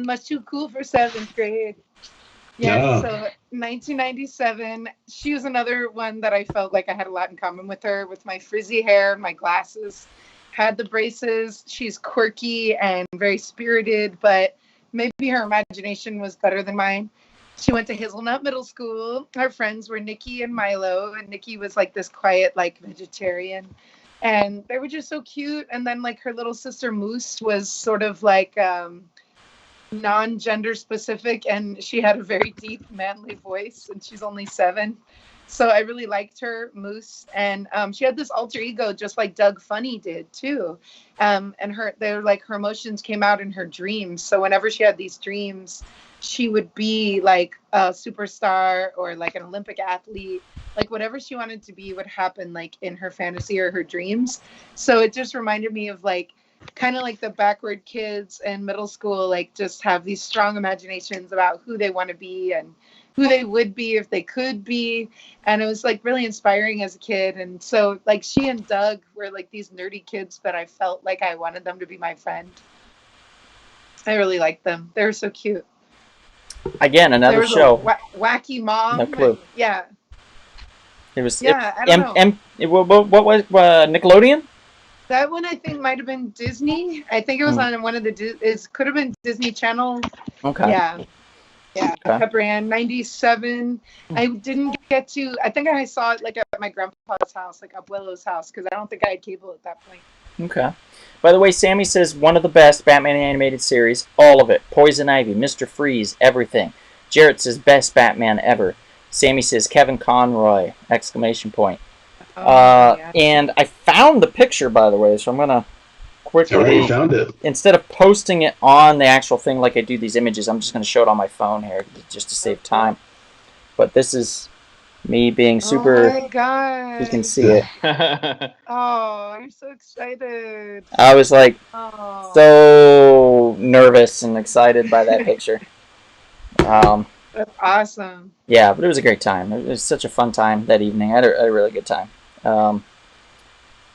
much too cool for 7th grade. Yeah, so 1997, she was another one that I felt like I had a lot in common with her, with my frizzy hair, my glasses, had the braces. She's quirky and very spirited, but maybe her imagination was better than mine. She went to Hazelnut Middle School. Her friends were Nikki and Milo, and Nikki was like this quiet, like vegetarian. And they were just so cute. And then like her little sister Moose was sort of like non-gender specific, and she had a very deep manly voice, and she's only 7. So I really liked her, Moose. And she had this alter ego just like Doug Funny did too. And her emotions came out in her dreams. So whenever she had these dreams, she would be like a superstar or like an Olympic athlete. Like whatever she wanted to be would happen like in her fantasy or her dreams. So it just reminded me of like kind of like the backward kids in middle school, like just have these strong imaginations about who they want to be and who they would be if they could be. And it was like really inspiring as a kid. And so like she and Doug were like these nerdy kids, but I felt like I wanted them to be my friend. I really liked them. They were so cute. Again, another show. Wacky mom. No clue. Yeah. It was. Yeah, I don't know. What was Nickelodeon? That one I think might have been Disney. I think it was on one of the. It could have been Disney Channel. Okay. Yeah. Yeah. Okay. Pepper Ann, 97. I didn't get to. I think I saw it like at my grandpa's house, like Abuelo's house, because I don't think I had cable at that point. Okay. By the way, Sammy says one of the best Batman animated series, all of it. Poison Ivy, Mr. Freeze, everything. Jarrett says best Batman ever. Sammy says Kevin Conroy, exclamation point. Yeah. And I found the picture, by the way, so I'm going to quickly... Alright, you found it. Instead of posting it on the actual thing like I do these images, I'm just going to show it on my phone here just to save time. But this is me being super... Oh my God. You can see it. Oh, I'm so excited. I was like so nervous and excited by that picture. That's awesome. Yeah, but it was a great time. It was such a fun time that evening. I had a really good time.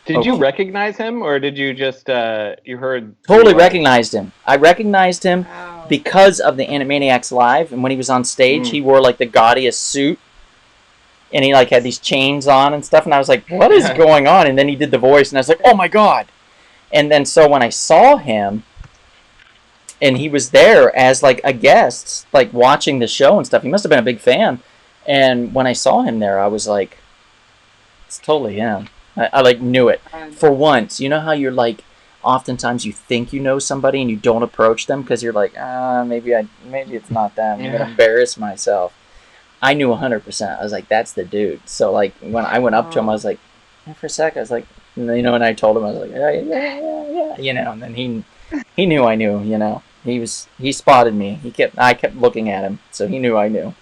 Did you recognize him, or did you just you heard? Totally recognized him. I recognized him Wow. because of the Animaniacs Live, and when he was on stage, he wore like the gaudiest suit, and he like had these chains on and stuff, and I was like, what is going on? And then he did the voice, and I was like, oh my god. And then so when I saw him, and he was there as like a guest, like watching the show and stuff, he must have been a big fan. And when I saw him there, I was like, it's totally him. I like knew it. For once, you know how you're like, oftentimes you think you know somebody and you don't approach them because you're like, maybe it's not them. I'm gonna embarrass myself. I knew 100%. I was like, that's the dude. So like when I went up to him, I was like, for a sec, I was like, you know, and I told him, I was like, yeah, you know, and then he knew I knew, you know. He spotted me. I kept looking at him, so he knew I knew.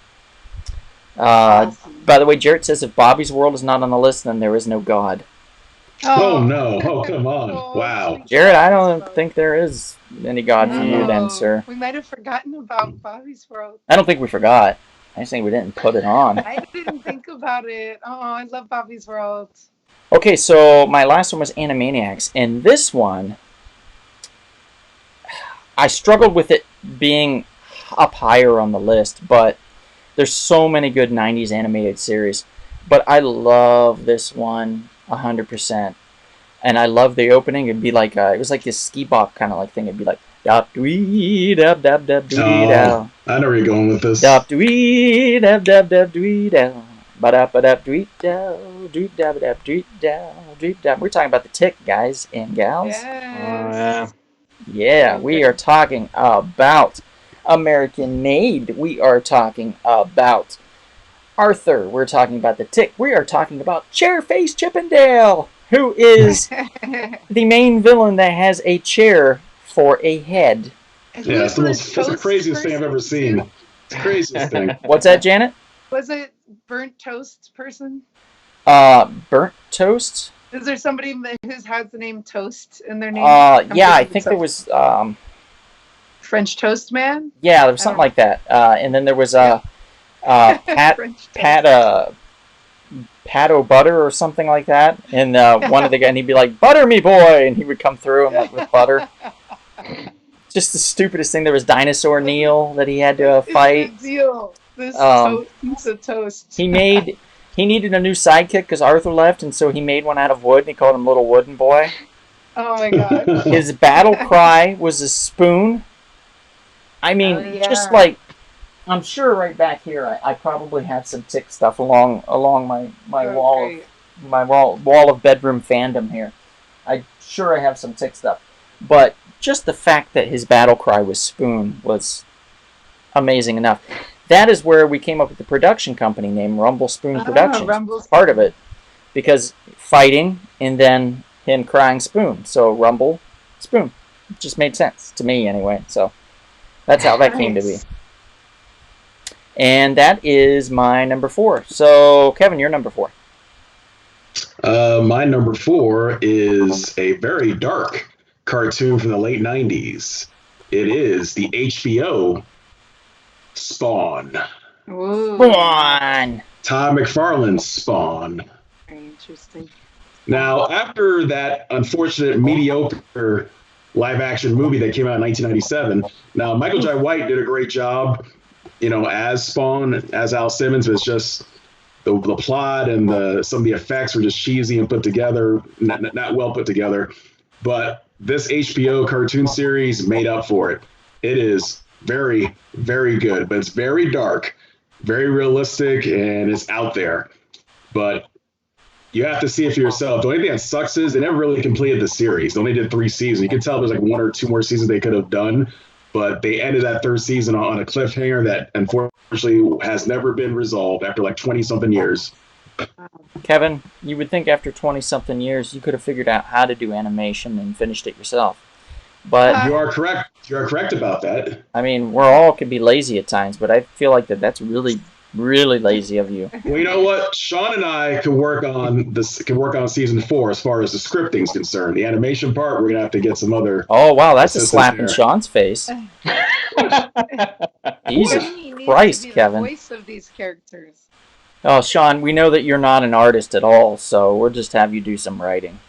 Awesome. By the way, Jarrett says if Bobby's World is not on the list, then there is no God. Oh no! Oh come on! Wow, Jarrett, I don't think there is any God for you then, sir. We might have forgotten about Bobby's World. I don't think we forgot. I just think we didn't put it on. I didn't think about it. Oh, I love Bobby's World. Okay, so my last one was Animaniacs, and this one, I struggled with it being up higher on the list, but there's so many good 90s animated series. But I love this one 100%. And I love the opening. It'd be like, it was like this ski bop kind of like thing. It'd be like, dop dwee dub dub dub dwee dow. I know where you're going with this. Dop dwee dub dub dub dwee dow. Ba da ba dub dwee dow. Dweep dab dab dweep dow. Dweep dab. We're talking about the Tick, guys and gals. Yes. Yeah, we are talking about American Made. We are talking about Arthur. We're talking about the Tick. We are talking about Chairface Chippendale, who is the main villain that has a chair for a head. Yeah, it's the craziest thing I've ever seen. It's the craziest thing. What's that, Janet? Was it Burnt Toast person? Burnt Toast? Is there somebody who has the name Toast in their name? Yeah, I think there was French Toast Man? Yeah, there was something like that. And then there was Pat O'Butter or something like that. And one of the guys, and he'd be like, "Butter me, boy," and he would come through and like with butter. Just the stupidest thing. There was Dinosaur Neil that he had to fight. It's a deal. This piece of toast. He needed a new sidekick because Arthur left, and so he made one out of wood, and he called him Little Wooden Boy. Oh my god. His battle cry was a spoon. I mean, just like, I'm sure right back here, I probably have some Tick stuff along my wall of bedroom fandom here. I'm sure I have some Tick stuff, but just the fact that his battle cry was spoon was amazing enough. That is where we came up with the production company name, Rumble Spoon Productions. Part of it, because fighting and then him crying spoon, so Rumble Spoon. It just made sense to me anyway. So that's how that came to be. And that is my number 4. So Kevin, you're number 4. My number 4 is a very dark cartoon from the late 90s. It is the HBO Spawn. Ooh. Spawn. Todd McFarlane's Spawn. Very interesting. Now, after that unfortunate, mediocre live-action movie that came out in 1997, now Michael Jai White did a great job, as Spawn, as Al Simmons. But it's just the plot and some of the effects were just cheesy and put together, not well put together. But this HBO cartoon series made up for it. It is very, very good, but it's very dark, very realistic, and it's out there. But you have to see it for yourself. The only thing that sucks is they never really completed the series. They only did 3 seasons. You can tell there's like 1 or 2 more seasons they could have done, but they ended that 3rd season on a cliffhanger that unfortunately has never been resolved after like 20-something years. Kevin, you would think after 20-something years you could have figured out how to do animation and finished it yourself. But you are correct. You are correct about that. I mean, we're all can be lazy at times, but I feel like that's really, really lazy of you. Well, you know what? Sean and I can work on this. Can work on season 4 as far as the scripting's concerned. The animation part, we're gonna have to get some other. Oh wow, that's a slap in Sean's face. Jesus He needs Christ, to be Kevin. the voice of these characters. Oh, Sean, we know that you're not an artist at all, so we'll just have you do some writing.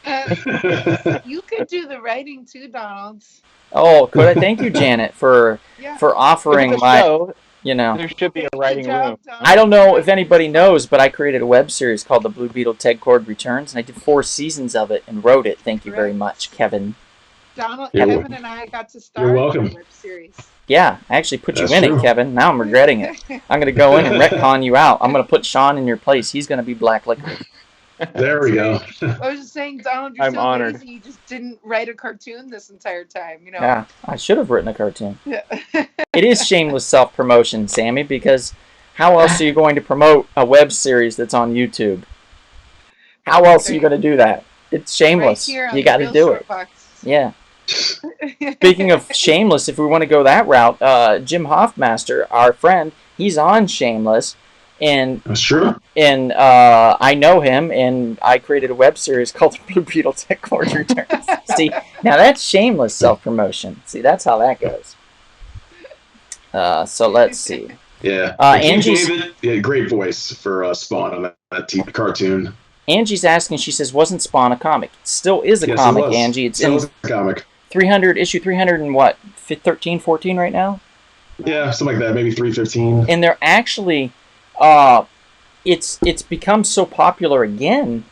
You could do the writing too, Donald. Oh, could I thank you, Janet, for Yeah. offering If it's a my, show, you know. there should be a Good writing job, room. Donald. I don't know if anybody knows, but I created a web series called The Blue Beetle Ted Cord Returns, and I did 4 seasons of it and wrote it. Thank you very much, Kevin. Donald, You're Kevin and I got to star You're in welcome. the web series. Yeah, I actually put That's you in true. it, Kevin. Now I'm regretting it. I'm going to go in and retcon you out. I'm going to put Sean in your place. He's going to be Black Liquor. There we go. I was just saying, Donald, you're I'm so honored. lazy. You just didn't write a cartoon this entire time, you know? Yeah, I should have written a cartoon. Yeah. It is shameless self-promotion, Sammy, because how else are you going to promote a web series that's on YouTube? How else are you going to do that? It's shameless. Right here on You the got to Real do Short it. Box. Yeah. Speaking of shameless, if we want to go that route, Jim Hoffmaster, our friend, he's on Shameless, and That's true. I know him, and I created a web series called The Blue Beetle Tech Cord Returns. See, now that's shameless self-promotion. See, that's how that goes. So let's see. Yeah. Angie's- David, yeah, great voice for Spawn on that TV cartoon. Angie's asking, she says, wasn't Spawn a comic? It still is a Yes, it comic, was. Angie. It's It in was a comic. 300, issue 300 and what, 13, 14 right now? Yeah, something like that. Maybe 315. And they're actually, it's become so popular again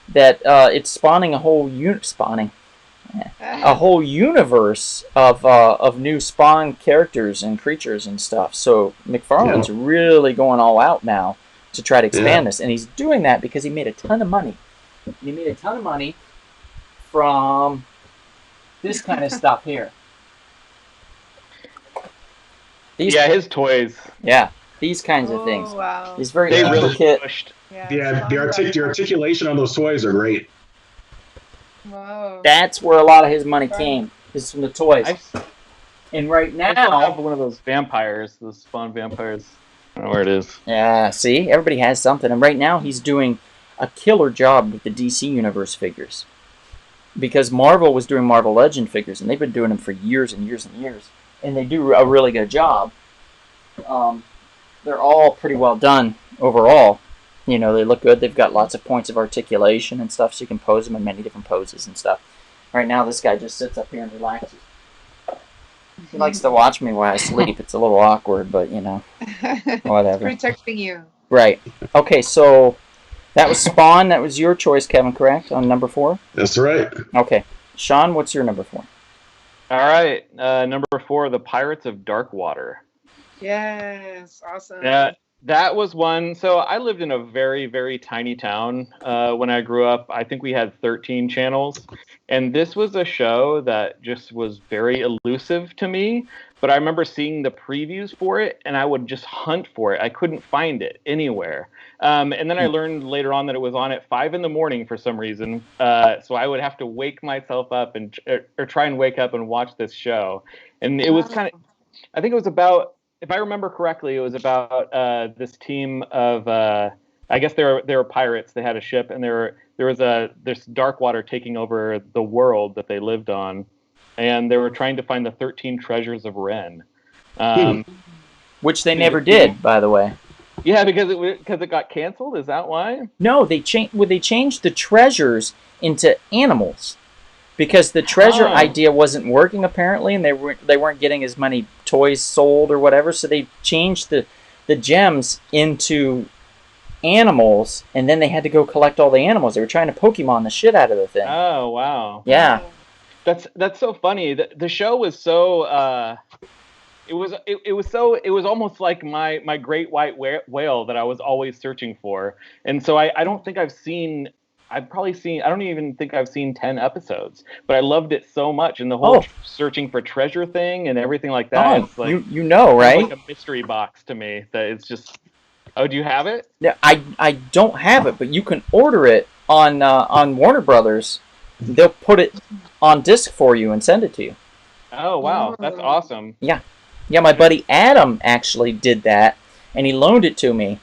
that it's spawning a whole universe of new Spawn characters and creatures and stuff. So McFarlane's really going all out now to try to expand this, and he's doing that because he made a ton of money. He made a ton of money from this kind of stuff here. His toys. Yeah, these kinds of things. Oh, wow. He's very They really intricate. pushed. Yeah, the articulation on those toys are great. Wow. That's where a lot of his money came, is from the toys. And right I still have now, one of those vampires, those Spawn vampires. I don't know where it is. yeah, see, everybody has something. And right now, he's doing a killer job with the DC Universe figures, because Marvel was doing Marvel Legend figures, and they've been doing them for years and years and years, and they do a really good job. They're all pretty well done overall. You know, they look good. They've got lots of points of articulation and stuff, so you can pose them in many different poses and stuff. Right now, this guy just sits up here and relaxes. He likes to watch me while I sleep. It's a little awkward, but, you know, whatever. Protecting you. Right. Okay, so that was Spawn. That was your choice, Kevin, correct, on number 4? That's right. Okay. Sean, what's your number 4? All right, number 4, The Pirates of Darkwater. Yes, awesome. Yeah, that was one. So I lived in a very, very tiny town when I grew up. I think we had 13 channels. And this was a show that just was very elusive to me. But I remember seeing the previews for it, and I would just hunt for it. I couldn't find it anywhere. And then I learned later on that it was on at 5 in the morning for some reason. So I would have to wake myself up and or try and wake up and watch this show. And it was kind of, I think it was about, if I remember correctly, it was about this team of, I guess they were pirates. They had a ship, and there was this Darkwater taking over the world that they lived on, and they were trying to find the 13 treasures of Ren. Which they never did, by the way. Yeah, because it got canceled. Is that why? No, they changed the treasures into animals, because the treasure idea wasn't working apparently, and they weren't getting as many toys sold or whatever. So they changed the gems into animals, and then they had to go collect all the animals. They were trying to Pokemon the shit out of the thing. Oh wow! Yeah, that's so funny. The show was so. It was almost like my great white whale that I was always searching for, and so I don't think I don't even think I've seen 10 episodes, but I loved it so much, and the whole searching for treasure thing and everything like that. Oh, it's like, you know, right? It's like a mystery box to me that it's just. Oh, do you have it? Yeah, I don't have it, but you can order it on Warner Brothers. They'll put it on disc for you and send it to you. Oh wow, that's awesome. Yeah, my buddy Adam actually did that, and he loaned it to me,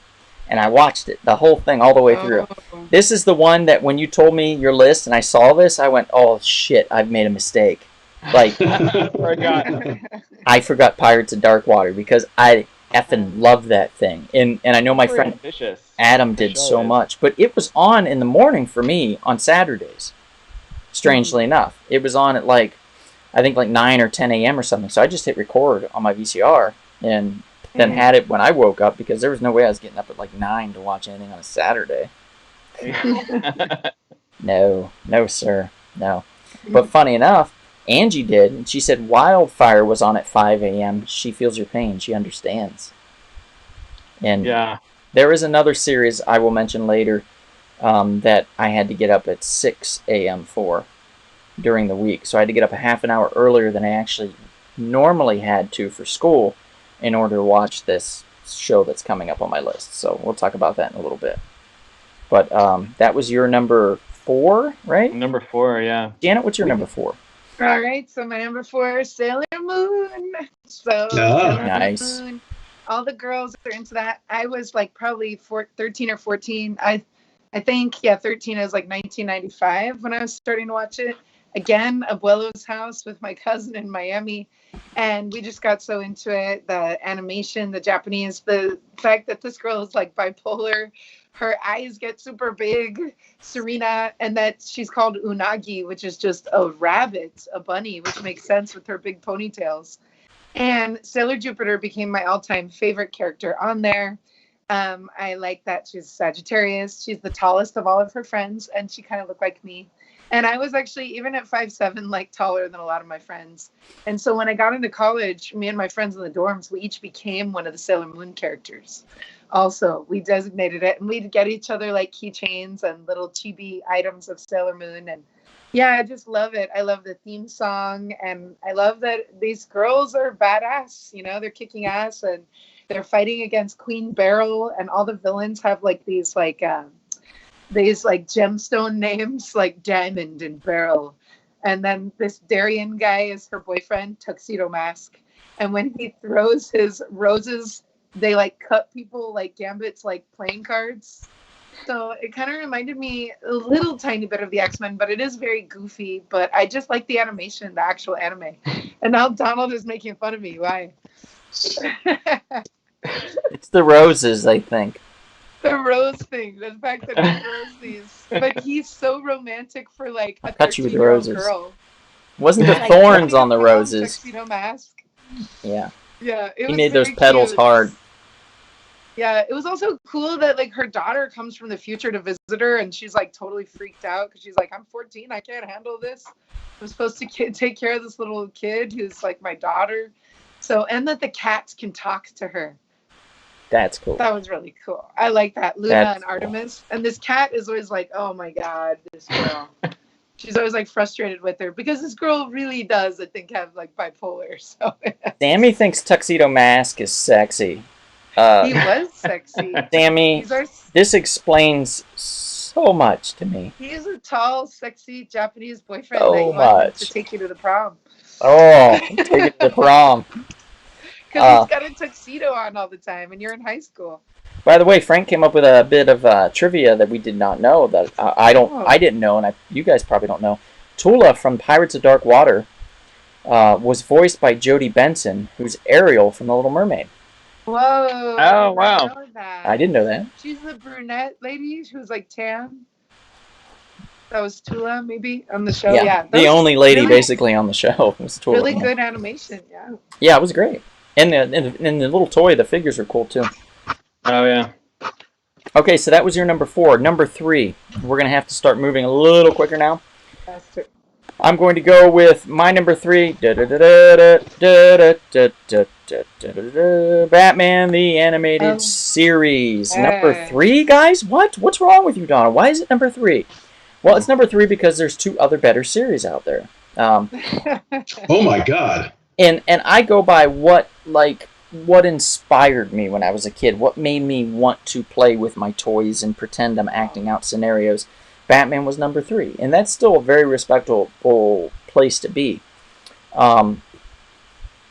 and I watched it, the whole thing, all the way through. This is the one that when you told me your list and I saw this, I went, oh shit, I've made a mistake. Like, Forgot. I forgot Pirates of Dark Water because I effing love that thing. And I know my Very friend ambitious. Adam The did show so is. much. But it was on in the morning for me on Saturdays, strangely enough. It was on at like, I think like 9 or 10 a.m. or something. So I just hit record on my VCR and then had it when I woke up because there was no way I was getting up at like 9 to watch anything on a Saturday. No, no, sir. No. But funny enough, Angie did, and she said Wildfire was on at 5 a.m. She feels your pain. She understands. And Yeah. there is another series I will mention later that I had to get up at 6 a.m. for during the week. So I had to get up a half an hour earlier than I actually normally had to for school in order to watch this show that's coming up on my list. So we'll talk about that in a little bit. But that was your number 4, right? Number 4, yeah. Janet, what's your number 4? All right, so my number 4 is Sailor Moon. So Ah. Sailor Nice. Moon, all the girls are into that. I was like probably 13 or 14. I think, yeah, 13 is like 1995 when I was starting to watch it. Again, Abuelo's house with my cousin in Miami. And we just got so into it. The animation, the Japanese, the fact that this girl is like bipolar. Her eyes get super big, Serena, and that she's called Unagi, which is just a rabbit, a bunny, which makes sense with her big ponytails. And Sailor Jupiter became my all-time favorite character on there. I like that she's Sagittarius. She's the tallest of all of her friends, and she kind of looked like me. And I was actually, even at 5'7", like taller than a lot of my friends. And so when I got into college, me and my friends in the dorms, we each became one of the Sailor Moon characters. Also, we designated it, and we'd get each other like keychains and little chibi items of Sailor Moon. And yeah, I just love it. I love the theme song, and I love that these girls are badass. You know, they're kicking ass, and they're fighting against Queen Beryl, and all the villains have like these gemstone names like Diamond and Beryl. And then this Darien guy is her boyfriend, Tuxedo Mask. And when he throws his roses, they like cut people like Gambit's like playing cards. So it kind of reminded me a little tiny bit of the X-Men, but it is very goofy. But I just like the animation, the actual anime. And now Donald is making fun of me. Why? It's the roses, I think. The rose thing, the fact that he throws these, but he's so romantic for like a Cut you with the 13-year-old roses. girl. Wasn't the Like, thorns on the prom, roses? Tuxedo Mask. Yeah. Yeah, it He was made those very petals cute. hard. Yeah, it was also cool that like her daughter comes from the future to visit her, and she's like totally freaked out because she's like, "I'm 14, I can't handle this. I'm supposed to take care of this little kid who's like my daughter." So, and that the cats can talk to her. That's cool. That was really cool. I like that. Luna That's and Artemis. And this cat is always like, oh my God, this girl. She's always like frustrated with her because this girl really does, I think, have like bipolar. So Sammy thinks Tuxedo Mask is sexy. he was sexy. Sammy, this explains so much to me. He is a tall, sexy Japanese boyfriend So that you want him much. to take you to the prom. Oh, take it to the prom. Because he's got a tuxedo on all the time, and you're in high school. By the way, Frank came up with a bit of trivia that we did not know that I didn't know, and you guys probably don't know. Tula from Pirates of Dark Water was voiced by Jodie Benson, who's Ariel from The Little Mermaid. Whoa! Oh, wow. I didn't know that. I didn't know that. She's the brunette lady who's like tan. That was Tula, maybe, on the show. Yeah, the only lady really, basically on the show was Tula. Really good animation. Yeah. Yeah, it was great, and the little toy, the figures were cool too. Oh yeah. Okay, so that was your number 4. Number 3. We're gonna have to start moving a little quicker now. Faster. I'm going to go with my number 3. Batman the Animated Series. Number 3, guys? What's wrong with you, Donna? Why is it number 3? Well, it's number 3 because there's 2 other better series out there. Oh my God. And I go by what inspired me when I was a kid, what made me want to play with my toys and pretend I'm acting out scenarios. Batman was number 3, and that's still a very respectable place to be.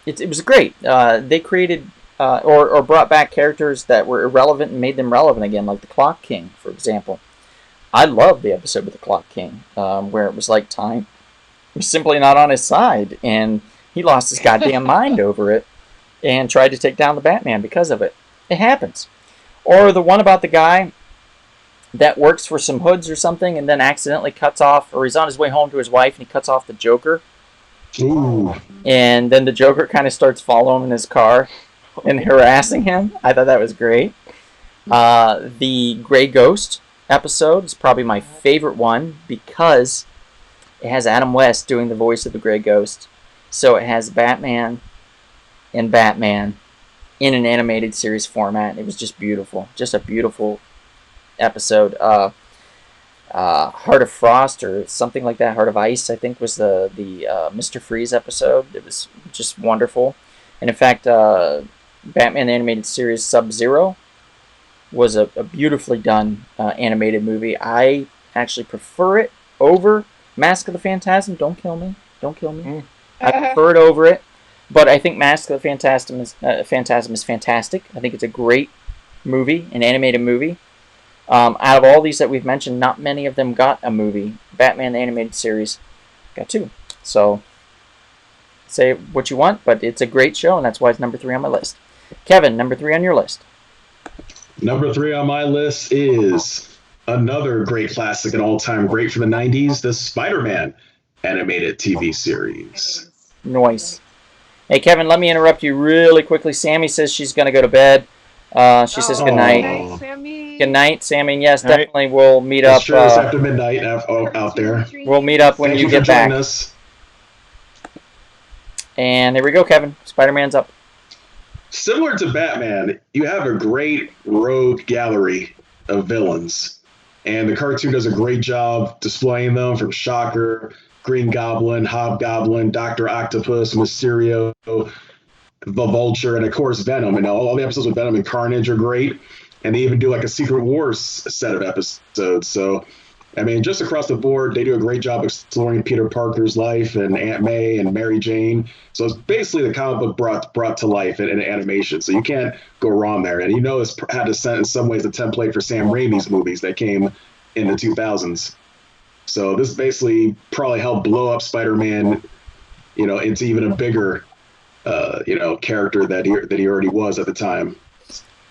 It was great. They created or brought back characters that were irrelevant and made them relevant again, like the Clock King, for example. I loved the episode with the Clock King, where it was like time was simply not on his side, and he lost his goddamn mind over it and tried to take down the Batman because of it. It happens. Or the one about the guy that works for some hoods or something and then accidentally cuts off, or he's on his way home to his wife and he cuts off the Joker. Ooh. And then the Joker kind of starts following him in his car and harassing him. I thought that was great. The Grey Ghost episode is probably my favorite one because it has Adam West doing the voice of the Grey Ghost. So it has Batman and Batman in an animated series format. It was just beautiful. Just a beautiful episode. Heart of Frost or something like that. Heart of Ice, I think, was the Mr. Freeze episode. It was just wonderful. And in fact, Batman the Animated Series Sub-Zero was a beautifully done animated movie. I actually prefer it over Mask of the Phantasm. Don't kill me. Don't kill me. I prefer it over it. But I think Mask of the Phantasm is fantastic. I think it's a great movie, an animated movie. Out of all these that we've mentioned, not many of them got a movie. Batman the Animated Series got 2. So, say what you want, but it's a great show, and that's why it's number 3 on my list. Kevin, number 3 on your list. Number 3 on my list is another great classic, an all-time great from the 90s, the Spider-Man animated TV series. Nice. Hey, Kevin, let me interrupt you really quickly. Sammy says she's going to go to bed. She says good night. Good night, Sammy. Good night, Sammy. And yes, Night. definitely we'll meet It's up. sure it's after midnight out there. We'll meet up when Thank you for get joining back. us. And there we go, Kevin. Spider-Man's up. Similar to Batman, you have a great rogue gallery of villains. And the cartoon does a great job displaying them, from Shocker, Green Goblin, Hobgoblin, Dr. Octopus, Mysterio, the Vulture, and of course Venom. And all the episodes with Venom and Carnage are great. And they even do like a Secret Wars set of episodes. So, I mean, just across the board, they do a great job exploring Peter Parker's life and Aunt May and Mary Jane. So it's basically the comic book brought to life in animation. So you can't go wrong there. And it's had to set in some ways the template for Sam Raimi's movies that came in the 2000s. So this basically probably helped blow up Spider-Man, into even a bigger, character that he already was at the time.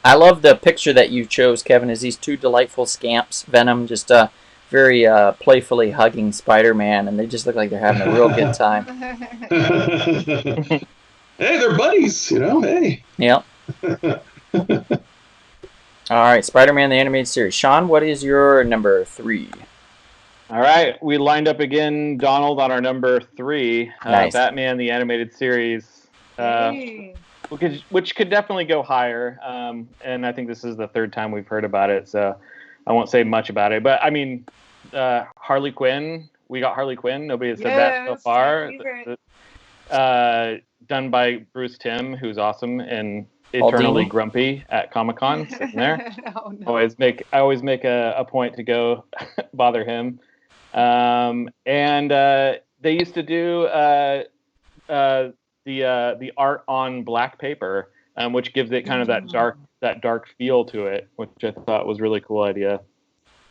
I love the picture that you chose, Kevin, is these 2 delightful scamps. Venom just very playfully hugging Spider-Man, and they just look like they're having a real good time. Hey, they're buddies, hey. Yep. All right, Spider-Man the Animated Series. Sean, what is your number 3? All right, we lined up again, Donald, on our number 3, Nice. Batman the Animated Series, Hey. which could definitely go higher. And I think this is the 3rd time we've heard about it, so I won't say much about it. But I mean, Harley Quinn. We got Harley Quinn. Nobody has said that so far. Done by Bruce Timm, who's awesome and eternally Aldini. Grumpy at Comic-Con, sitting there. Oh, no. I always make a point to go bother him. And they used to do the art on black paper, which gives it kind of that dark feel to it, which I thought was a really cool idea.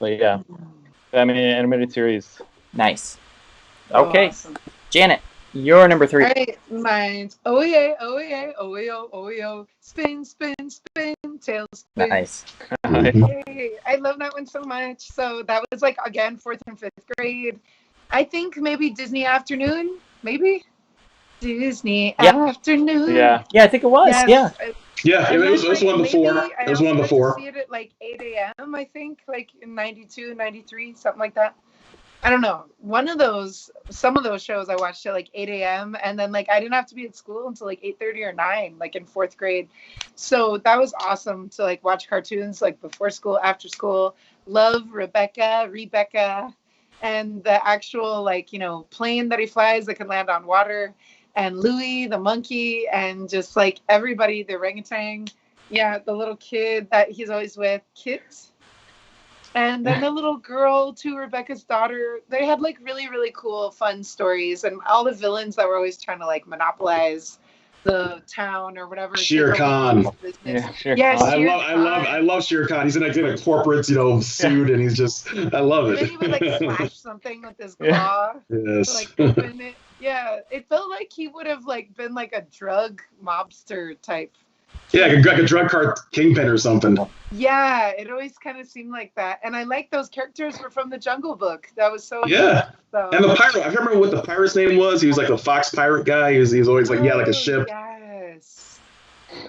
But yeah, I mean, animated series. Nice. Okay, Awesome. Janet, your number 3. All right, mine's oh yeah, spin, spin, spin, tail spin. Nice. Hey, I love that one so much. So that was like, again, 4th and 5th grade. I think maybe Disney Afternoon, maybe? Disney Afternoon. Yeah. Yeah, I think it was. Yes. Yeah, it was Like, one before. maybe It was one I before. see it at like 8 a.m., I think, like in 92, 93, something like that. I don't know. Some of those shows I watched at like 8 a.m. and then like I didn't have to be at school until like 8:30 or 9, like in 4th grade. So that was awesome to like watch cartoons like before school, after school. Love Rebecca, and the actual like, plane that he flies that can land on water, and Louie the monkey, and just like everybody, the orangutan. Yeah, the little kid that he's always with, Kit. And then the little girl to Rebecca's daughter. They had like really, really cool, fun stories, and all the villains that were always trying to like monopolize the town or whatever. Shere take over Khan. the business. Yeah, Shere Yeah, Khan. Shere I love Shere Khan. He's in a corporate, suit, and he's just, I love Then he would like it. slash something with his Yeah. claw to Yes. like open it. Yeah, it felt like he would have like been like a drug mobster type. Yeah, like a drug cart kingpin or something. Yeah, it always kind of seemed like that. And I like those characters were from the Jungle Book. That was so Yeah. So. And the pirate, I can't remember what the pirate's name was. He was like a fox pirate guy. He was always like, like a ship. Yes.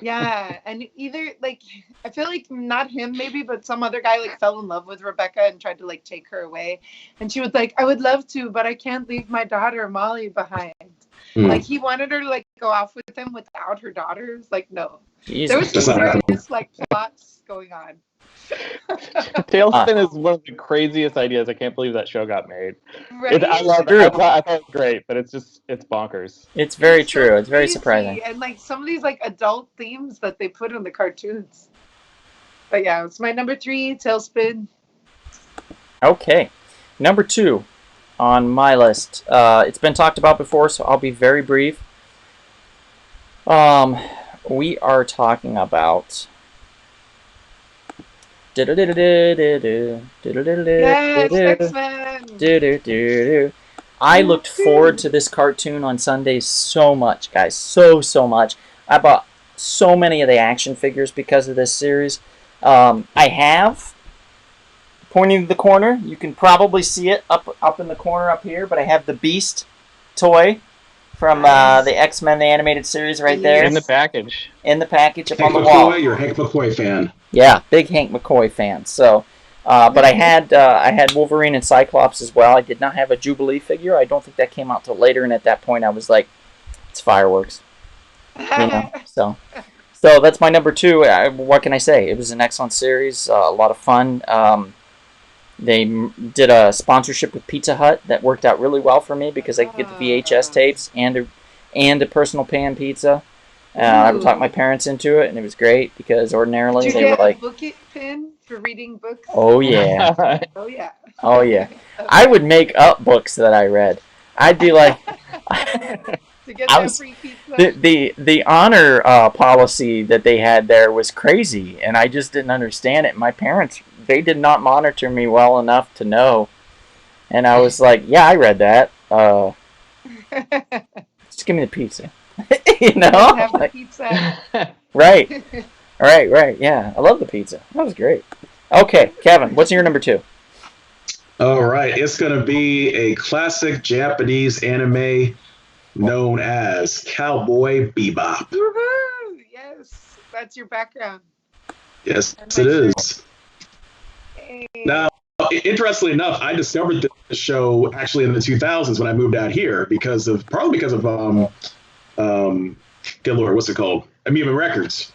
Yeah, and either like I feel like not him maybe, but some other guy like fell in love with Rebecca and tried to like take her away, and she was like, "I would love to, but I can't leave my daughter Molly behind." Like he wanted her to like go off with him without her daughters. Like no, Jesus. there was some serious like plots going on. Tailspin is one of the craziest ideas. I can't believe that show got made. Right? I love it. I thought it was great, but it's bonkers. It's very so true. It's very crazy. surprising. And like some of these like adult themes that they put in the cartoons. But yeah, it's my number 3, Tailspin. Okay. Number 2 on my list. It's been talked about before, so I'll be very brief. We are talking about Yes, X-Men. I looked forward to this cartoon on Sundays so much, guys. So much. I bought so many of the action figures because of this series. I have, pointing to the corner, you can probably see it up in the corner up here, but I have the Beast toy from the X-Men, the animated series right there. In the package. In the package up Hank on the wall. McCoy, you're a Hank McCoy fan. Yeah, big Hank McCoy fan. So, but I had Wolverine and Cyclops as well. I did not have a Jubilee figure. I don't think that came out till later, and at that point I was like, it's fireworks. So that's my number 2. What can I say? It was an excellent series, a lot of fun. They did a sponsorship with Pizza Hut that worked out really well for me because I could get the VHS tapes and a personal pan pizza. I would talk my parents into it, and it was great because ordinarily Did you they were get like, a book pin for reading books? "Oh yeah, Oh yeah, oh yeah." I would make up books that I read. I'd be like, to get that free pizza. the honor policy that they had there was crazy, and I just didn't understand it. My parents, they did not monitor me well enough to know, and I was like, "Yeah, I read that. Just give me the pizza." You know, have the pizza. Right. Yeah, I love the pizza. That was great. Okay, Kevin, what's your number 2? All right, it's going to be a classic Japanese anime known as Cowboy Bebop. Woohoo! Yes, that's your background. Yes, it is. Hey. Now, interestingly enough, I discovered the show actually in the 2000s when I moved out here probably because of good Lord, what's it called? Amoeba Records.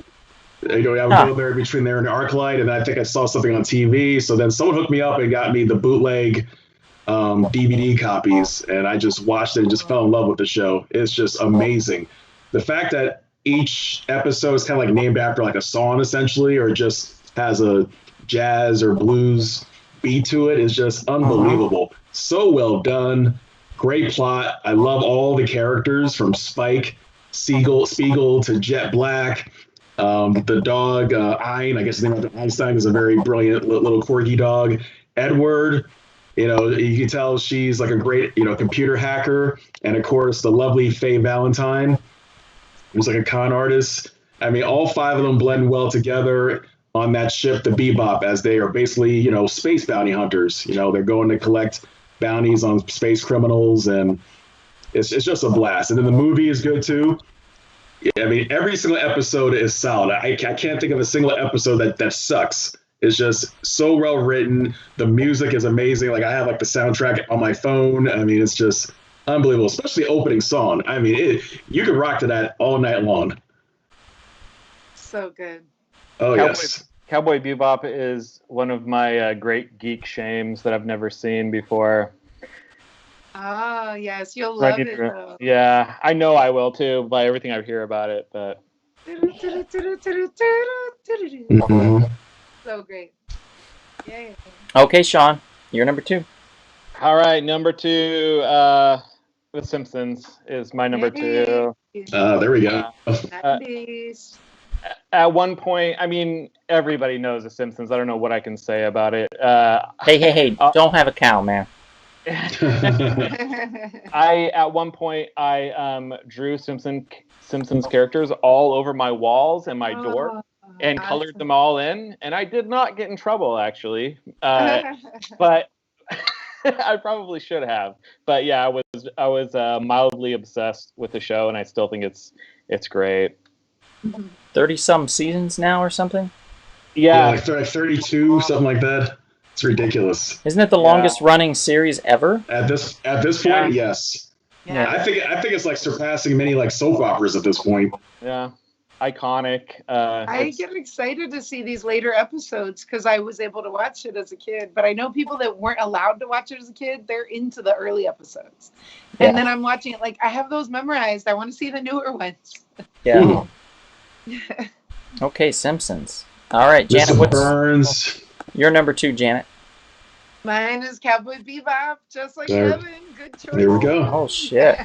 I would go there between there and ArcLight, and I think I saw something on TV. So then someone hooked me up and got me the bootleg DVD copies, and I just watched it and just fell in love with the show. It's just amazing. The fact that each episode is kind of like named after like a song essentially, or just has a jazz or blues beat to it is just unbelievable. So well done. Great plot. I love all the characters from Spike, Spiegel to Jet Black. The dog, Ein, I guess his name is Einstein, is a very brilliant little corgi dog. Edward, you can tell she's like a great, computer hacker. And of course, the lovely Faye Valentine, who's like a con artist. I mean, all 5 of them blend well together on that ship, the Bebop, as they are basically, space bounty hunters. They're going to collect bounties on space criminals, and it's just a blast. And then the movie is good too. I mean, every single episode is solid. I can't think of a single episode that sucks. It's just so well written. The music is amazing. Like I have like the soundtrack on my phone. I mean, it's just unbelievable, especially the opening song. I mean, you could rock to that all night long. So good. Oh, yes. Cowboy Bebop is one of my great geek shames that I've never seen before. Oh, yes. You'll love it, though. Yeah, I know I will, too, by everything I hear about it. But So great. Yay. Okay, Sean, you're number 2. All right, number 2, The Simpsons is my number 2. There we go. 90s. At one point, I mean, everybody knows The Simpsons. I don't know what I can say about it. Hey, don't have a cow, man. At one point I drew Simpsons characters all over my walls and my door and colored them all in, and I did not get in trouble actually. But I probably should have. But yeah, I was mildly obsessed with the show, and I still think it's great. 30-some seasons now or something? Yeah, like 32, something like that. It's ridiculous. Isn't it the longest running series ever? At this point, yes. Yeah. I think it's like surpassing many like soap operas at this point. Yeah. Iconic. I get excited to see these later episodes because I was able to watch it as a kid. But I know people that weren't allowed to watch it as a kid, they're into the early episodes. And then I'm watching it like, I have those memorized. I want to see the newer ones. Yeah. Okay, Simpsons. All right, Janet, what's Burns? your number 2, Janet? Mine is Cowboy Bebop, just like Kevin. Good choice. There we go. Oh, shit.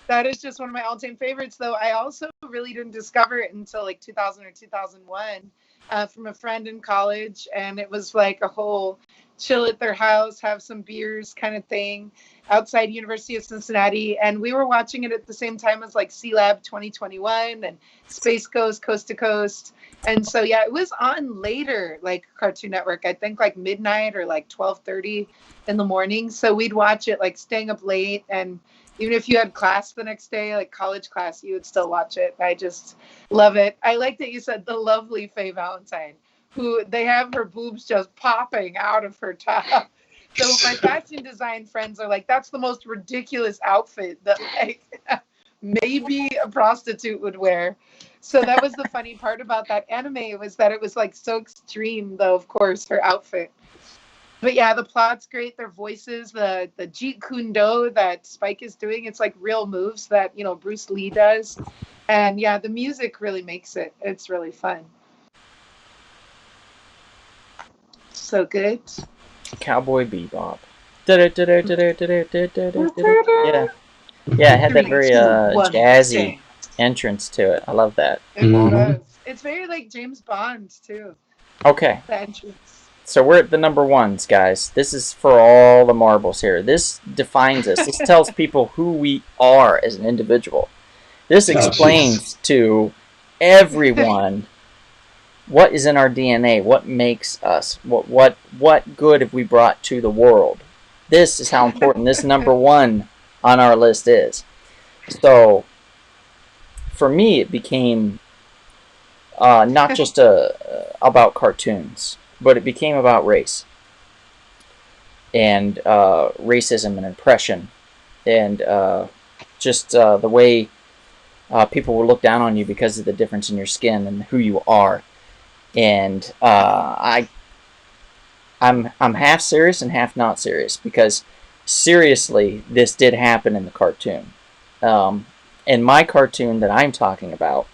That is just one of my all-time favorites, though. I also really didn't discover it until like 2000 or 2001 from a friend in college, and it was like a whole chill at their house, have some beers kind of thing outside University of Cincinnati, and we were watching it at the same time as like C-Lab 2021 and Space Ghost Coast to Coast. And so, yeah, it was on later, like Cartoon Network, I think like midnight or like 12:30 in the morning. So we'd watch it like staying up late, and even if you had class the next day, like college class, you would still watch it. I just love it. I like that you said the lovely Faye Valentine, who they have her boobs just popping out of her top. So my fashion design friends are like, that's the most ridiculous outfit that like maybe a prostitute would wear. So that was the funny part about that anime, was that it was like so extreme, though, of course, her outfit. But yeah, the plot's great. Their voices, the Jeet Kune Do that Spike is doing, it's like real moves that, you know, Bruce Lee does. And yeah, the music really makes it. It's really fun. So good. Cowboy Bebop. Yeah. Yeah, it had that very jazzy entrance to it. I love that. It does. It's very like James Bond, too. Okay. The entrance. So we're at the number 1s, guys. This is for all the marbles here. This defines us. This tells people who we are as an individual. This explains to everyone what is in our DNA, what makes us, what good have we brought to the world. This is how important this number 1 on our list is. So, for me, it became not just about cartoons, but it became about race and racism and oppression and just the way people will look down on you because of the difference in your skin and who you are. And I'm half serious and half not serious, because seriously, this did happen in the cartoon. In my cartoon that I'm talking about,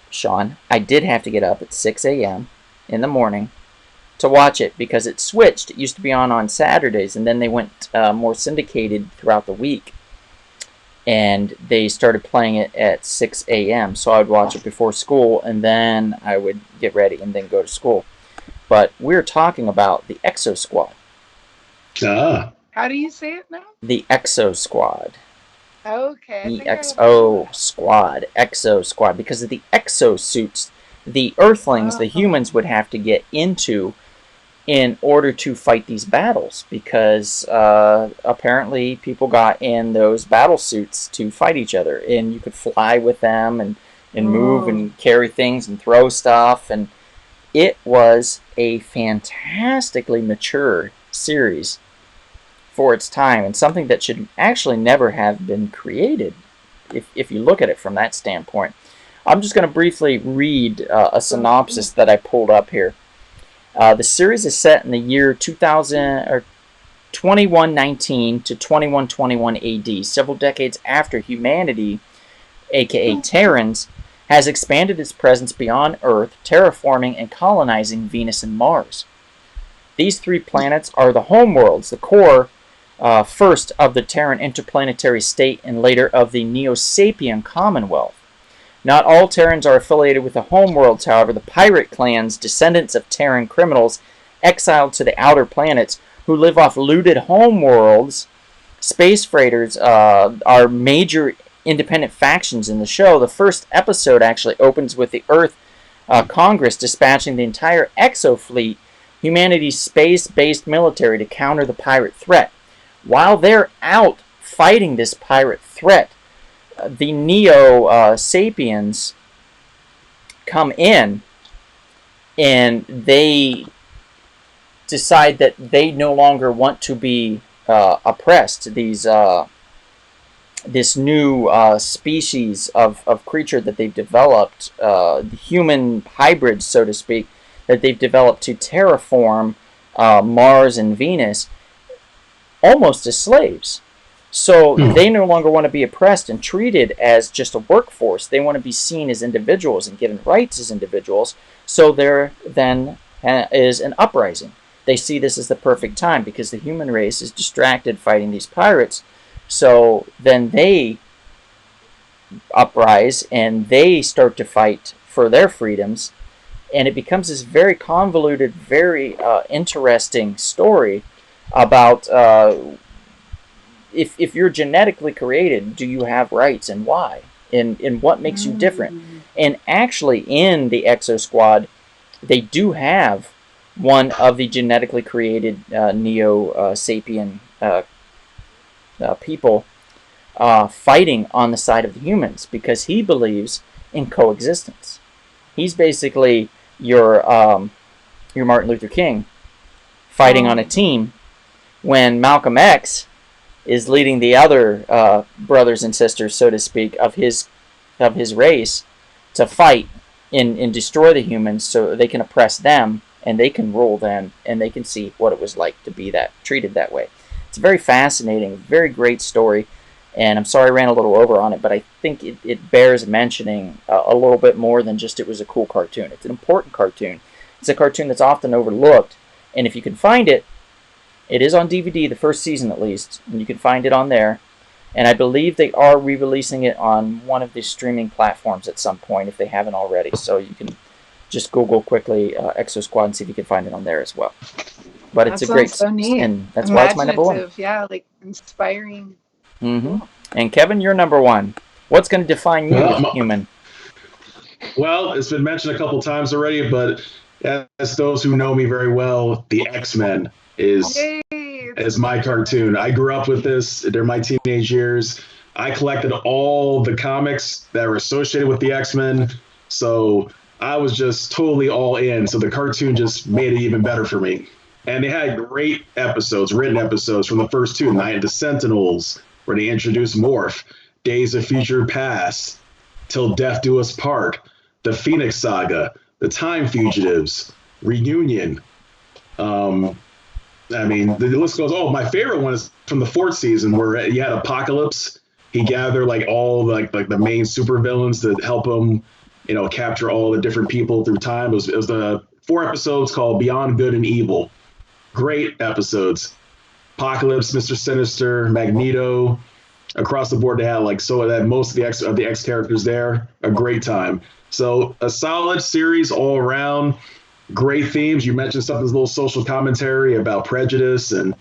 Sean, I did have to get up at 6 a.m. in the morning to watch it because it switched. It used to be on Saturdays, and then they went more syndicated throughout the week. And they started playing it at 6 a.m. So I would watch it before school, and then I would get ready and then go to school. But we're talking about the Exo Squad. How do you say it now? The Exo Squad. Okay. Exo Squad. Because of the exosuits the Earthlings, the humans, would have to get into in order to fight these battles, because apparently people got in those battle suits to fight each other, and you could fly with them and move and carry things and throw stuff, and it was a fantastically mature series for its time, and something that should actually never have been created if you look at it from that standpoint. I'm just going to briefly read a synopsis that I pulled up here. The series is set in the year 2119 to 2121 AD, several decades after humanity, aka Terrans, has expanded its presence beyond Earth, terraforming and colonizing Venus and Mars. These 3 planets are the homeworlds, the core first of the Terran Interplanetary State and later of the Neo-Sapien Commonwealth. Not all Terrans are affiliated with the homeworlds, however. The pirate clans, descendants of Terran criminals exiled to the outer planets who live off looted homeworlds. Space freighters are major independent factions in the show. The first episode actually opens with the Earth Congress dispatching the entire Exo fleet, humanity's space-based military, to counter the pirate threat. While they're out fighting this pirate threat, the Neo-Sapiens come in and they decide that they no longer want to be oppressed. This new species of creature that they've developed, human hybrids, so to speak, that they've developed to terraform Mars and Venus, almost as slaves. So they no longer want to be oppressed and treated as just a workforce. They want to be seen as individuals and given rights as individuals. So there then is an uprising. They see this as the perfect time because the human race is distracted fighting these pirates. So then they uprise and they start to fight for their freedoms. And it becomes this very convoluted, very interesting story about if you're genetically created, do you have rights and why? And what makes you different? And actually in the Exo Squad, they do have one of the genetically created Neo-Sapien people fighting on the side of the humans because he believes in coexistence. He's basically your Martin Luther King fighting on a team when Malcolm X is leading the other brothers and sisters, so to speak, of his race to fight and destroy the humans so they can oppress them and they can rule them and they can see what it was like to be treated that way. It's a very fascinating, very great story, and I'm sorry I ran a little over on it, but I think it bears mentioning a little bit more than just it was a cool cartoon. It's an important cartoon. It's a cartoon that's often overlooked, and if you can find it, it is on DVD, the first season at least, and you can find it on there. And I believe they are re-releasing it on one of the streaming platforms at some point if they haven't already. So you can just Google quickly Exo Squad and see if you can find it on there as well. But it's a great, so neat. And that's why it's my number one. Yeah, like inspiring. Cool. And Kevin, you're number one. What's going to define you as a human? Well, it's been mentioned a couple times already, but as those who know me very well, the X-Men is my cartoon. I grew up with this during my teenage years. I collected all the comics that were associated with the X-Men, so I was just totally all in. So the cartoon just made it even better for me. And they had great episodes, written episodes from the first two, Night of the Sentinels, where they introduced Morph, Days of Future Past, Till Death Do Us Part, the Phoenix Saga, the Time Fugitives, Reunion. I mean, the list goes. Oh, my favorite one is from the fourth season where you had Apocalypse. He gathered like all like the main supervillains to help him, capture all the different people through time. It was the 4 episodes called Beyond Good and Evil. Great episodes. Apocalypse, Mr. Sinister, Magneto, across the board. They had most of the X characters there. A great time. So a solid series all around. Great themes. You mentioned something's a little social commentary about prejudice and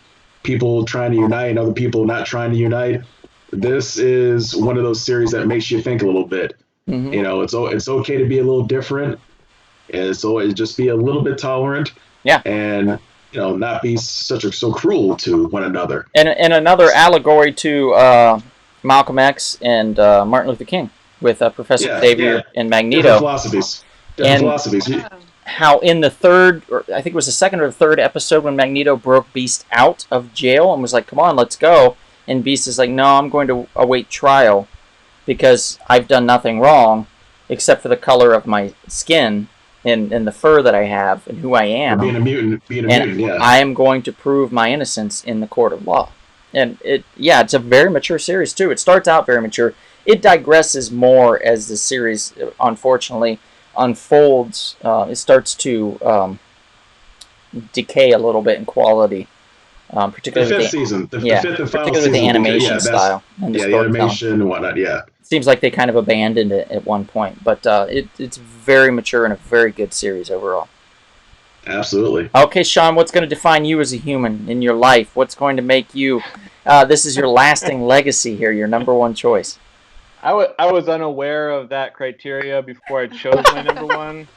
people trying to unite and other people not trying to unite. This is one of those series that makes you think a little bit. Mm-hmm. It's okay to be a little different, and so just be a little bit tolerant. Yeah. And not be so cruel to one another. And another allegory to Malcolm X and Martin Luther King with Professor Xavier and Magneto. Different philosophies. Yeah. How in the third, or I think it was the second or third episode when Magneto broke Beast out of jail and was like, come on, let's go. And Beast is like, no, I'm going to await trial because I've done nothing wrong except for the color of my skin and the fur that I have and who I am. Being a mutant, yeah. I am going to prove my innocence in the court of law. And it's a very mature series too. It starts out very mature. It digresses more as the series, unfortunately, unfolds. It starts to decay a little bit in quality The particularly fifth with season, the yeah, fifth and final particularly with the season. animation style and the the storytelling. animation and whatnot. Yeah, Seems like they kind of abandoned it at one point, but it's very mature and a very good series overall. absolutely. Okay, Sean, what's going to define you as a human in your life? What's going to make you? This is your lasting legacy here. Your number one choice. I was unaware of that criteria before I chose my number one.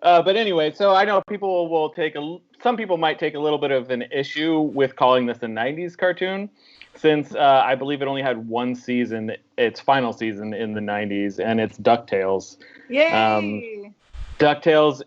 But anyway, so I know people will some people might take a little bit of an issue with calling this a 90s cartoon, since I believe it only had one season, its final season in the 90s, and it's DuckTales. Yay! DuckTales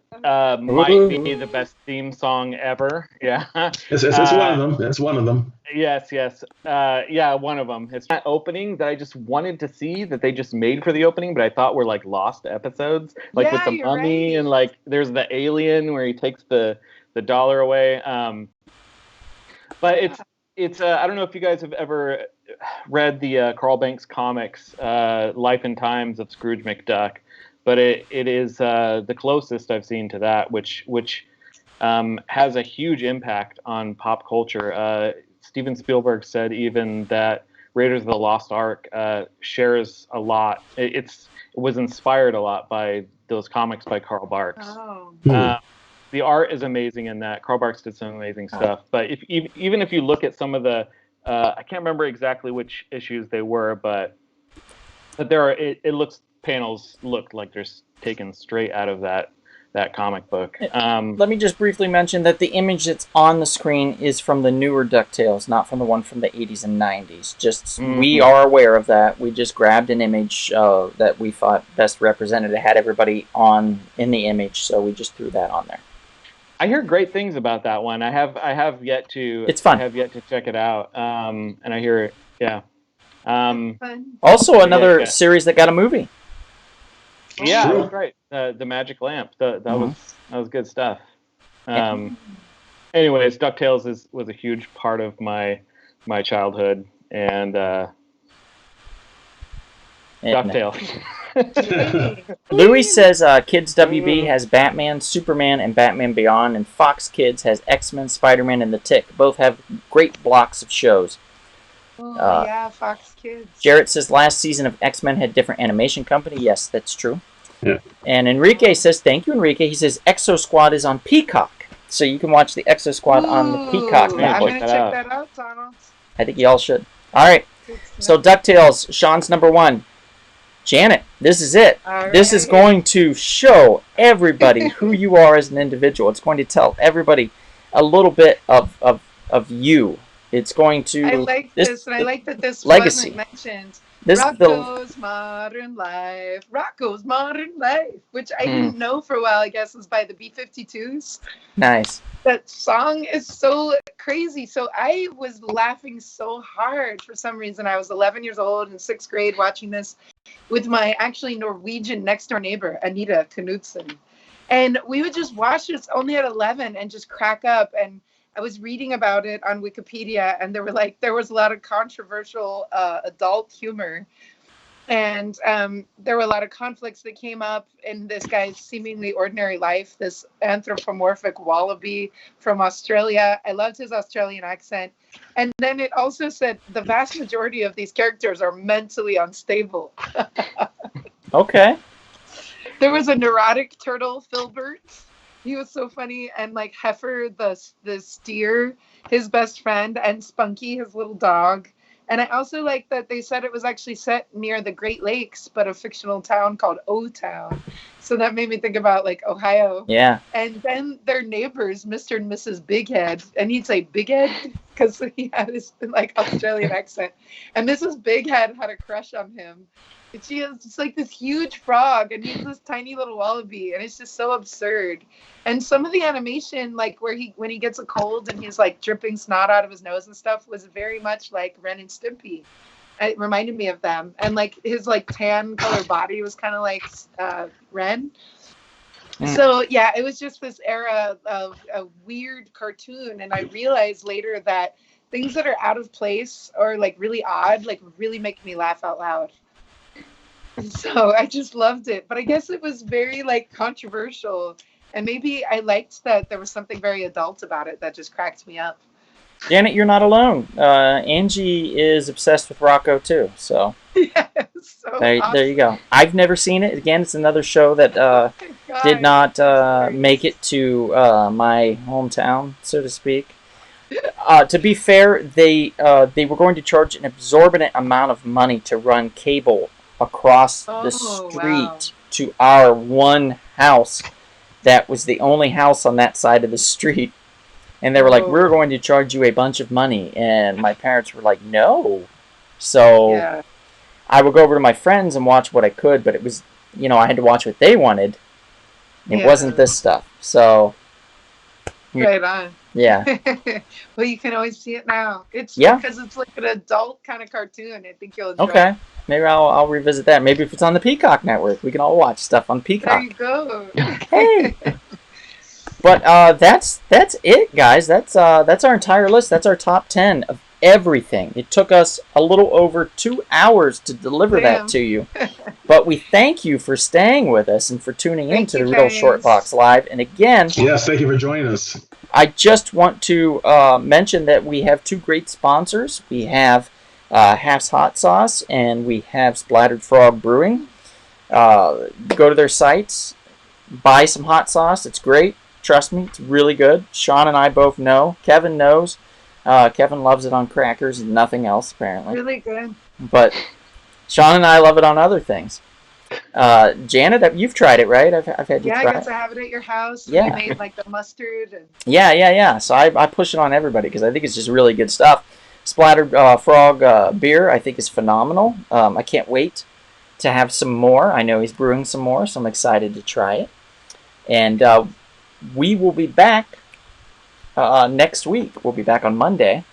might be the best theme song ever. Yeah. It's one of them. It's one of them. Yes. Yeah, one of them. It's that opening that I just wanted to see that they just made for the opening, but I thought were like lost episodes, like with the you're mummy right. and like there's the alien where he takes the dollar away. But it's I don't know if you guys have ever read the Carl Banks comics, Life and Times of Scrooge McDuck, but it is the closest I've seen to that, which has a huge impact on pop culture. Steven Spielberg said even that Raiders of the Lost Ark shares a lot. It was inspired a lot by those comics by Carl Barks. Oh. The art is amazing in that. Carl Barks did some amazing stuff. But even if you look at some of the, I can't remember exactly which issues they were, but there are. Panels look like they're taken straight out of that comic book. Let me just briefly mention that the image that's on the screen is from the newer DuckTales, not from the one from the 80s and 90s. Just we are aware of that. We just grabbed an image that we thought best represented. It had everybody in the image, so we just threw that on there. I hear great things about that one. I have yet to. It's fun. I have yet to check it out. And I hear, yeah. Also, another series that got a movie. Yeah, that was great. The Magic Lamp. That was good stuff. Anyways, DuckTales was a huge part of my childhood, and DuckTales. Louis says Kids WB has Batman, Superman, and Batman Beyond, and Fox Kids has X-Men, Spider-Man, and The Tick. Both have great blocks of shows. Yeah, Fox Kids. Jarrett says last season of X-Men had different animation company. Yes, that's true. Yeah. And Enrique says, thank you, Enrique. He says Exo Squad is on Peacock. So you can watch the Exo Squad on the Peacock I'm network. going to check that out, Donald. I think you all should. All right. So DuckTales, Sean's number one. Janet, this is it. All this is going to show everybody who you are as an individual. It's going to tell everybody a little bit of you. It's going to. I like this, and I like that this legacy. wasn't mentioned. This Rocco's Modern Life. Rocco's Modern Life, which I didn't know for a while, I guess, was by the B-52s. Nice. That song is so crazy. So I was laughing so hard for some reason. I was 11 years old in 6th grade watching this with my actually Norwegian next door neighbor, Anita Knudsen. And we would just watch this only at 11 and just crack up. And I was reading about it on Wikipedia, and there was a lot of controversial adult humor, and there were a lot of conflicts that came up in this guy's seemingly ordinary life. This anthropomorphic wallaby from Australia. I loved his Australian accent, and then it also said the vast majority of these characters are mentally unstable. Okay. There was a neurotic turtle, Filbert. He was so funny, and like Heifer, the steer, his best friend, and Spunky, his little dog. And I also like that they said it was actually set near the Great Lakes, but a fictional town called O-Town. So that made me think about like Ohio. Yeah. And then their neighbors, Mr. and Mrs. Bighead, and he'd say Bighead because he had his like Australian accent. And Mrs. Bighead had a crush on him. And she has just like this huge frog, and he's this tiny little wallaby, and it's just so absurd. And some of the animation, like when he gets a cold and he's like dripping snot out of his nose and stuff, was very much like Ren and Stimpy. It reminded me of them, and like his like tan color body was kind of like Ren. So yeah, it was just this era of a weird cartoon, and I realized later that things that are out of place or like really odd, like really make me laugh out loud. And so I just loved it, but I guess it was very like controversial. And maybe I liked that there was something very adult about it that just cracked me up. Janet, you're not alone. Angie is obsessed with Rocco too. So Yes, so there you go. I've never seen it. Again, it's another show that Oh my did God, not make it to my hometown, so to speak. To be fair, they were going to charge an exorbitant amount of money to run cable across the street wow. to our one house. That was the only house on that side of the street. And they were like, we're going to charge you a bunch of money. And my parents were like, no. So Yeah. I would go over to my friends and watch what I could, but it was, I had to watch what they wanted. It wasn't this stuff. So, Right on. yeah. Well, you can always see it now. It's Yeah. because it's like an adult kind of cartoon. I think you'll enjoy Okay. it. Maybe I'll revisit that. Maybe if it's on the Peacock Network, we can all watch stuff on There Peacock. you go. Hey. But that's it, guys. That's our entire list. That's our top 10 of everything. It took us a little over 2 hours to deliver that to you. But we thank you for staying with us and for tuning in to the Real Short Box Live. And again, Yes, thank you for joining us. I just want to mention that we have 2 great sponsors. We have Half's Hot Sauce and we have Splattered Frog Brewing. Go to their sites, buy some hot sauce. It's great. Trust me, it's really good. Sean and I both know. Kevin knows. Kevin loves it on crackers and nothing else, apparently. Really good. But Sean and I love it on other things. Janet, you've tried it, right? I've had you Yeah, I try got it. to have it at your house. Yeah. You made like the mustard. And Yeah. So I push it on everybody because I think it's just really good stuff. Splattered Frog beer, I think, is phenomenal. I can't wait to have some more. I know he's brewing some more, so I'm excited to try it. And we will be back next week. We'll be back on Monday.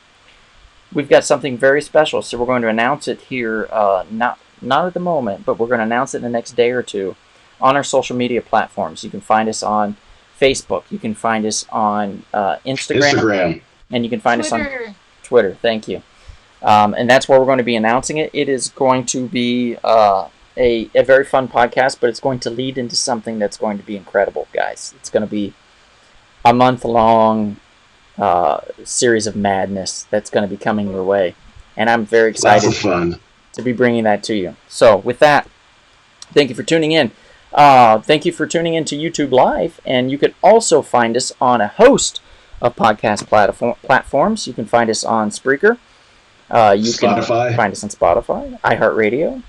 We've got something very special, so we're going to announce it here, not at the moment, but we're going to announce it in the next day or two on our social media platforms. You can find us on Facebook. You can find us on Instagram. And you can find us on Twitter. Thank you. And that's where we're going to be announcing it. It is going to be a very fun podcast, but it's going to lead into something that's going to be incredible, guys. It's going to be a month-long series of madness that's going to be coming your way. And I'm very excited to be bringing that to you. So with that, thank you for tuning in. Thank you for tuning in to YouTube Live. And you can also find us on a host of podcast platforms. You can find us on Spreaker. You can find us on Spotify, iHeartRadio.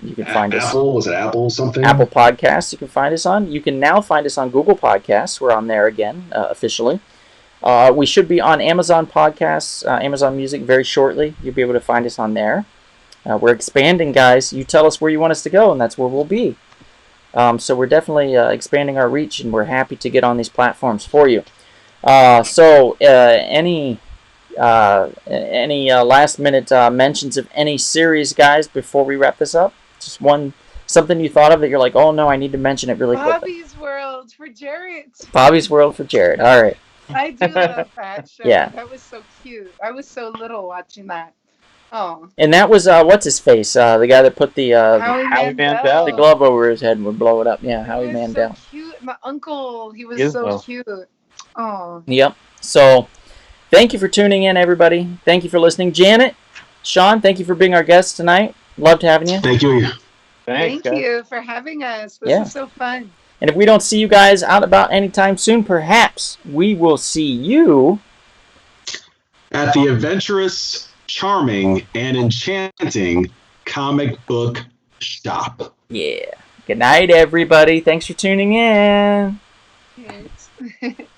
You can find us. Was it Apple something? Apple Podcasts. You can find us on. You can now find us on Google Podcasts. We're on there again officially. We should be on Amazon Podcasts, Amazon Music very shortly. You'll be able to find us on there. We're expanding, guys. You tell us where you want us to go, and that's where we'll be. So we're definitely expanding our reach, and we're happy to get on these platforms for you. Any last minute mentions of any series, guys, before we wrap this up? Just something you thought of that you're like, oh no, I need to mention it really quick. Bobby's World for Jared. Bobby's World for Jared. All right. I do love that show. Yeah. That was so cute. I was so little watching that. Oh. And that was what's his face? The guy that put the Howie Mandel. the glove over his head and would blow it up. Yeah, Howie Mandel. So cute. My uncle, he was so cute. Oh. Yep. So, thank you for tuning in, everybody. Thank you for listening. Janet, Sean, thank you for being our guests tonight. Loved having you. Thank you. Thank you for having us. This was so fun. And if we don't see you guys out about anytime soon, perhaps we will see you at the adventurous, charming, and enchanting comic book shop. Yeah. Good night, everybody. Thanks for tuning in. Yes.